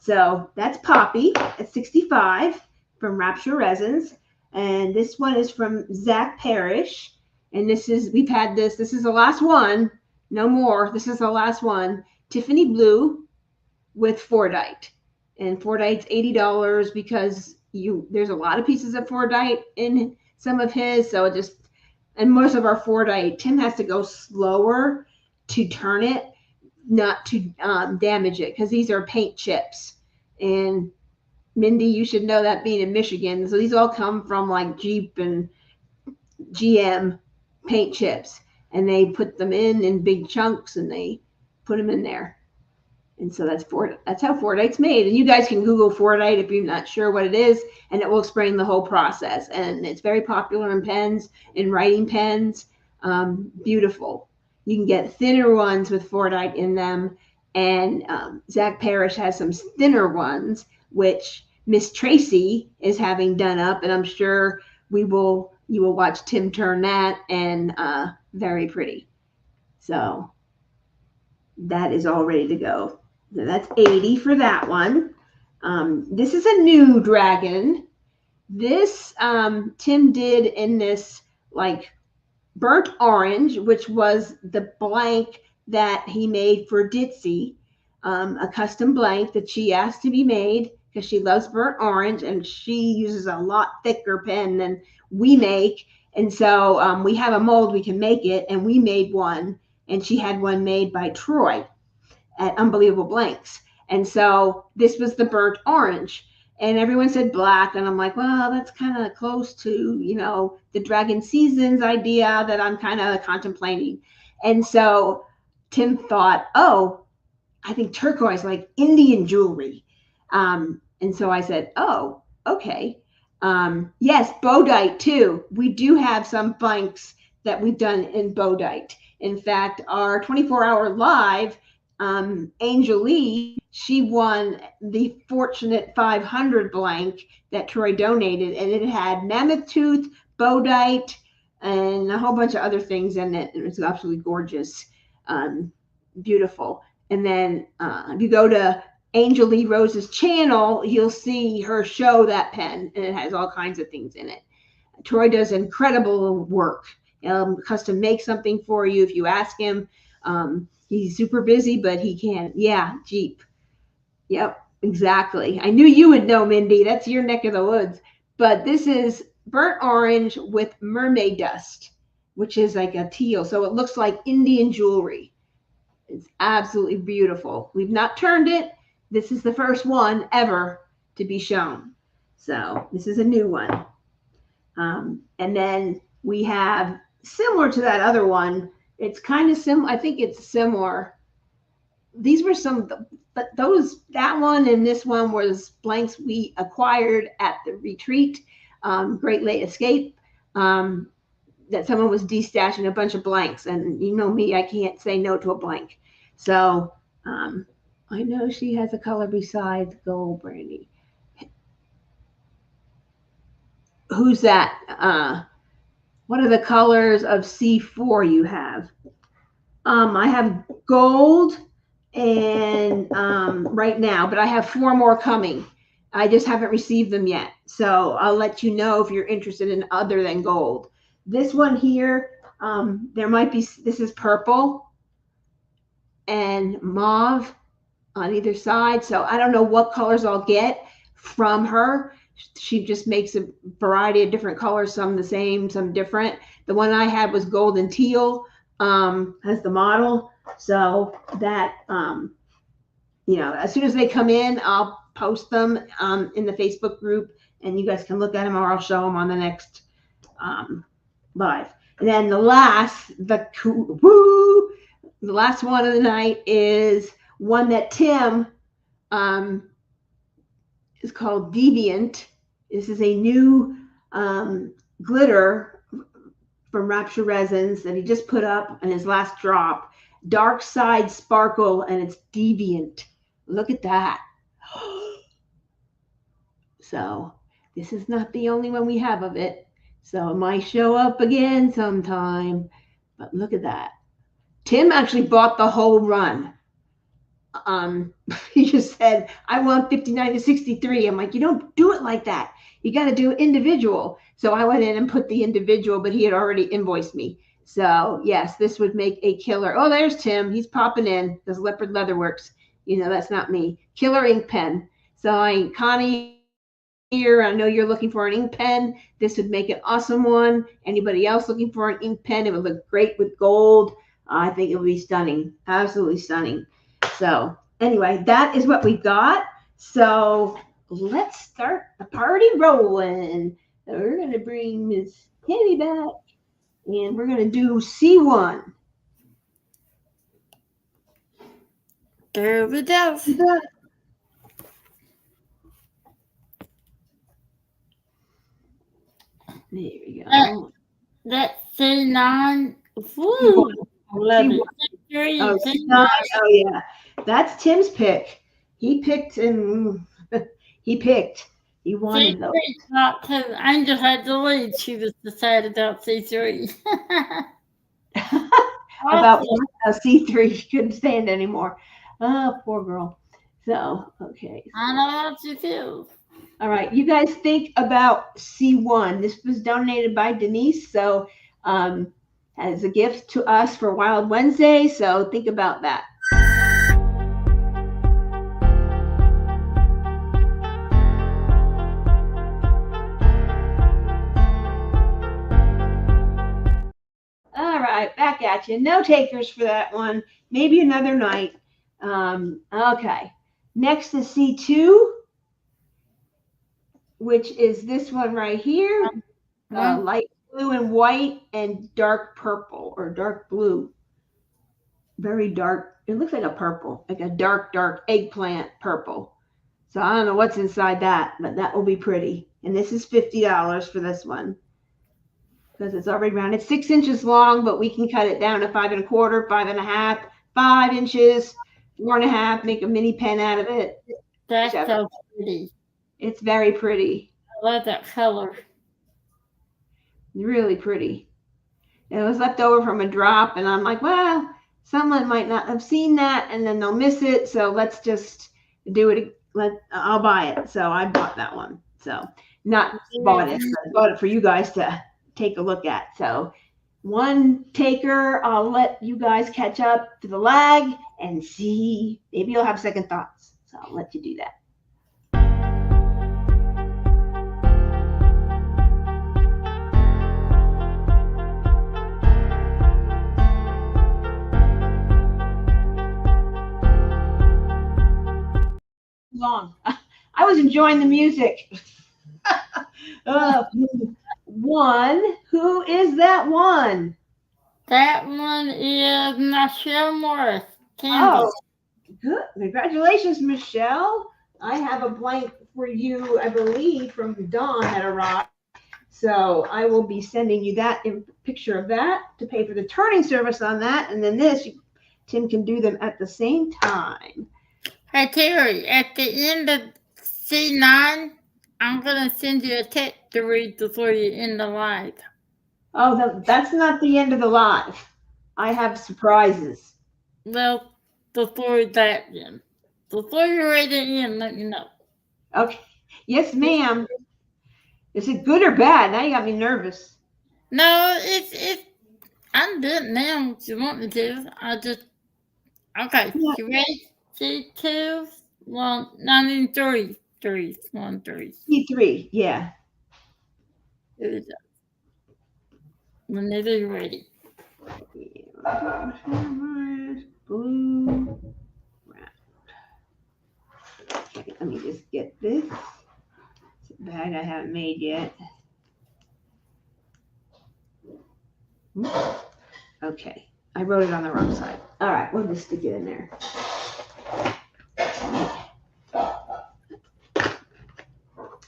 So that's Poppy at 65 from Rapture Resins. And this one is from Zach Parrish. And this is, we've had this. This is the last one. No more. This is the last one. Tiffany Blue with Fordite. And Fordite's $80 because there's a lot of pieces of Fordite in some of his. So and most of our Fordite, Tim has to go slower to turn it, not to damage it, because these are paint chips. And Mindy, you should know that being in Michigan. So these all come from like Jeep and GM paint chips. And they put them in big chunks, and they put them in there. And so that's how Fordite's made. And you guys can Google Fordite if you're not sure what it is, and it will explain the whole process. And it's very popular in pens, in writing pens. Beautiful. You can get thinner ones with Fordite in them. And Zach Parrish has some thinner ones, which Miss Tracy is having done up. And I'm sure you will watch Tim turn that, and very pretty. So that is all ready to go. So that's 80 for that one. This is a new dragon. This Tim did in this like burnt orange, which was the blank that he made for Ditzy, a custom blank that she asked to be made because she loves burnt orange, and she uses a lot thicker pen than we make. And so we have a mold, we can make it, and we made one, and she had one made by Troy at Unbelievable Blanks. And so this was the burnt orange, and everyone said black. And I'm like, well, that's kind of close to, the Dragon Seasons idea that I'm kind of contemplating. And so Tim thought, oh, I think turquoise, like Indian jewelry. And so I said, oh, okay. Yes, Bodite too. We do have some blanks that we've done in Bodite. In fact, our 24-hour live Angel Lee, she won the Fortunate 500 blank that Troy donated, and it had mammoth tooth, bodite, and a whole bunch of other things in it. It was absolutely gorgeous, beautiful. And then if you go to Angel Lee Rose's channel, you'll see her show that pen, and it has all kinds of things in it. Troy does incredible work. Custom make something for you if you ask him. He's super busy, but he can. Yeah, Jeep. Yep, exactly. I knew you would know, Mindy. That's your neck of the woods. But this is burnt orange with mermaid dust, which is like a teal. So it looks like Indian jewelry. It's absolutely beautiful. We've not turned it. This is the first one ever to be shown. So this is a new one. And then we have, similar to that other one, it's kind of similar. I think it's similar. These were some, but that one and this one was blanks we acquired at the retreat, Great Lake Escape, that someone was destashing a bunch of blanks. And you know me, I can't say no to a blank. So I know she has a color besides gold, Brandy. Who's that? What are the colors of C4 you have? I have gold and right now, but I have 4 more coming. I just haven't received them yet. So I'll let you know if you're interested in other than gold. This one here, there might be, this is purple and mauve on either side. So I don't know what colors I'll get from her. She just makes a variety of different colors, some the same, some different. The one I had was gold and teal as the model. So that, as soon as they come in, I'll post them in the Facebook group, and you guys can look at them, or I'll show them on the next live. And then the last one of the night is one that Tim is called Deviant. This is a new glitter from Rapture Resins that he just put up in his last drop. Dark Side Sparkle, and it's Deviant. Look at that. So this is not the only one we have of it. So it might show up again sometime. But look at that. Tim actually bought the whole run. He just said, I want 59 to 63. I'm like, you don't do it like that. You got to do individual. So I went in and put the individual, but he had already invoiced me. So yes, this would make a killer. Oh, there's Tim. He's popping in. Does Leopard Leatherworks. That's not me. Killer ink pen. So Connie here, I know you're looking for an ink pen. This would make an awesome one. Anybody else looking for an ink pen? It would look great with gold. I think it would be stunning. Absolutely stunning. So anyway, that is what we got. So let's start the party rolling. So we're going to bring Miss Penny back, and we're going to do C1. There we go. There we go. That's C9. Woo. I love it. C3, Oh, C9. Oh, yeah. That's Tim's pick. He picked and he wanted those. C3 not because Angel had the lead. She was decided about C3. About C3, she couldn't stand anymore. Oh, poor girl. So, okay. I know how she feels. All right, you guys think about C1. This was donated by Denise, so as a gift to us for Wild Wednesday. So think about that. All right, back at you. No takers for that one. Maybe another night. Okay. Next is C2, which is this one right here. Light blue and white and dark purple or dark blue. Very dark. It looks like a purple, like a dark eggplant purple. So I don't know what's inside that, but that will be pretty. And this is $50 for this one because it's already round. It's 6 inches long, but we can cut it down to 5 1/4, 5 1/2, 5 inches, 4.5, make a mini pen out of it. That's So so pretty. it's very pretty, I love that color. really pretty. It was left over from a drop, and I'm like, well, someone might not have seen that, and then they'll miss it. So let's just do it. I'll buy it. So I bought that one. So not bought it, but bought it for you guys to take a look at. So one taker, I'll let you guys catch up to the lag and see. Maybe you'll have second thoughts. So I'll let you do that. Long. I was enjoying the music. One. Who is that one? That one is Michelle Morris. Oh, good. Congratulations, Michelle. I have a blank for you, I believe, from Dawn that arrived. So I will be sending you that picture of that to pay for the turning service on that. And then this, Tim can do them at the same time. Hey, Terry, at the end of C9, I'm going to send you a text to read before you end the live. Oh, that's not the end of the live. I have surprises. Well, before that, then. Before you're ready to end, let me know. Okay. Yes, ma'am. Is it good or bad? Now you got me nervous. No, it's I'm good now if you want me to. Okay, you ready? C2, 1, 93, 3, 1, 3. C3, yeah. Here we go. Whenever you're ready. Blue. Okay, let me just get this. It's a bag I haven't made yet. Okay, I wrote it on the wrong side. All right, we'll just stick it in there.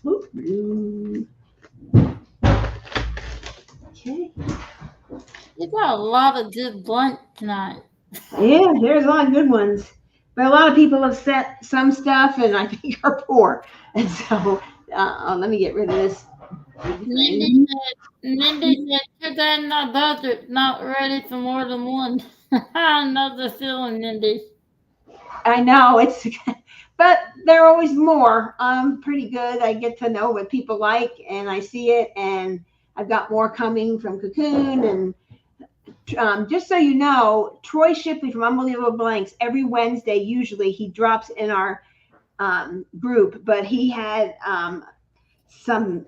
Blue. Okay. You got a lot of good blank tonight. Yeah, there's a lot of good ones. But a lot of people have set some stuff and I think are poor. And so let me get rid of this. Mindy said, today my budget not ready for more than one. I know the feeling, Mindy. I know it's, but there are always more. I'm pretty good. I get to know what people like and I see it. And I've got more coming from Cocoon. And just so you know, Troy Shipley from Unbelievable Blanks, every Wednesday, usually he drops in our group, but he had some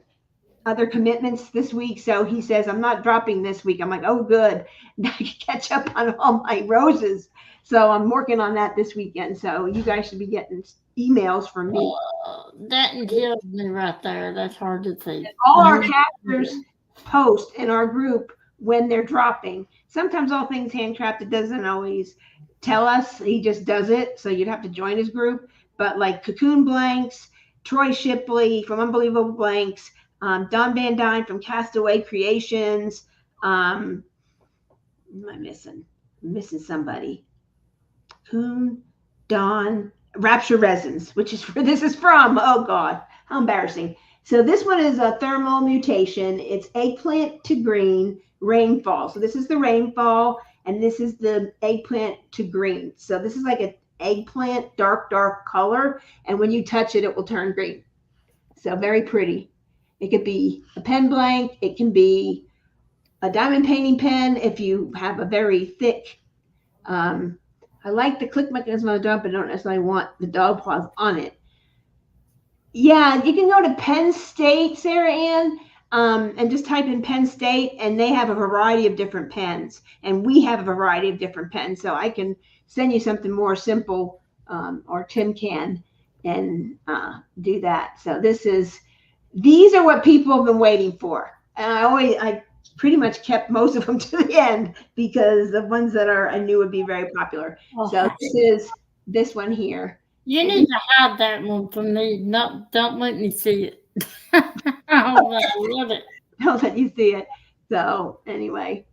other commitments this week. So he says, I'm not dropping this week. I'm like, oh, good. Now I can catch up on all my roses. So I'm working on that this weekend. So you guys should be getting emails from me. That kills me right there. That's hard to see. All our chapters post in our group when they're dropping. Sometimes All Things Handcrafted doesn't always tell us. He just does it. So you'd have to join his group. But like Cocoon Blanks, Troy Shipley from Unbelievable Blanks, Don Van Dyne from Castaway Creations. Who am I missing? I'm missing somebody. Coon, Don, Rapture Resins, which is this is from. Oh God, how embarrassing. So this one is a thermal mutation. It's eggplant to green rainfall. So this is the rainfall, and this is the eggplant to green. So this is like an eggplant, dark color, and when you touch it, it will turn green. So very pretty. It could be a pen blank. It can be a diamond painting pen if you have a very thick. I like the click mechanism on the dog, but I don't necessarily want the dog paws on it. Yeah, you can go to Penn State, Sarah Ann, and just type in Penn State, and they have a variety of different pens, and we have a variety of different pens. So I can send you something more simple, or Tim can, and do that. So these are what people have been waiting for, and I pretty much kept most of them to the end because the ones that I knew would be very popular. So this is this one here. You need to hide that one from me. Don't let me see it. I love it. Don't let you see it. So anyway,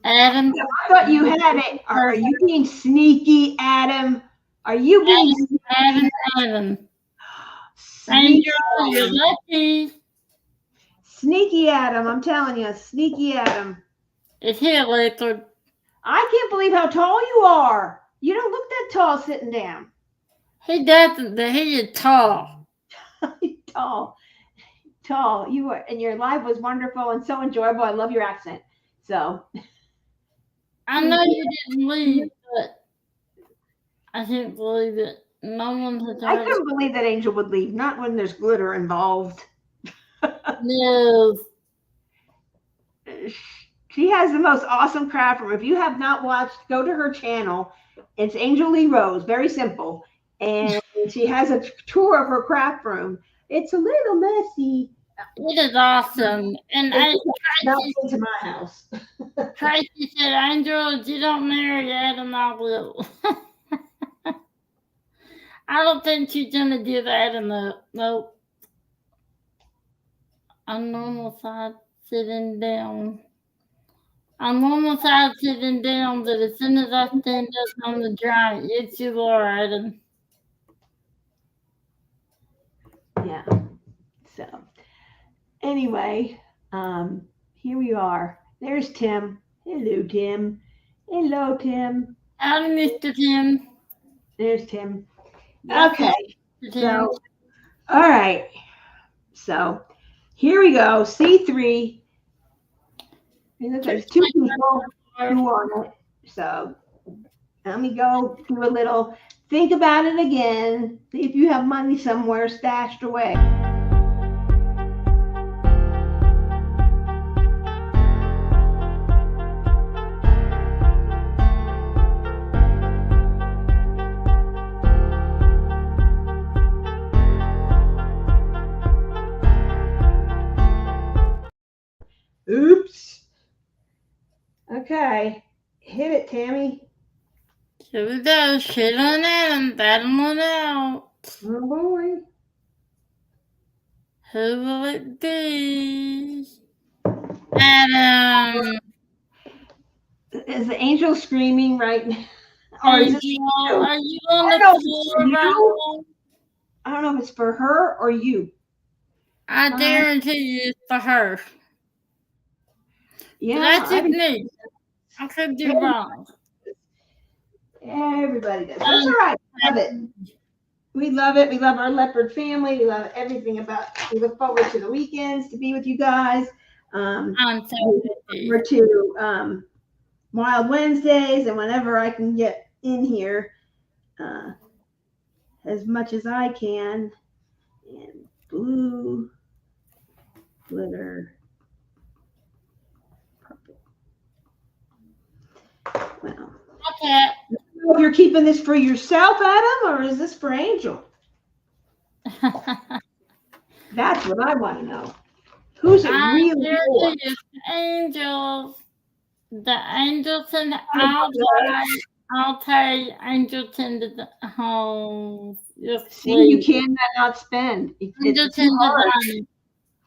Adam. I thought you had it. Are you being sneaky, Adam? Are you being Adam. sneaky? Angel, you're lucky. Sneaky Adam, I'm telling you, sneaky Adam. It's here, Leopard. I can't believe how tall you are. You don't look that tall sitting down. He doesn't, but he is tall. Tall. You were, and your live was wonderful and so enjoyable. I love your accent. So I know you didn't leave, but I can't believe it. No one has I heard couldn't believe that Angel would leave. Not when there's glitter involved. No. She has the most awesome craft room. If you have not watched, go to her channel. It's Angel Lee Rose. Very simple. And she has a tour of her craft room. It's a little messy. It is awesome. And Not into my house. Tracy said, Angel, if you don't marry Adam, I will. I don't think she's going to give Adam up. Nope. On normal side, sitting down. On normal side, sitting down, but as soon as I stand up on the giant, it's you are, Adam. Yeah. So, anyway, here we are. There's Tim. Hello, Tim. Hello, Tim. Howdy, Mr. Tim. There's Tim. Yes, Okay. Mr. Tim. So, all right. So, here we go. C3. And there's two people who want it. So, let me go do a little think about it again. See if you have money somewhere stashed away. Oops. Okay. Hit it, Tammy. Here we go. Shit on Adam. Battle one out. Oh, boy. Who will it be? Adam. Is the angel screaming right now? Or is it Angel, you? are you on I the don't know if it's floor you. right now? I don't know if it's for her or you. I guarantee you it's for her. Yeah. That's just me. I could be wrong. Everybody does. That's all right. Love it. We love it. We love our leopard family. We love everything about it. We look forward to the weekends to be with you guys. I'm so happy. We're to Wild Wednesdays, and whenever I can get in here, as much as I can. And blue, glitter, purple. Well, Okay. I don't know if you're keeping this for yourself, Adam, or is this for Angel? That's what I want to know. Who's it really for? Angels. The Angleton, I'll take Angleton to the home. See, you cannot outspend. It's too hard.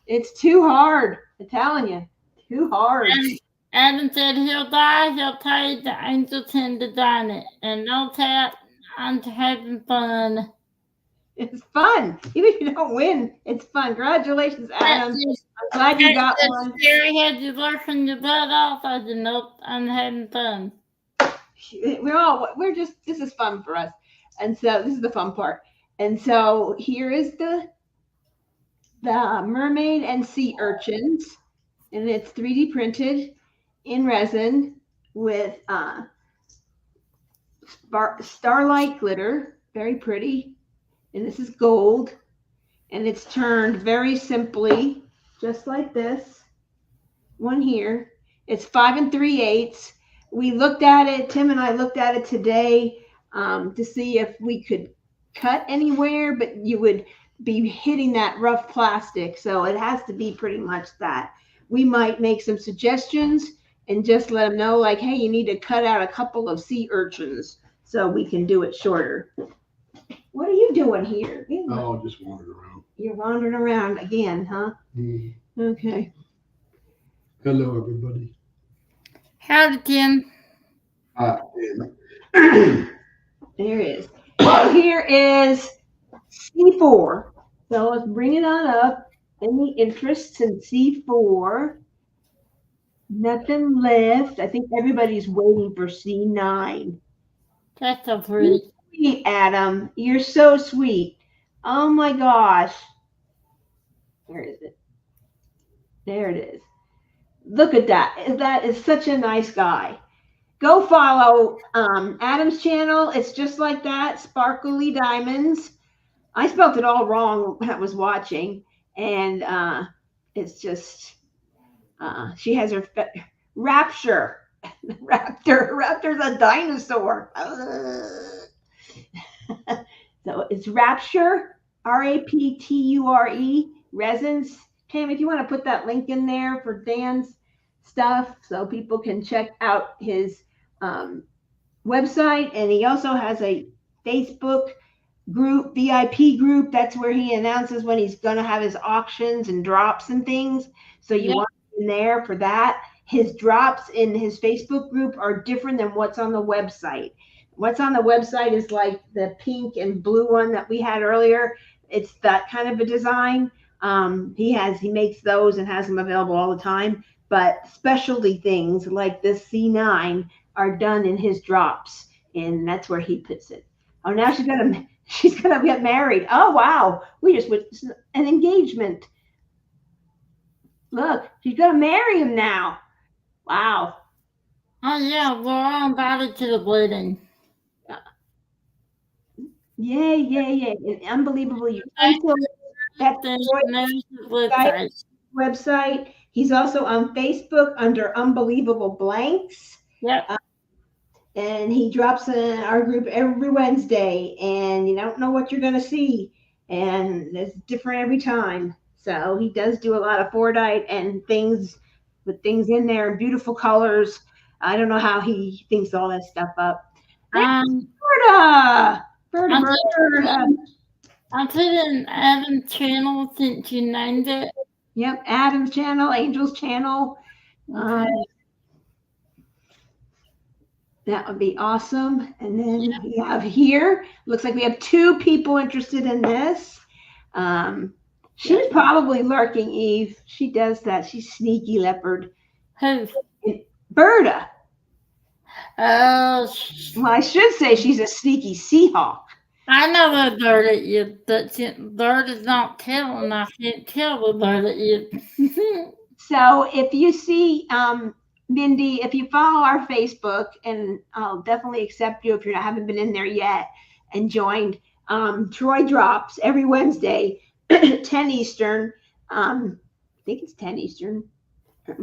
It's too hard. I'm telling you, too hard. Adam said he'll die. He'll take the Angleton to dine it, and no tap. I'm having fun. It's fun. Even if you don't win, it's fun. Congratulations, Adam. I'm glad you got one. Jerry had you working your butt off. I said, nope, I'm having fun. This is fun for us. And so this is the fun part. And so here is the mermaid and sea urchins. And it's 3D printed in resin with starlight glitter. Very pretty. And this is gold, and it's turned very simply, just like this one here. It's 5 3/8. We looked at it, Tim and I looked at it today to see if we could cut anywhere, but you would be hitting that rough plastic. So it has to be pretty much that. We might make some suggestions and just let them know, like, hey, you need to cut out a couple of sea urchins so we can do it shorter. What are you doing here? Oh, just wandering around. You're wandering around again, huh? Mm. Okay. Hello, everybody. Howdy, Tim. There it is. So here is C4. So let's bring it on up. Any interests in C4? Nothing left. I think everybody's waiting for C9. That's so pretty. Sweet, Adam. You're so sweet. Oh my gosh. Where is it? There it is. Look at that. That is such a nice guy. Go follow Adam's channel. It's just like that. Sparkly Diamonds. I spelled it all wrong when I was watching. And it's just, she has her Rapture. Raptor's a dinosaur. So it's Rapture, Rapture, Resins. Tammy, if you want to put that link in there for Dan's stuff so people can check out his website. And he also has a Facebook group, VIP group. That's where he announces when he's going to have his auctions and drops and things. So you want in there for that. His drops in his Facebook group are different than what's on the website. What's on the website is like the pink and blue one that we had earlier. It's that kind of a design. He makes those and has them available all the time. But specialty things like this C9 are done in his drops, and that's where he puts it. Oh, now she's gonna get married. Oh wow, we just witnessed an engagement. Look, she's gonna marry him now. Wow. Oh yeah, we're all invited to the wedding. Yay. Unbelievable. You that's website. He's also on Facebook under Unbelievable Blanks. Yep. And he drops in our group every Wednesday, and you don't know what you're going to see. And it's different every time. So he does do a lot of Fordite and things with things in there and beautiful colors. I don't know how he thinks all that stuff up. Berta! I put in Adam's channel since you named it. Yep, Adam's channel, Angel's channel. Okay. That would be awesome. And then we have here, looks like we have 2 people interested in this. She's probably lurking, Eve. She does that. She's sneaky leopard. Who? Berta. Oh. Well, I should say she's a sneaky Seahawk. I know what bird it is, but bird is not telling. I can't tell what bird it is. So if you see, Mindy, if you follow our Facebook, and I'll definitely accept you if you haven't been in there yet and joined, Troy drops every Wednesday, 10 Eastern. I think it's 10 Eastern.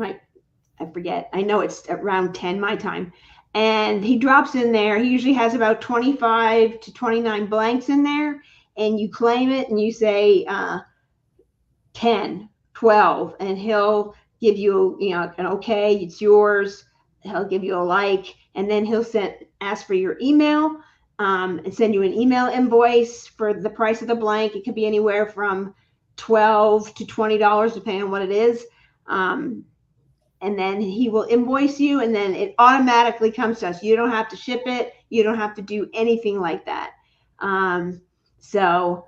I forget. I know it's around 10 my time. And he drops in there. He usually has about 25 to 29 blanks in there. And you claim it and you say 10, 12, and he'll give you, an okay, it's yours. He'll give you a like, and then he'll ask for your email and send you an email invoice for the price of the blank. It could be anywhere from $12 to $20, depending on what it is. And then he will invoice you, and then it automatically comes to us. You don't have to ship it. You don't have to do anything like that. So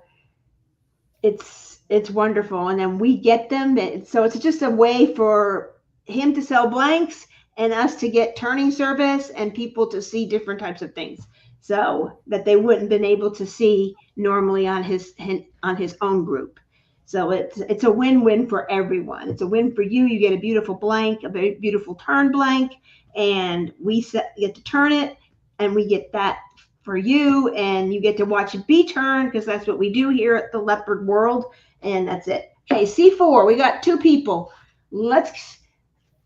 it's wonderful. And then we get them. So it's just a way for him to sell blanks and us to get turning service and people to see different types of things, so that they wouldn't been able to see normally on his own group. So it's a win-win for everyone. It's a win for you. You get a beautiful blank, a very beautiful turn blank, and we get to turn it, and we get that for you, and you get to watch it be turned, because that's what we do here at the Leopard World, and that's it. Okay, C4, we got 2 people. Let's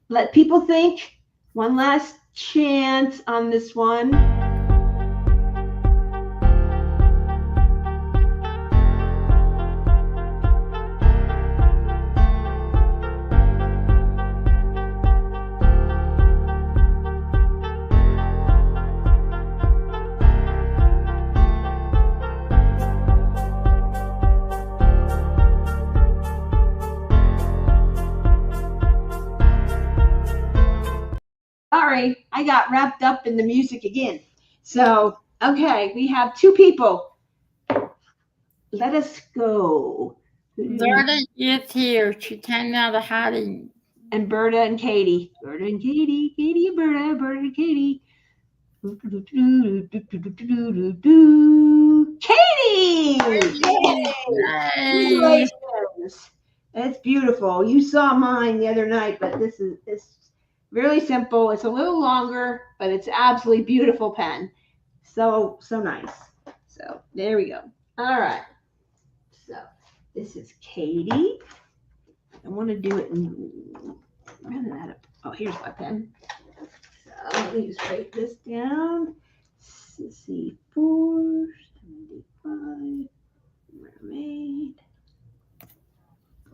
let people think. One last chance on this one. All Sorry, I got wrapped up in the music again. So, okay, we have 2 people. Let us go. Berta is here. She came out of hiding. And Berta and Katie. Berta and Katie. Katie and Berta. Berta and Katie. Katie! Yay! Congratulations. That's beautiful. You saw mine the other night, but this is really simple. It's a little longer, but it's absolutely beautiful pen. So nice. So there we go. All right. So this is Katie. I want to do it in run that up. Oh, here's my pen. So let me just write this down. C4 75 mermaid.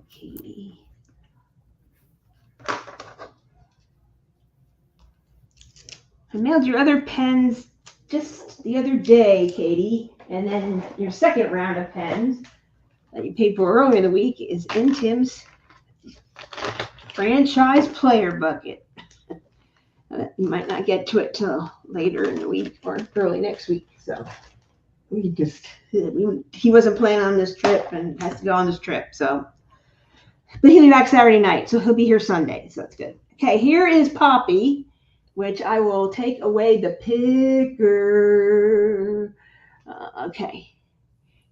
Katie. I mailed your other pens just the other day, Katie, and then your second round of pens that you paid for earlier in the week is in Tim's franchise player bucket. You might not get to it till later in the week or early next week. So he wasn't planning on this trip and has to go on this trip. So, but he'll be back Saturday night, so he'll be here Sunday. So that's good. Okay, here is Poppy, which I will take away the picker. Okay,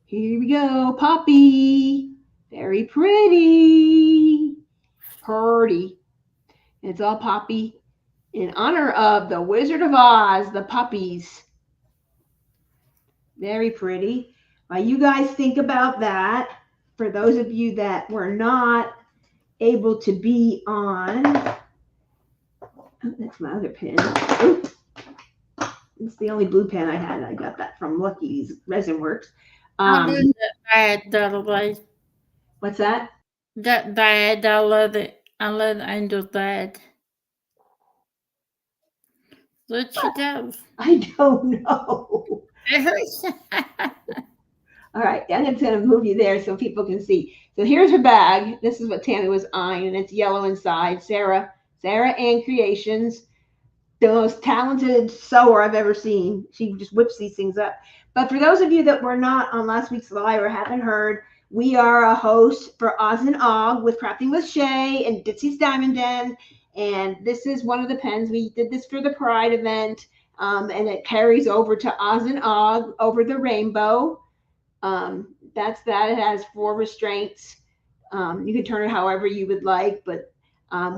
here we go. Poppy, very pretty. Purdy. It's all Poppy in honor of the Wizard of Oz, the puppies. Very pretty. While you guys think about that, for those of you that were not able to be on, oh, that's my other pen. Ooh. It's the only blue pen I had. I got that from Lucky's Resin Works. I did that bad the other way. What's that? That bad. I love it. I love Angel's dad. What she does? I don't know. All right, I'm just going to move you there so people can see. So here's her bag. This is what Tammy was eyeing, and it's yellow inside. Sarah Ann Creations, the most talented sewer I've ever seen. She just whips these things up. But for those of you that were not on last week's live or haven't heard, we are a host for Oz and Og with Crafting with Shay and Ditsy's Diamond Den. And this is one of the pens. We did this for the Pride event, and it carries over to Oz and Og over the rainbow. That's that. It has 4 restraints. You can turn it however you would like, but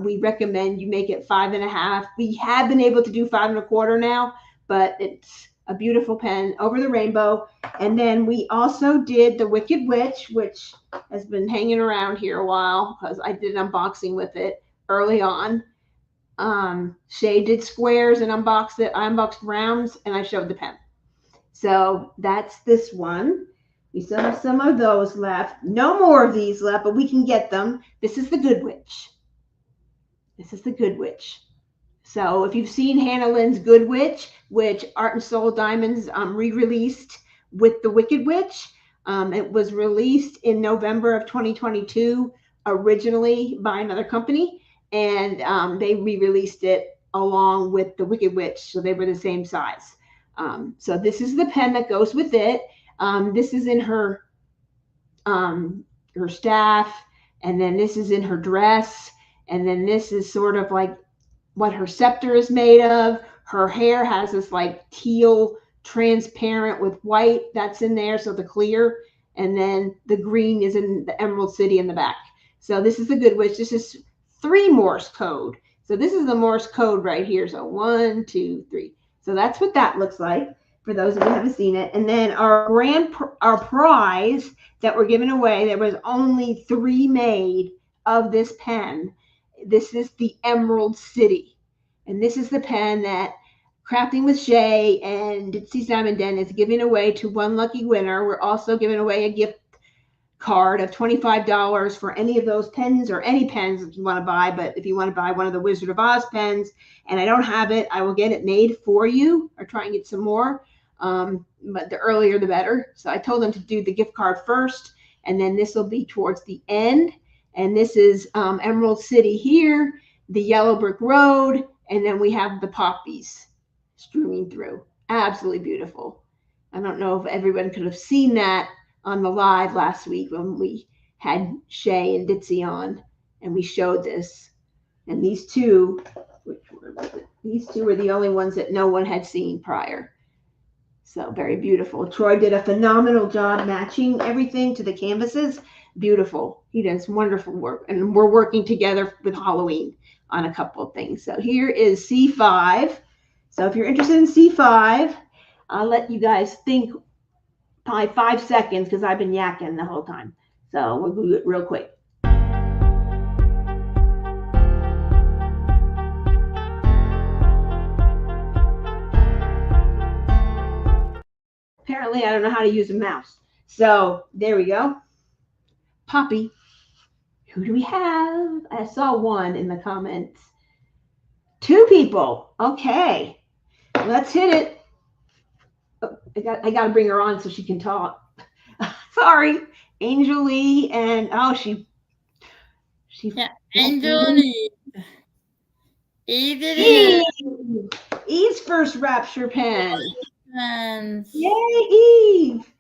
we recommend you make it 5.5. We have been able to do 5 1/4 now, but it's a beautiful pen over the rainbow. And then we also did the Wicked Witch, which has been hanging around here a while because I did an unboxing with it early on. Shay did squares and unboxed it. I unboxed rounds and I showed the pen. So that's this one. We still have some of those left. No more of these left, but we can get them. This is the Good Witch. This is the Good Witch. So if you've seen Hannah Lynn's Good Witch, which Art and Soul Diamonds re-released with the Wicked Witch, it was released in November of 2022, originally by another company, and they re-released it along with the Wicked Witch, so they were the same size. So this is the pen that goes with it. This is in her staff, and then this is in her dress, and then this is sort of like what her scepter is made of. Her hair has this like teal transparent with white that's in there, so the clear, and then the green is in the Emerald City in the back. So this is the Good Witch. This is 3 Morse code. So this is the Morse code right here. So 1, 2, 3. So that's what that looks like for those of you who haven't seen it. And then our prize that we're giving away, there was only 3 made of this pen. This is the Emerald City. And this is the pen that Crafting with Shay and Ditsy's Diamond Den is giving away to one lucky winner. We're also giving away a gift card of $25 for any of those pens, or any pens if you want to buy. But if you want to buy one of the Wizard of Oz pens and I don't have it, I will get it made for you or try and get some more. But the earlier the better. So I told them to do the gift card first, and then this will be towards the end. And this is Emerald City here, the yellow brick road, And then we have the poppies streaming through. Absolutely beautiful. I don't know if everyone could have seen that on the live last week when we had Shay and Ditzy on and we showed this. And these two, which one was it? These two were the only ones that no one had seen prior. So very beautiful. Troy did a phenomenal job matching everything to the canvases. Beautiful. He does wonderful work. And we're working together with Halloween on a couple of things. So here is C5. So if you're interested in C5, I'll let you guys think probably 5 seconds because I've been yakking the whole time. So we'll do it real quick. Apparently, I don't know how to use a mouse. So there we go. Poppy. Who do we have? I saw one in the comments. 2 people. Okay. Let's hit it. Oh, I got to bring her on so she can talk. Sorry. Angel Lee and she Angel and Eve. Eve it is. Eve's first Rapture pen. Friends. Yay, Eve.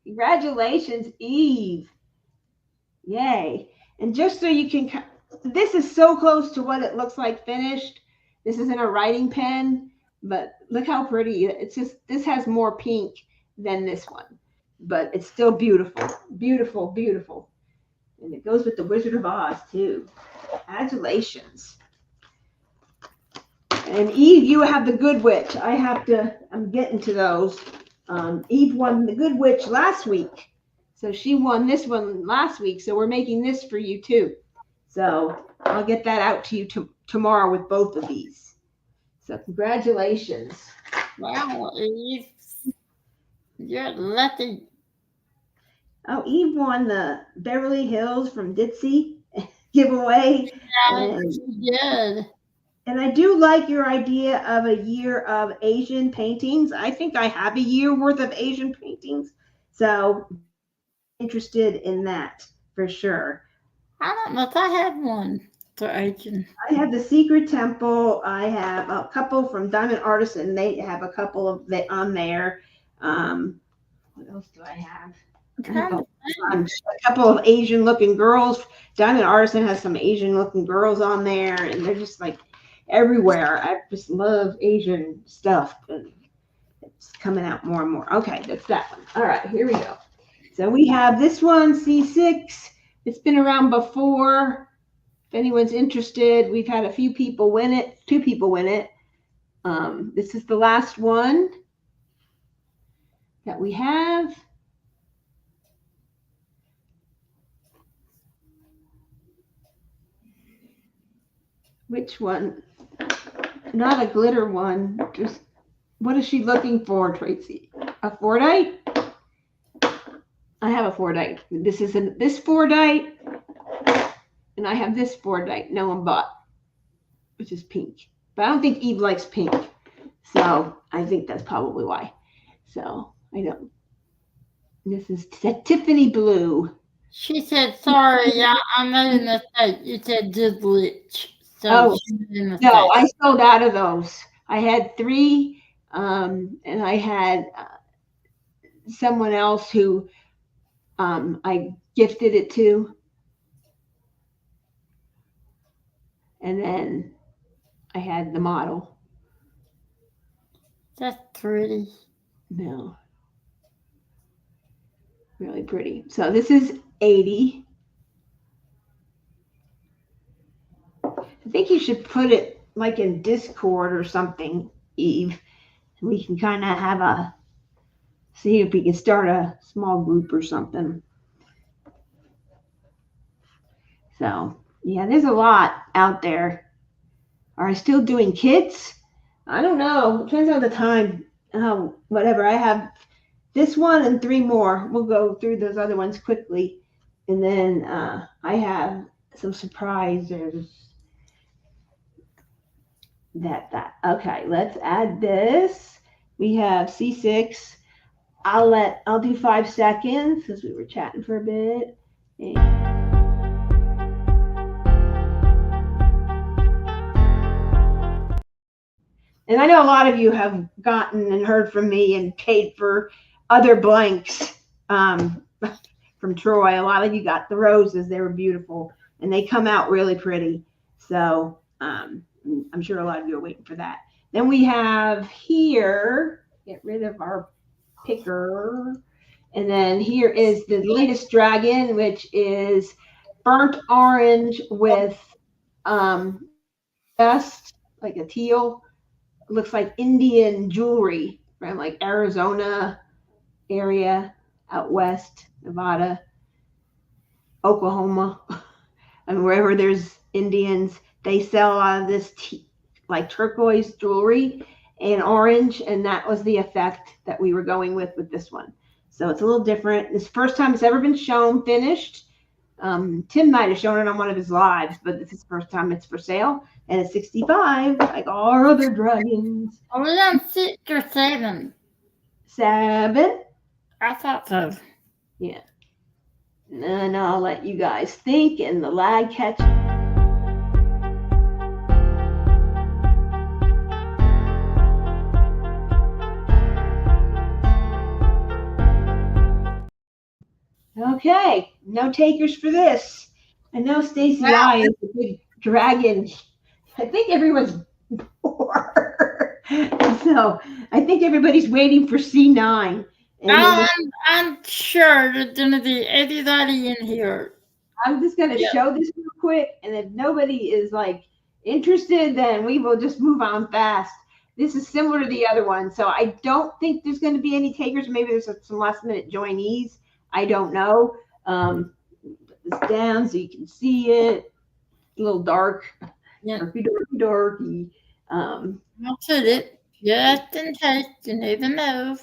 Congratulations, Eve. Yay. And just so you can, this is so close to what it looks like finished. This isn't a writing pen, but look how pretty. It's just, this has more pink than this one, but it's still beautiful. Beautiful, beautiful. And it goes with the Wizard of Oz too. Congratulations. And Eve, you have the Good Witch. I'm getting to those. Eve won the Good Witch last week. So she won this one last week. So we're making this for you too. So I'll get that out to you tomorrow with both of these. So congratulations. Wow, Eve. You're lucky. Oh, Eve won the Beverly Hills from Ditzy giveaway. Yeah, she did. And I do like your idea of a year of Asian paintings. I think I have a year worth of Asian paintings. So interested in that for sure. I don't know if I have one for Asian. I have the Secret Temple. I have a couple from Diamond Artisan. They have a couple of that on there. What else do I have? A couple of Asian looking girls. Diamond Artisan has some Asian looking girls on there, and they're just like everywhere. I just love Asian stuff, and it's coming out more and more. Okay, that's that one. All right, here we go. So we have this one, C6. It's been around before. If anyone's interested, we've had a few people win it. 2 people win it. This is the last one that we have. Which one? Not a glitter one. Just what is she looking for, Tracy? A Fordite? I have a Fordite. This is this Fordite, and I have this Fordite. No one bought, which is pink. But I don't think Eve likes pink, so I think that's probably why. So I don't. This is Tiffany blue. She said, "Sorry, I made a mistake. You said good witch." So no, I sold out of those. I had 3, and I had someone else who I gifted it to. And then I had the model. That's pretty. No. Really pretty. So this is 80. I think you should put it like in Discord or something, Eve. We can kind of have see if we can start a small group or something. So, yeah, there's a lot out there. Are I still doing kits? I don't know. Depends on the time. Whatever. I have this one and 3 more. We'll go through those other ones quickly. And then I have some surprises. Okay, let's add this. We have C6. I'll do 5 seconds because we were chatting for a bit. And I know a lot of you have gotten and heard from me and paid for other blanks from Troy. A lot of you got the roses. They were beautiful, and they come out really pretty. So I'm sure a lot of you are waiting for that. Then we have here, get rid of our picker. And then here is the latest dragon, which is burnt orange with dust, like a teal. It looks like Indian jewelry from like Arizona area, out west, Nevada, Oklahoma, and wherever there's Indians, they sell a lot of this like turquoise jewelry in orange, and that was the effect that we were going with this one. So it's a little different. This is the first time it's ever been shown finished. Tim might have shown it on one of his lives, but this is the first time it's for sale, and it's $65, like all our other dragons. Are we on 6 or 7? 7. I thought so. Yeah. And then I'll let you guys think and the lag catch. Okay, no takers for this. I know Stacy I is a big dragon. I think everyone's bored. So I think everybody's waiting for C9. I'm sure there's going to be everybody in here. I'm just going to show this real quick, and if nobody is like interested, then we will just move on fast. This is similar to the other one, so I don't think there's going to be any takers. Maybe there's some last minute joinees. I don't know. Put this down so you can see it. A little dark. Yeah. Darky. I'll put it just in case you never know.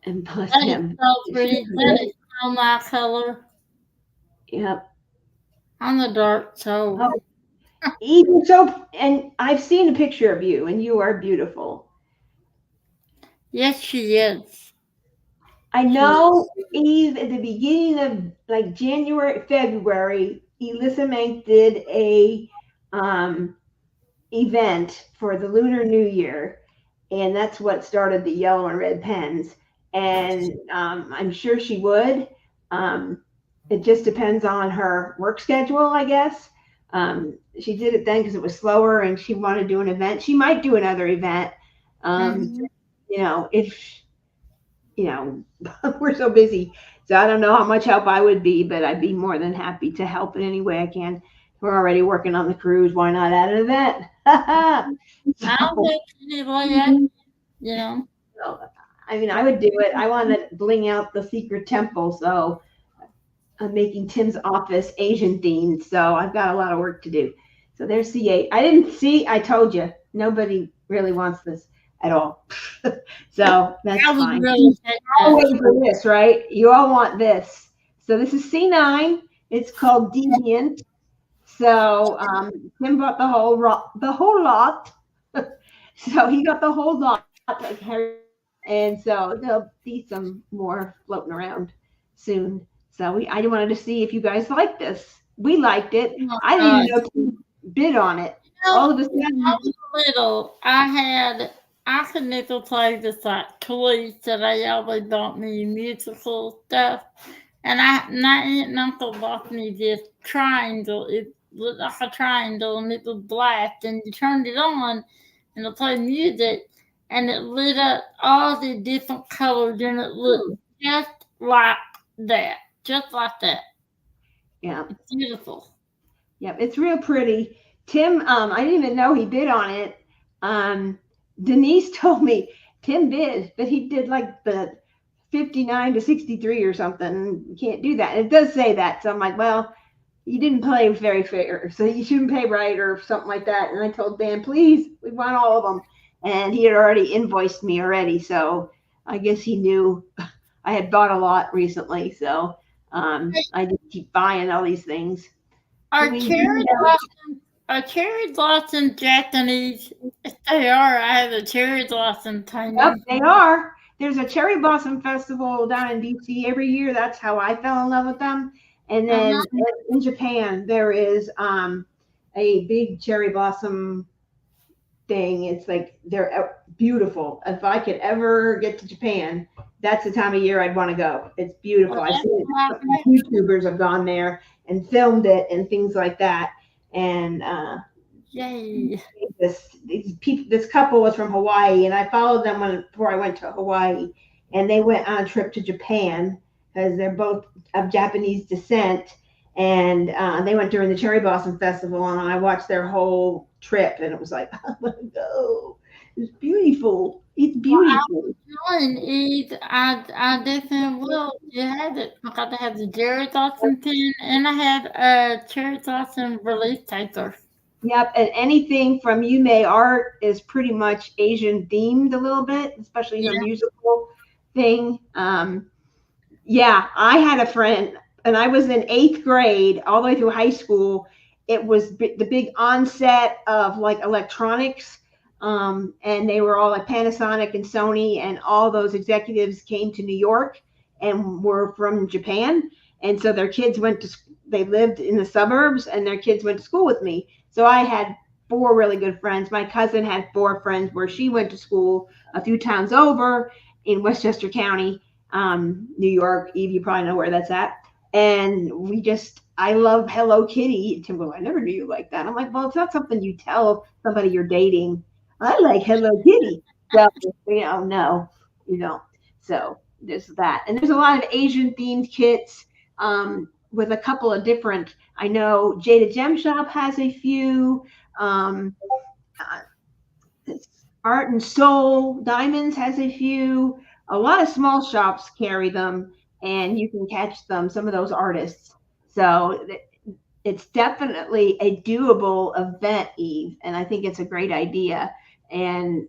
And plus that him. Is so pretty. That is so my color. Yep. I'm the dark soul. Oh. Even so, and I've seen a picture of you, and you are beautiful. Yes, she is. I know Eve at the beginning of like January, February, Elissa Mank did a event for the Lunar New Year, and that's what started the yellow and red pens. And I'm sure she would. It just depends on her work schedule, I guess. She did it then because it was slower, and she wanted to do an event. She might do another event. You know, if you know, we're so busy. So I don't know how much help I would be, but I'd be more than happy to help in any way I can. We're already working on the cruise. Why not add an event? I'll make anyway, you know. So, I mean, I would do it. I want to bling out the secret temple. So I'm making Tim's office Asian themed. So I've got a lot of work to do. So there's C8. I told you, nobody really wants this at all. So that's fine. Really always for this, right? You all want this. So this is C9. It's called Deviant. So Tim bought the whole lot. So he got the whole lot, like Harry, and so there'll be some more floating around soon. So I wanted to see if you guys like this. We liked it. I didn't even know Tim bid on it. All of a sudden, I was little. I could never play this like toys, so they always bought me musical stuff. And my aunt and uncle bought me this triangle. It looked like a triangle, and it was black, and you turned it on, and it played music, and it lit up all the different colors, and it looked just like that. Just like that. Yeah. It's beautiful. Yep, it's real pretty. Tim, I didn't even know he bid on it. Denise told me Tim bid, but he did like the 59 to 63 or something. You can't do that. And it does say that. So I'm like, well, you didn't play very fair, so you shouldn't pay right or something like that. And I told Dan, please, we want all of them. And he had already invoiced me already. So I guess he knew I had bought a lot recently. So I just keep buying all these things. Are cherry blossom Japanese? If they are, I have a cherry blossom tiny. Yep, they are. There's a cherry blossom festival down in DC every year. That's how I fell in love with them. And then in Japan, there is a big cherry blossom thing. It's like they're beautiful. If I could ever get to Japan, that's the time of year I'd want to go. It's beautiful. Well, I've that's seen why it. YouTubers have gone there and filmed it and things like that. And yay. this couple was from Hawaii, and I followed them before I went to Hawaii, and they went on a trip to Japan because they're both of Japanese descent, and they went during the Cherry Blossom Festival, and I watched their whole trip, and it was like, I want to go. It's beautiful. It's beautiful. Join Eve. I definitely will. You had it. I got to have the Jerry Dawson pin, and I had a Cherry Dawson relief taker. Yep, and anything from Yume art is pretty much Asian themed a little bit, especially her musical thing. Yeah, I had a friend, and I was in 8th grade all the way through high school. It was the big onset of like electronics, and they were all like Panasonic and Sony, and all those executives came to New York and were from Japan, and so their kids they lived in the suburbs, and their kids went to school with me. So I had 4 really good friends. My cousin had 4 friends where she went to school a few towns over in Westchester County, New York. Eve, you probably know where that's at. And I love Hello Kitty. And Tim goes, I never knew you like that. I'm like, well, it's not something you tell somebody you're dating. I like Hello Kitty. So, no, you don't. So there's that. And there's a lot of Asian themed kits with a couple of different, I know Jada Gem Shop has a few. Art and Soul Diamonds has a few. A lot of small shops carry them, and you can catch them, some of those artists. So it's definitely a doable event, Eve, and I think it's a great idea. And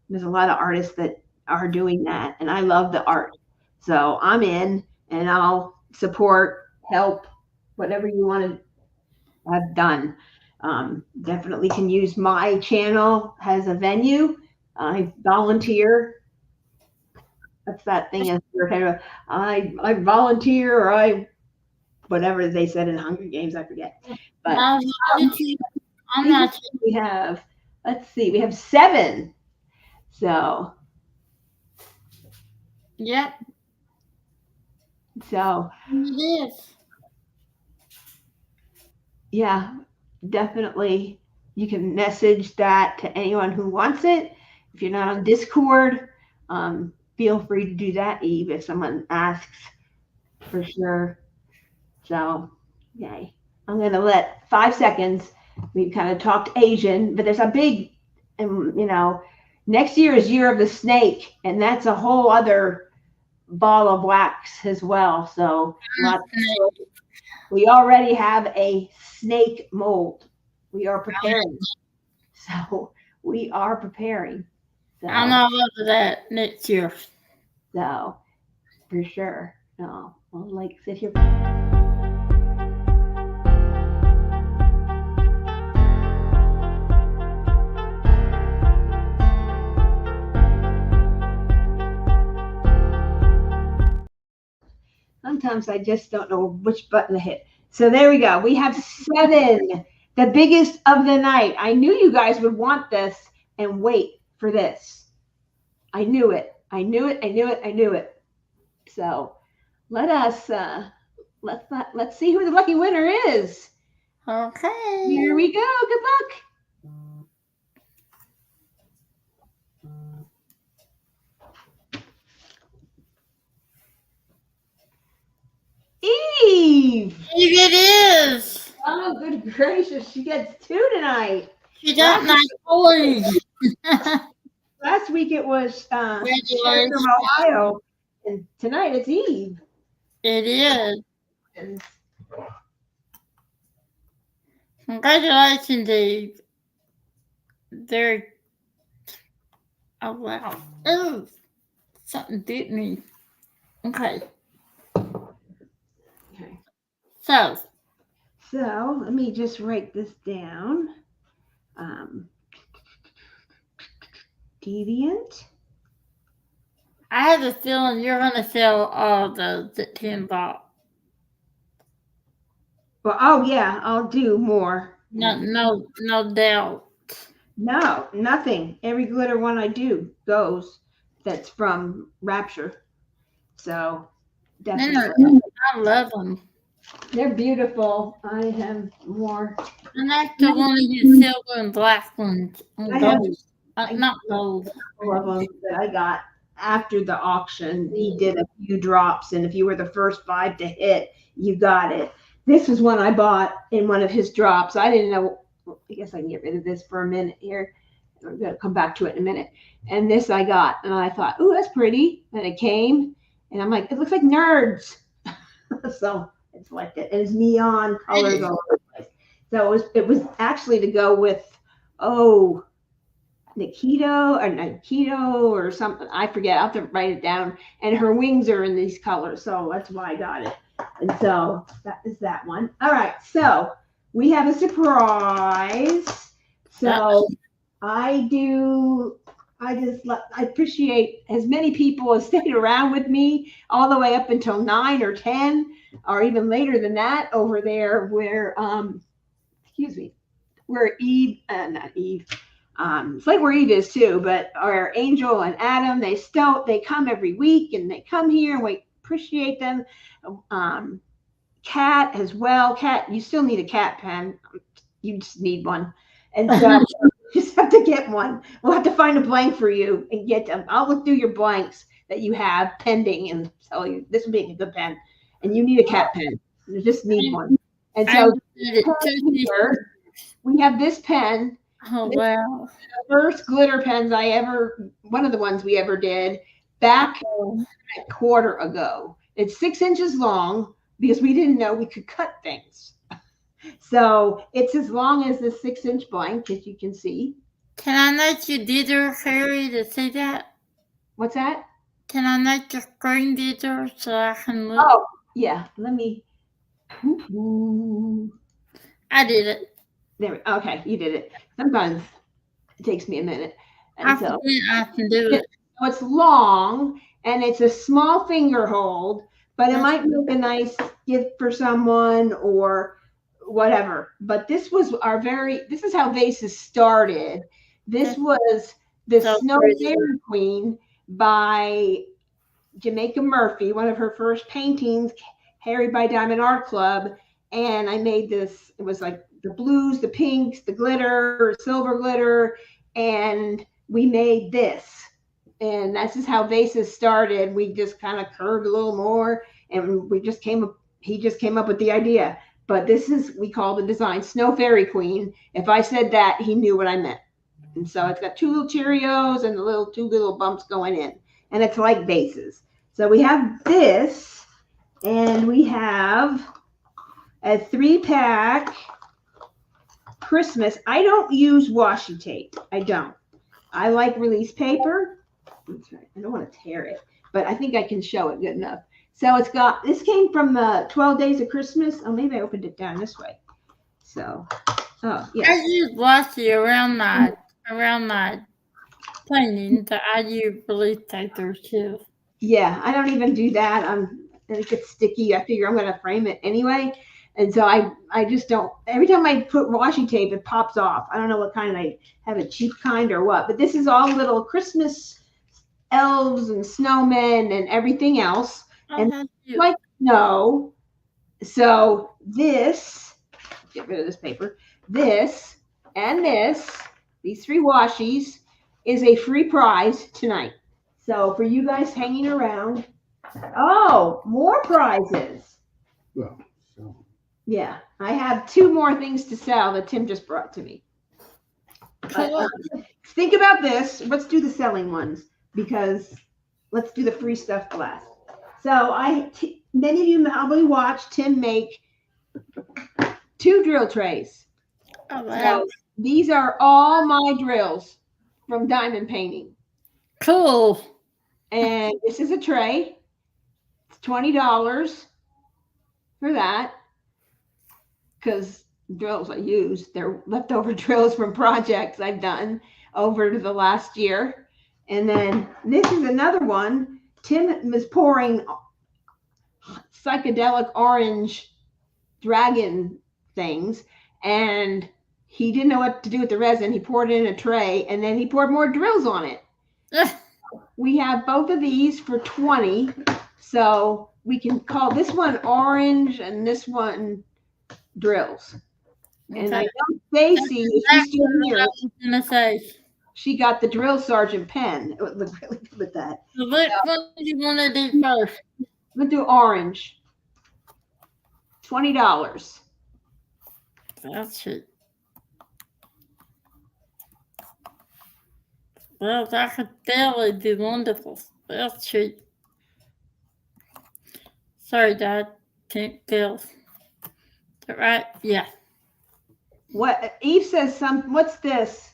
there's a lot of artists that are doing that, and I love the art. So I'm in, and I'll support, help, whatever you want to have done. Definitely can use my channel as a venue. I volunteer. That's that thing as kind of I volunteer, or whatever they said in Hunger Games, I forget. But I'm not. We have, let's see, we have 7. So Yep. So it is. Yeah, definitely. You can message that to anyone who wants it. If you're not on Discord, feel free to do that, Eve, if someone asks, for sure. So, yay. I'm going to let 5 seconds. We kind of talked Asian, but there's a big, next year is Year of the Snake, and that's a whole other ball of wax as well. So, we already have a snake mold. We are preparing. So we are preparing. So, I'm all over that next year. So for sure. No, I'll like sit here. Sometimes I just don't know which button to hit. So there we go. We have 7, the biggest of the night. I knew you guys would want this and wait for this. I knew it. I knew it. I knew it. I knew it. So let us let's see who the lucky winner is. Okay. Here we go. Good luck. Eve. Eve it is. Oh, good gracious. She gets 2 tonight. She got nice toys. Last week it was from Ohio, and tonight it's Eve. It is. Congratulations, Eve. Oh, wow. Oh, something bit me. Okay. So let me just write this down. Deviant. I have a feeling you're going to sell all those at $10. Well, oh yeah, I'll do more. No doubt. No, nothing. Every glitter one I do goes that's from Rapture. So definitely. I love them. They're beautiful. I have more. And that's the one of your silver and black ones and I have gold. Not gold. four of them that I got after the auction. He did a few drops, and if you were the first 5 to hit, you got it. This was one I bought in one of his drops. I didn't know. I guess I can get rid of this for a minute here. I'm going to come back to it in a minute. And this I got, and I thought, ooh, that's pretty. And it came, and I'm like, it looks like Nerds. So I selected it. It's neon colors all over the place. So it was actually to go with, Nikito or something. I forget. I'll have to write it down. And her wings are in these colors. So that's why I got it. And so that is that one. All right. So we have a surprise. So I appreciate as many people as stayed around with me all the way up until 9 or 10 or even later than that over there where, where Eve, not Eve, it's like where Eve is too, but our Angel and Adam, they come every week and they come here and we appreciate them. Cat as well. Cat, you still need a cat pen. You just need one. And so you just have to get one. We'll have to find a blank for you and get them. I'll look through your blanks that you have pending and tell you this would be a good pen. And you need a cat pen. You just need one. And so here, we have this pen. Oh, wow. The first glitter pens one of the ones we ever did back a quarter ago. It's 6 inches long because we didn't know we could cut things. So it's as long as the 6-inch blank, as you can see. Can I let you dither, Harry, to see that? What's that? Can I let your screen dither so I can look? Oh, yeah. Let me. I did it. There. Okay, you did it. Sometimes it takes me a minute. And I can do it. So it's long and it's a small finger hold, but it might make a nice gift for someone or whatever. But this is how vases started. This was the Snow Fairy Queen by Jamaica Murphy, one of her first paintings, Harry by Diamond Art Club. And I made this, it was like the blues, the pinks, the glitter, silver glitter, and we made this. And this is how vases started. We just kind of curved a little more and he just came up with the idea. But we call the design Snow Fairy Queen. If I said that, he knew what I meant. And so it's got 2 little Cheerios and two little bumps going in. And it's like vases. So we have this, and we have a 3-pack Christmas. I don't use washi tape. I don't. I like release paper. That's right. I don't want to tear it, but I think I can show it good enough. So this came from the 12 Days of Christmas. Oh, maybe I opened it down this way. So, yeah. I use washi around my painting. So I use release paper too. Yeah, I don't even do that. And it gets sticky. I figure I'm going to frame it anyway. And so I just don't. Every time I put washi tape, it pops off. I don't know what kind. I have a cheap kind or what. But this is all little Christmas elves and snowmen and everything else. And like no. So this, get rid of this paper. This and these 3 washies is a free prize tonight. So for you guys hanging around, more prizes. Well, so. Yeah, I have 2 more things to sell that Tim just brought to me. But, think about this. Let's do the selling ones because let's do the free stuff last. So many of you probably watched Tim make 2 drill trays. Oh, wow. So these are all my drills from diamond painting. Cool. And this is a tray. It's $20 for that because drills I use, they're leftover drills from projects I've done over the last year. And then this is another one. Tim was pouring psychedelic orange dragon things, and he didn't know what to do with the resin. He poured it in a tray, and then he poured more drills on it. We have both of these for 20. So we can call this one orange and this one drills. And I know Stacy, if she's still here, I was gonna say. she got the drill sergeant pen. It would look really good with that. So which one do you want to do first? I'm gonna do orange. $20. That's cheap. Well, that could barely be wonderful. That's cheap. Sorry, Dad. Can't tell. Right? Yeah. What Eve says what's this?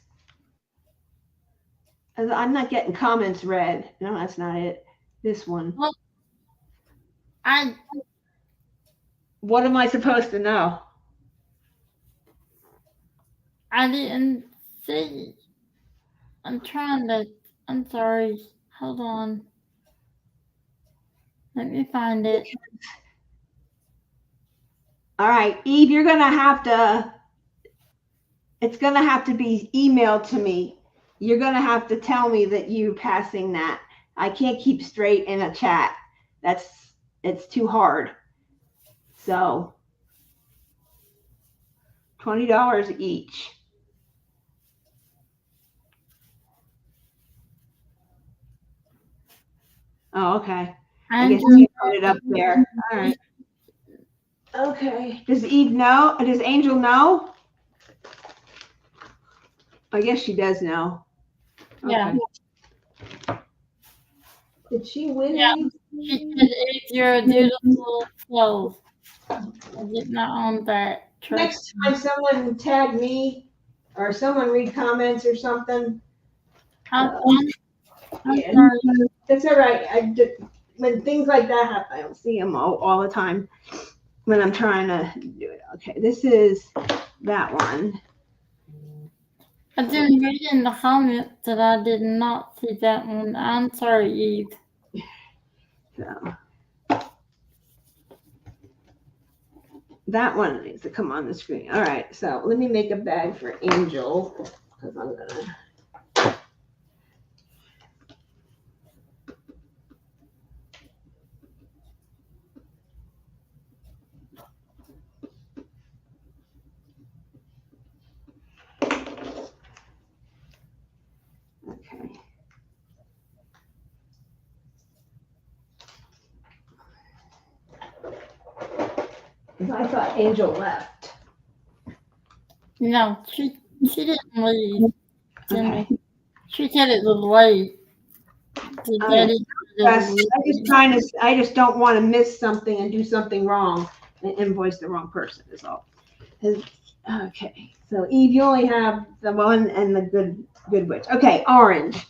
I'm not getting comments read. No, that's not it. This one. Well, What am I supposed to know? I didn't see. I'm sorry. Hold on. Let me find it. All right, Eve, it's going to have to be emailed to me. You're going to have to tell me that you're passing that. I can't keep straight in a chat. It's too hard. So $20 each. Oh, okay. I guess you put it up there. All right. Okay. Does Eve know? Does Angel know? I guess she does know. Yeah. Okay. Did she win? Yeah. She said if you're a beautiful soul. I did not on that. Next time someone tag me or someone read comments or something. I'm Yeah. sorry. That's all right. When things like that happen, I don't see them all the time when I'm trying to do it. Okay, this is that one. I didn't read in the comments that I did not see that one. I'm sorry, Eve. So that one needs to come on the screen. All right, so let me make a bag for Angel because I'm gonna. Okay. I thought Angel left. No, she didn't leave. Okay. She said it was late. I just don't want to miss something and do something wrong and invoice the wrong person is all. Okay, so Eve, you only have the one and the good witch. Okay, orange.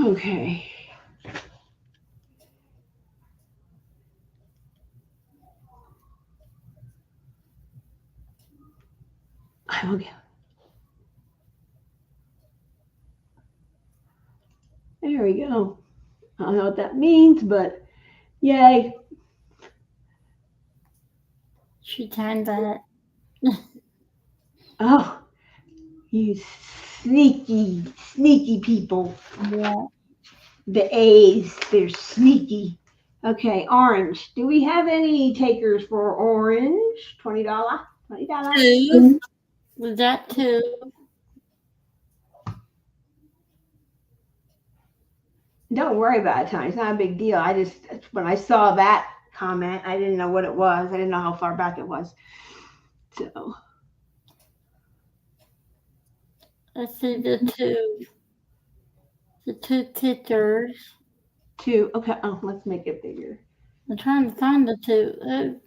Okay. I will go. There we go. I don't know what that means, but yay. She timed that. Oh, you sneaky people. Yeah. The A's, they're sneaky. Okay, orange. Do we have any takers for orange? $20? $20. Two. Was that two? Don't worry about it, Tony. It's not a big deal. When I saw that comment, I didn't know what it was. I didn't know how far back it was. So. I see the two. The two pictures. Two. Okay. Oh, let's make it bigger. I'm trying to find the two. Oh.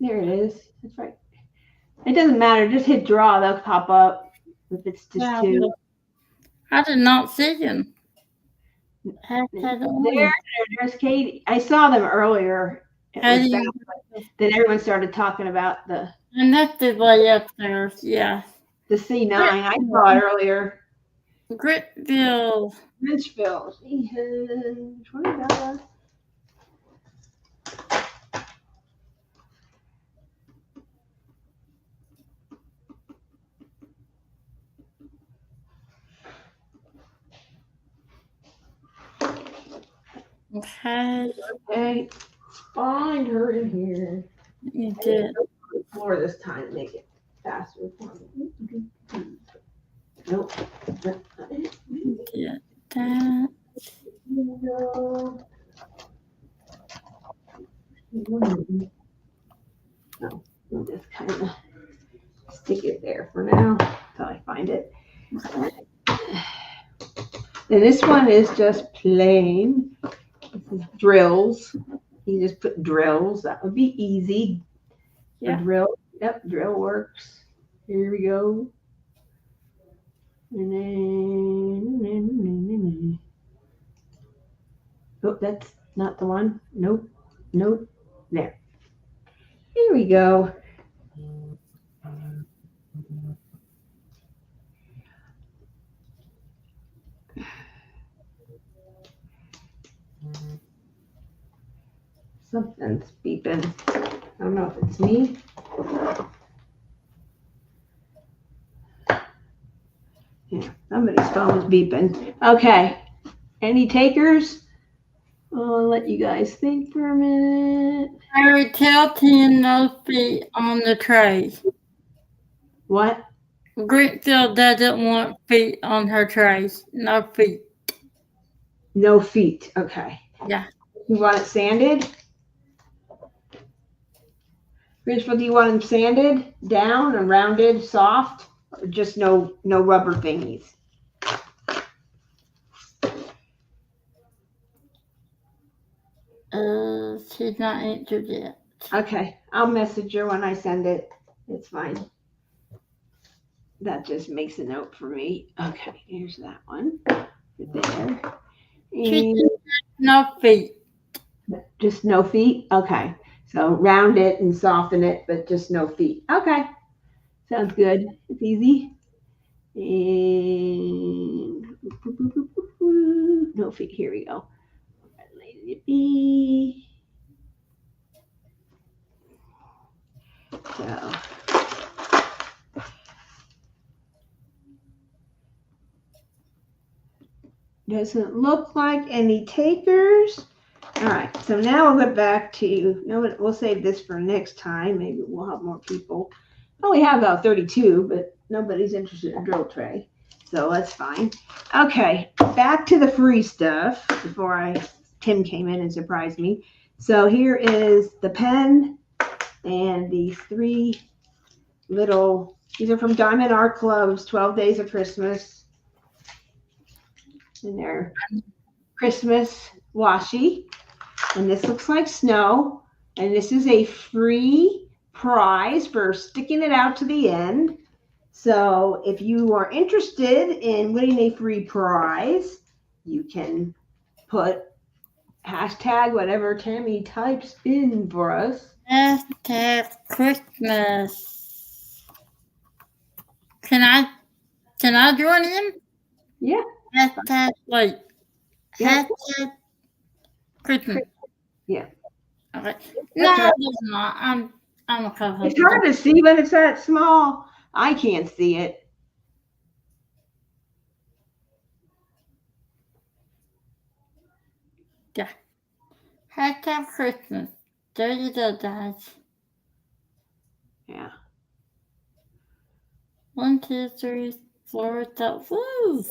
There it is. That's right. It doesn't matter. Just hit draw. They'll pop up if it's just two. I did not see them. There's Katie. I saw them earlier. Then everyone started talking about and that's the way up there. Yeah. The C9. I saw it earlier. Gritville. Lynchville. $20. Okay. Okay. Find her in here. You did. More this time to make it faster for me. Nope. That's not it. Did that. No. No, we'll just kind of stick it there for now until I find it. And this one is just plain. This is drills. You just put drills. That would be easy. Yeah. A drill. Yep, drill works. Here we go. And then. Oh, that's not the one. Nope. Nope. There. Here we go. Something's beeping. I don't know if it's me. Yeah, somebody's phone is beeping. Okay. Any takers? I'll let you guys think for a minute. Harry, tell 10 no feet on the tray. What? Greenfield doesn't want feet on her trays. No feet. No feet. Okay. Yeah. You want it sanded? Greenfield, do you want them sanded, down, and rounded, soft, or just no rubber thingies? She's not answered yet. Okay, I'll message her when I send it. It's fine. That just makes a note for me. Okay, here's that one. There. She And said no feet. just no feet? Okay. So round it and soften it, but just no feet. Okay. Sounds good. It's easy. And no feet. Here we go. Let it be. So doesn't look like any takers. All right, so now we'll go back to, no, we'll save this for next time. Maybe we'll have more people. Oh, we have about 32, but nobody's interested in a drill tray. So that's fine. Okay, back to the free stuff before Tim came in and surprised me. So here is the pen and these three little, these are from Diamond Art Club's 12 Days of Christmas. And they're Christmas washi. And this looks like snow. And this is a free prize for sticking it out to the end. So if you are interested in winning a free prize, you can put hashtag whatever Tammy types in for us. Hashtag Christmas. Can I join in? Yeah. Hashtag wait. Yeah. Hashtag Christmas. Yeah. Okay. That's No, right. it's not. I'm a co-host. It's hard to see when it's that small. I can't see it. Yeah. Hashtag Christmas. There you go, guys. Yeah. 1, 2, 3, 4, 5. Woo!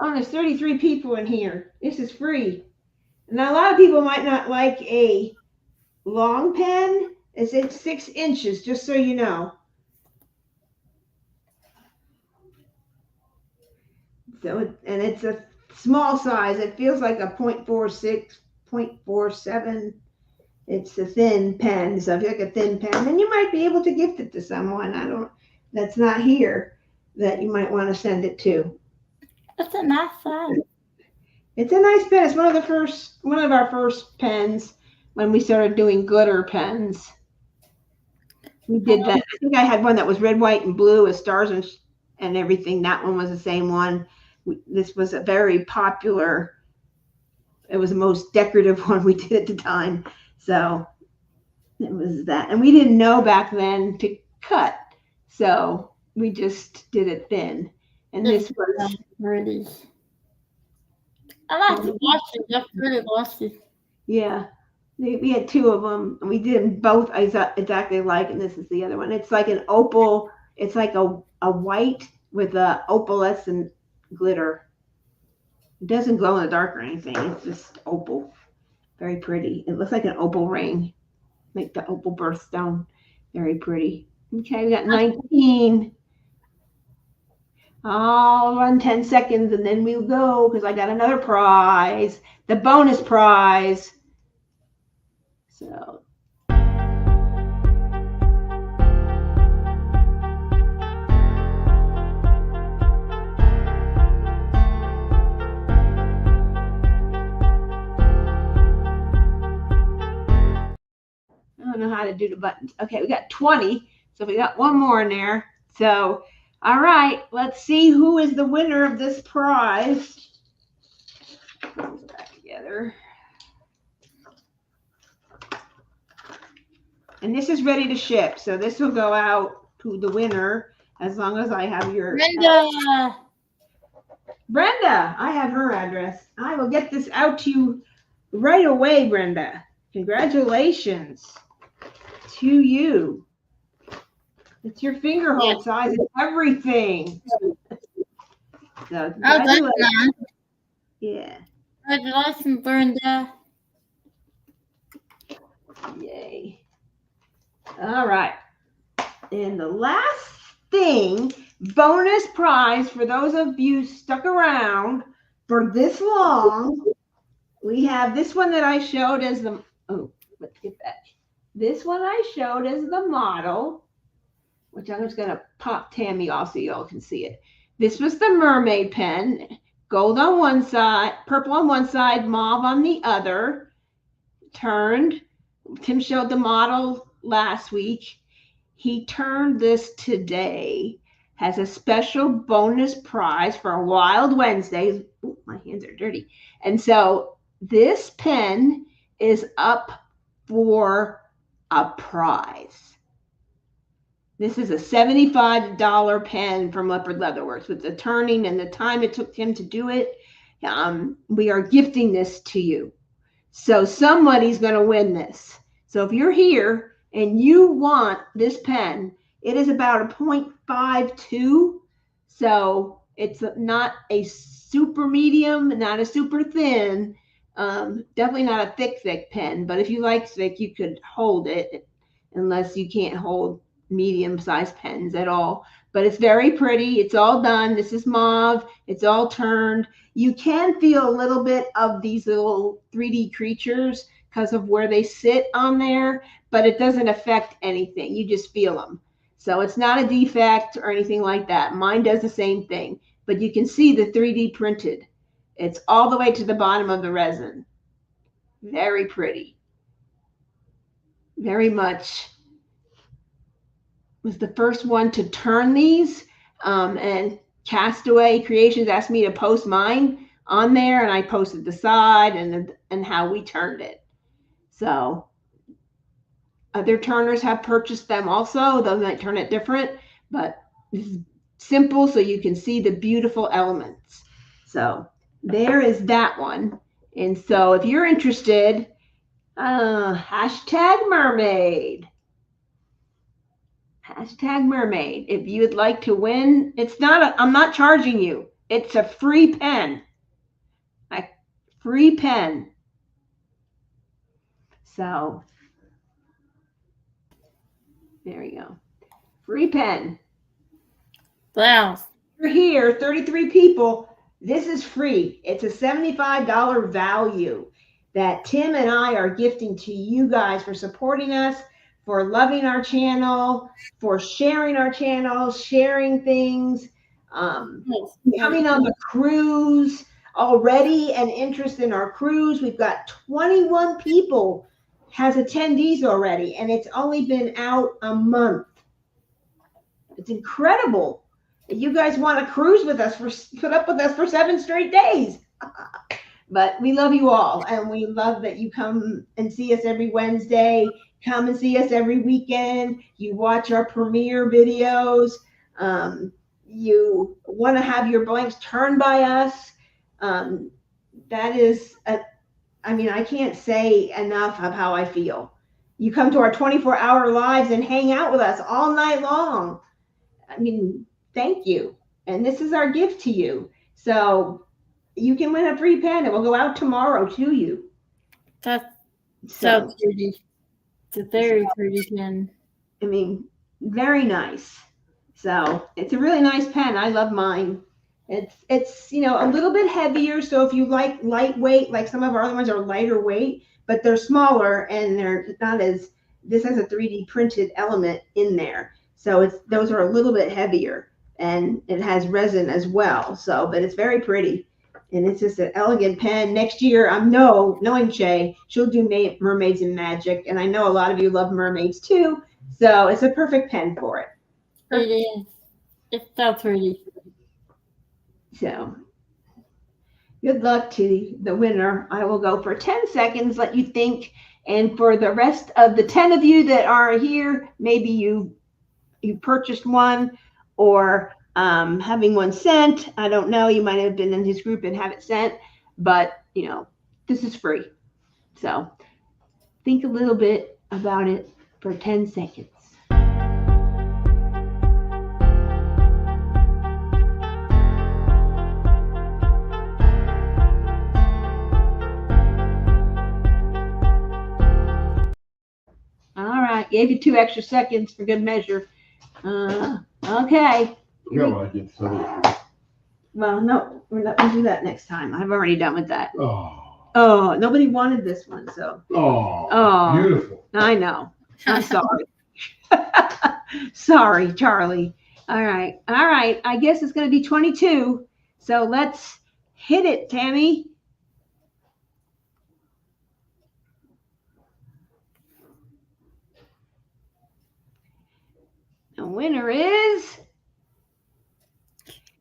Oh, there's 33 people in here. This is free. Now, a lot of people might not like a long pen. It's 6 inches, just so you know. So, and it's a small size. It feels like a 0.46, 0.47. It's a thin pen. So if you like a thin pen, then you might be able to gift it to someone. That's not here that you might want to send it to. It's a nice size. It's a nice pen. It's one of our first pens when we started doing glitter pens. We did that. I think I had one that was red, white, and blue with stars and everything. That one was the same one. This was a very popular. It was the most decorative one we did at the time. So it was that. And we didn't know back then to cut. So we just did it thin. And this was pretty. I like the washes. They're pretty washes. Yeah. We had two of them, and we did them both exactly alike, and this is the other one. It's like an opal. It's like a white with a opalescent glitter. It doesn't glow in the dark or anything. It's just opal. Very pretty. It looks like an opal ring. Like the opal birthstone. Very pretty. Okay, we got 19. I'll run 10 seconds and then we'll go because I got another prize. The bonus prize. So. I don't know how to do the buttons. Okay, we got 20. So we got one more in there. So, all right, let's see who is the winner of this prize. Put this back together. And this is ready to ship. So this will go out to the winner as long as I have your Brenda, I have her address. I will get this out to you right away, Brenda. Congratulations to you. It's your finger hold size and everything. So congratulations. Yeah. Congratulations, Brenda. Yay. All right. And the last thing, bonus prize for those of you stuck around for this long, we have this one that I showed as the, oh, let's get that. This one I showed as the model, which I'm just going to pop Tammy off so y'all can see it. This was the mermaid pen, gold on one side, purple on one side, mauve on the other, turned. Tim showed the model last week. He turned this today, has a special bonus prize for Wild Wednesdays. Ooh, my hands are dirty. And so this pen is up for a prize. This is a $75 pen from Leopard Leatherworks with the turning and the time it took him to do it. We are gifting this to you. So somebody's going to win this. So if you're here and you want this pen, it is about a 0.52. So it's not a super medium, not a super thin, definitely not a thick pen. But if you like thick, you could hold it unless you can't hold medium-sized pens at all. But it's very pretty. It's all done. This is mauve. It's all turned. You can feel a little bit of these little 3D creatures because of where they sit on there, but it doesn't affect anything. You just feel them. So it's not a defect or anything like that. Mine does the same thing, but you can see the 3D printed. It's all the way to the bottom of the resin. Very pretty. Very much. Was the first one to turn these, and Castaway Creations asked me to post mine on there, and I posted the side and how we turned it. So other turners have purchased them also. They might turn it different, but this is simple so you can see the beautiful elements. So there is that one. And so if you're interested, hashtag mermaid. Hashtag mermaid. If you would like to win, I'm not charging you. It's a free pen. A free pen. So there you go. Free pen. Wow. You're here, 33 people. This is free. It's a $75 value that Tim and I are gifting to you guys for supporting us, for loving our channel, for sharing our channel, sharing things, coming on the cruise already and interest in our cruise. We've got 21 people has attendees already, and it's only been out a month. It's incredible. You guys want to cruise with us, put up with us for 7 straight days. But we love you all, and we love that you come and see us every Wednesday. Come and see us every weekend. You watch our premiere videos. You want to have your blanks turned by us. That is I mean, I can't say enough of how I feel. You come to our 24-hour lives and hang out with us all night long. I mean, thank you. And this is our gift to you. So you can win a free pen. It will go out tomorrow to you. That's so pretty. It's a very pretty pen. I mean, very nice. So it's a really nice pen. I love mine. It's a little bit heavier. So if you like lightweight, like some of our other ones are lighter weight, but they're smaller and they're not as. This has a 3D printed element in there, so those are a little bit heavier, and it has resin as well. So, but it's very pretty, and it's just an elegant pen. Next year, knowing Shay, she'll do mermaids and magic, and I know a lot of you love mermaids too. So it's a perfect pen for it. It is. It's so pretty. So good luck to the winner. I will go for 10 seconds, let you think. And for the rest of the 10 of you that are here, maybe you purchased one or having one sent. I don't know. You might have been in his group and have it sent. But, this is free. So think a little bit about it for 10 seconds. All right, gave you 2 extra seconds for good measure. Okay. Well, no, we're not going to do that next time. I've already done with that. Oh, nobody wanted this one, so. Oh, beautiful. I know. I'm sorry. Sorry, Charlie. All right. I guess it's going to be 22. So let's hit it, Tammy. The winner is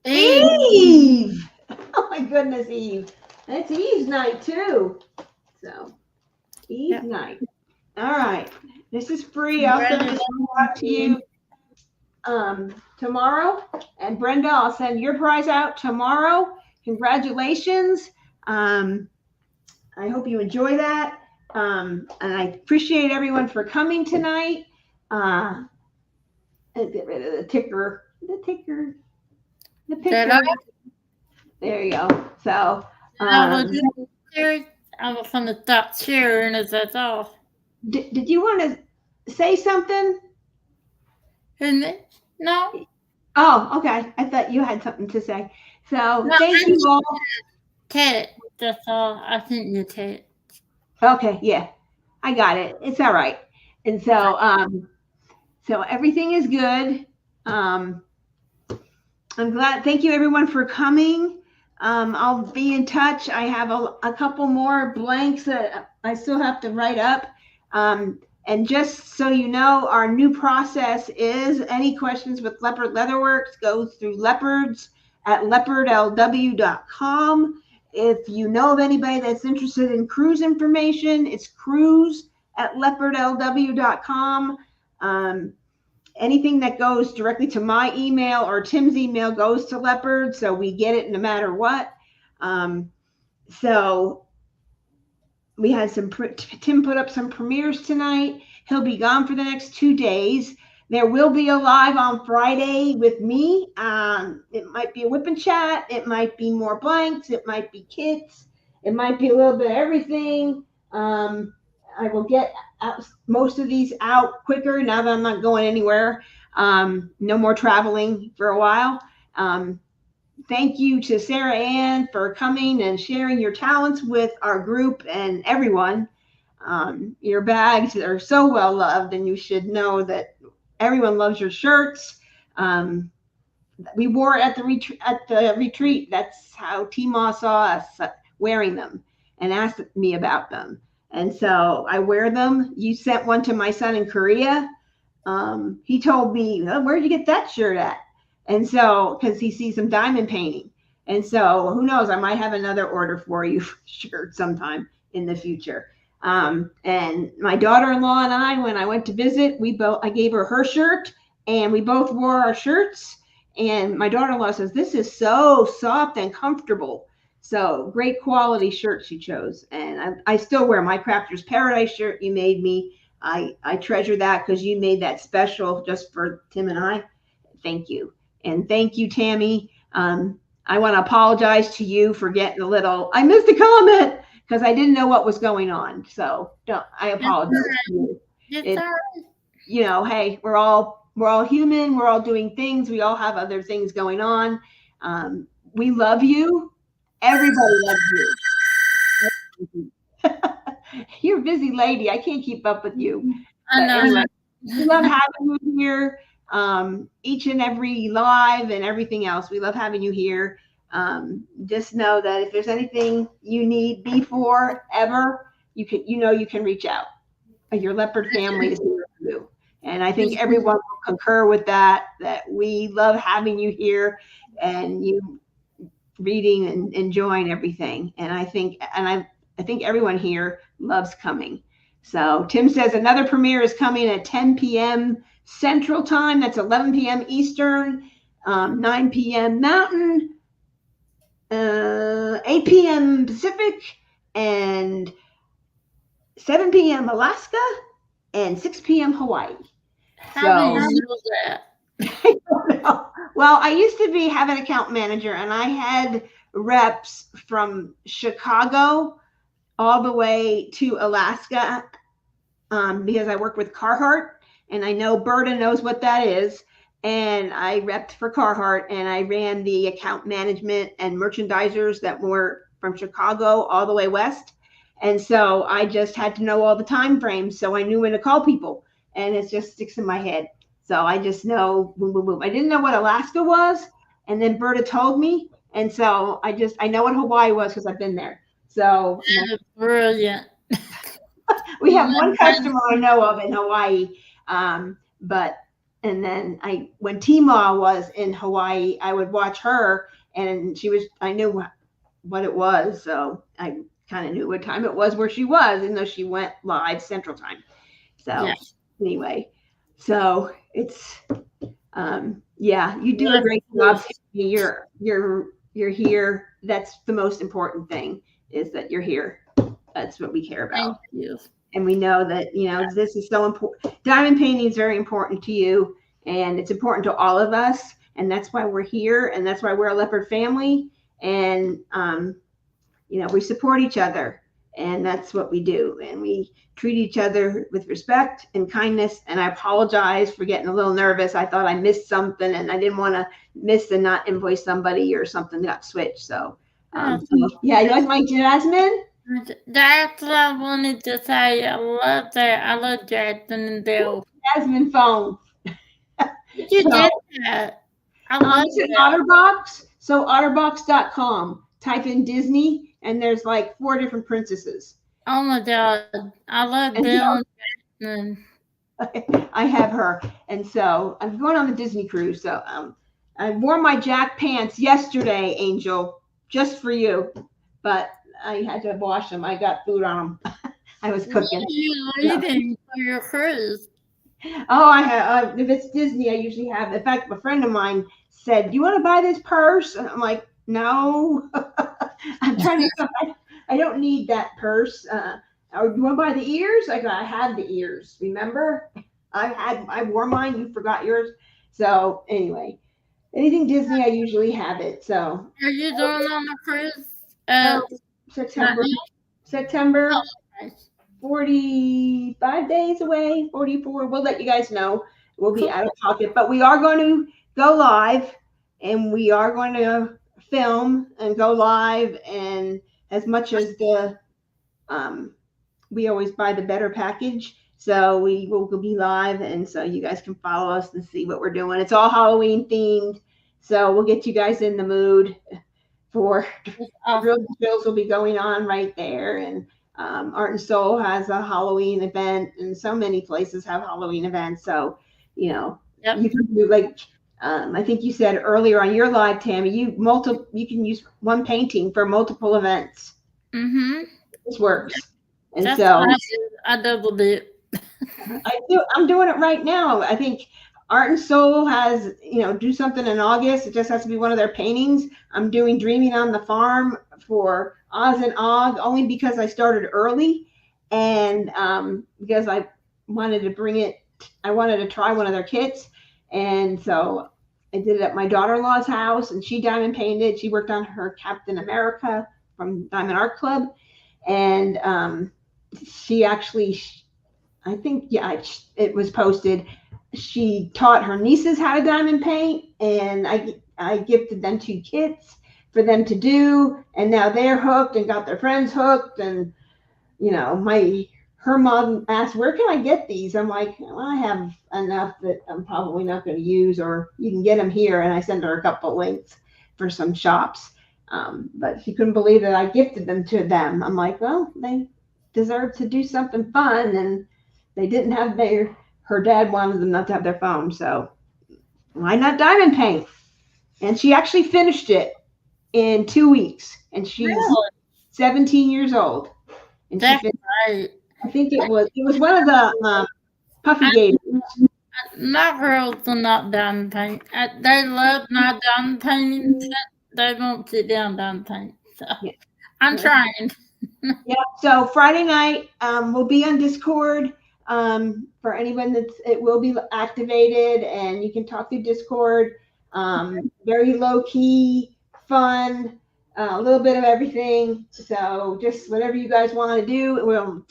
Eve. Oh my goodness, Eve. It's Eve's night too. So Eve's night. All right. This is free. I'll send this out to you tomorrow. And Brenda, I'll send your prize out tomorrow. Congratulations. I hope you enjoy that. And I appreciate everyone for coming tonight. And get rid of the ticker. The picker. There you go. So I was going to stop sharing as that's all. Did you want to say something? No. Oh, okay. I thought you had something to say. So thank you all. Ted, that's all. I think you Ted. Okay, yeah. I got it. It's all right. And so so everything is good. I'm glad. Thank you everyone for coming. I'll be in touch. I have a couple more blanks that I still have to write up. And just so you know, our new process is any questions with Leopard Leatherworks goes through Leopards at leopardlw.com. If you know of anybody that's interested in cruise information, it's cruise at leopardlw.com. Anything that goes directly to my email or Tim's email goes to Leopard, so we get it no matter what. So we had Tim put up some premieres tonight. He'll be gone for the next 2 days. There will be a live on Friday with me. It might be a whip and chat. It might be more blanks. It might be kits. It might be a little bit of everything. I will get most of these out quicker now that I'm not going anywhere. No more traveling for a while. Thank you to Sarah Ann for coming and sharing your talents with our group and everyone. Your bags are so well loved, and you should know that everyone loves your shirts. We wore it at the retreat. That's how Timo saw us wearing them and asked me about them. And so I wear them. You sent one to my son in Korea. He told me, where'd you get that shirt at? And so, because he sees some diamond painting. And so who knows, I might have another order for you for shirt sometime in the future. And my daughter-in-law and I, when I went to visit, I gave her shirt and we both wore our shirts. And my daughter-in-law says, this is so soft and comfortable. So great quality shirts you chose. And I still wear my Crafters Paradise shirt you made me. I treasure that because you made that special just for Tim and I. Thank you. And thank you, Tammy. I want to apologize to you for getting I missed a comment because I didn't know what was going on. So I apologize to you. It's all right. You know, hey, we're all human. We're all doing things. We all have other things going on. We love you. Everybody loves you. You're a busy lady. I can't keep up with you. I know. Anyway, we love having you here. Each and every live and everything else. We love having you here. Just know that if there's anything you need before ever, you can reach out. Your Leopard family is here for you. And I think everyone will concur with that we love having you here and you reading and enjoying everything. And I think everyone here loves coming. So Tim says another premiere is coming at 10 p.m. Central Time. That's 11 p.m. Eastern, 9 p.m. Mountain, 8 p.m. Pacific, and 7 p.m. Alaska, and 6 p.m. Hawaii. How do you know that? I don't know. Well, I used to have an account manager, and I had reps from Chicago all the way to Alaska because I work with Carhartt, and I know Berta knows what that is. And I repped for Carhartt, and I ran the account management and merchandisers that were from Chicago all the way west. And so I just had to know all the time frames, so I knew when to call people, and it just sticks in my head. So I just know, boom, boom, boom. I didn't know what Alaska was, and then Berta told me, and so I know what Hawaii was because I've been there. So That is brilliant. we have one customer I know of in Hawaii, and then when Tima was in Hawaii, I would watch her, and I knew what it was, so I kind of knew what time it was where she was, even though she went live Central Time. So anyway, so it's you do a great job. You're here. That's the most important thing, is that you're here. That's what we care about. Thank you. And we know that this is so important. Diamond painting is very important to you, and it's important to all of us, and that's why we're here, and that's why we're a Leopard family. And we support each other, and that's what we do. And we treat each other with respect and kindness. And I apologize for getting a little nervous. I thought I missed something, and I didn't want to miss and not invoice somebody or something got switched. So, you like my Jasmine? That's what I wanted to say. I love that. I love Jackson and Bill. Jasmine phone. You did that. I love it's an OtterBox. So OtterBox.com. Type in Disney, and there's like 4 different princesses. Oh my God. I love Bill and Jackson. I have her. And so I'm going on the Disney cruise. So I wore my Jack pants yesterday, Angel, just for you. But I had to wash them. I got food on them. I was cooking. What are you reading for your cruise? Oh, I have. If it's Disney, I usually have. In fact, a friend of mine said, "Do you want to buy this purse?" And I'm like, "No." I'm trying to. I don't need that purse. Or you want to buy the ears? I had the ears. Remember? I wore mine. You forgot yours. So anyway, anything Disney, I usually have it. So. Are you going on a cruise? September. Oh, nice. 45 days away, 44. We'll let you guys know. We'll be out of pocket, but we are going to go live, and we are going to film and go live. And as much as we always buy the better package, so we will be live, and so you guys can follow us and see what we're doing. It's all Halloween themed, so we'll get you guys in the mood for Real Drills will be going on right there, and Art and Soul has a Halloween event, and so many places have Halloween events. So, you can do I think you said earlier on your live, Tammy, you can use one painting for multiple events. Mm-hmm. This works. And that's so I doubled it. I'm doing it right now. I think Art and Soul has, do something in August. It just has to be one of their paintings. I'm doing Dreaming on the Farm for Oz and Og only because I started early and because I wanted to I wanted to try one of their kits. And so I did it at my daughter-in-law's house and she diamond painted. She worked on her Captain America from Diamond Art Club. And she actually, I think, yeah, it was posted. She taught her nieces how to diamond paint, and I gifted them 2 kits for them to do, and now they're hooked and got their friends hooked. And her mom asked, "Where can I get these?" I'm like, well, I have enough that I'm probably not going to use, or you can get them here. And I sent her a couple links for some shops, but she couldn't believe that I gifted them to them. I'm like, well, they deserve to do something fun, and they didn't have her dad wanted them not to have their phone, so why not diamond paint? And she actually finished it in 2 weeks, and she's 17 years old. And That's right. I think it was one of the puffy gators. My girls are not diamond paint. They love my diamond painting. They won't sit down diamond paint. So Yeah. I'm trying. Yeah. So Friday night, we'll be on Discord. For anyone it will be activated, and you can talk through Discord. Very low key, fun, a little bit of everything. So just whatever you guys want to do. We'll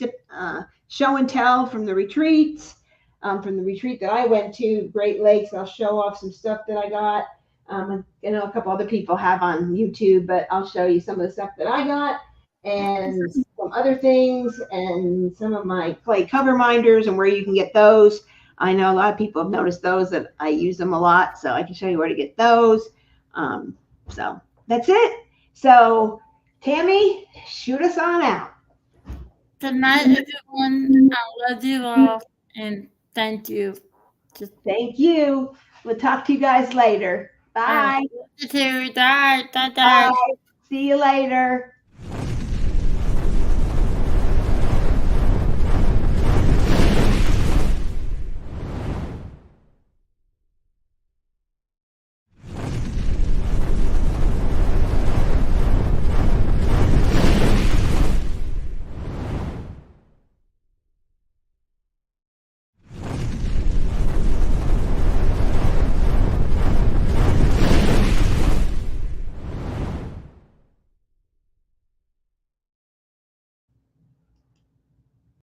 show and tell from the retreats. From the retreat that I went to, Great Lakes, I'll show off some stuff that I got. A couple other people have on YouTube, but I'll show you some of the stuff that I got. And some other things, and some of my clay cover minders and where you can get those. I know a lot of people have noticed those, that I use them a lot, so I can show you where to get those. So that's it. So Tammy, shoot us on out. Good night, everyone. I love you all, and thank you. Thank you. We'll talk to you guys later. Bye. Terry, bye. Bye. See you later.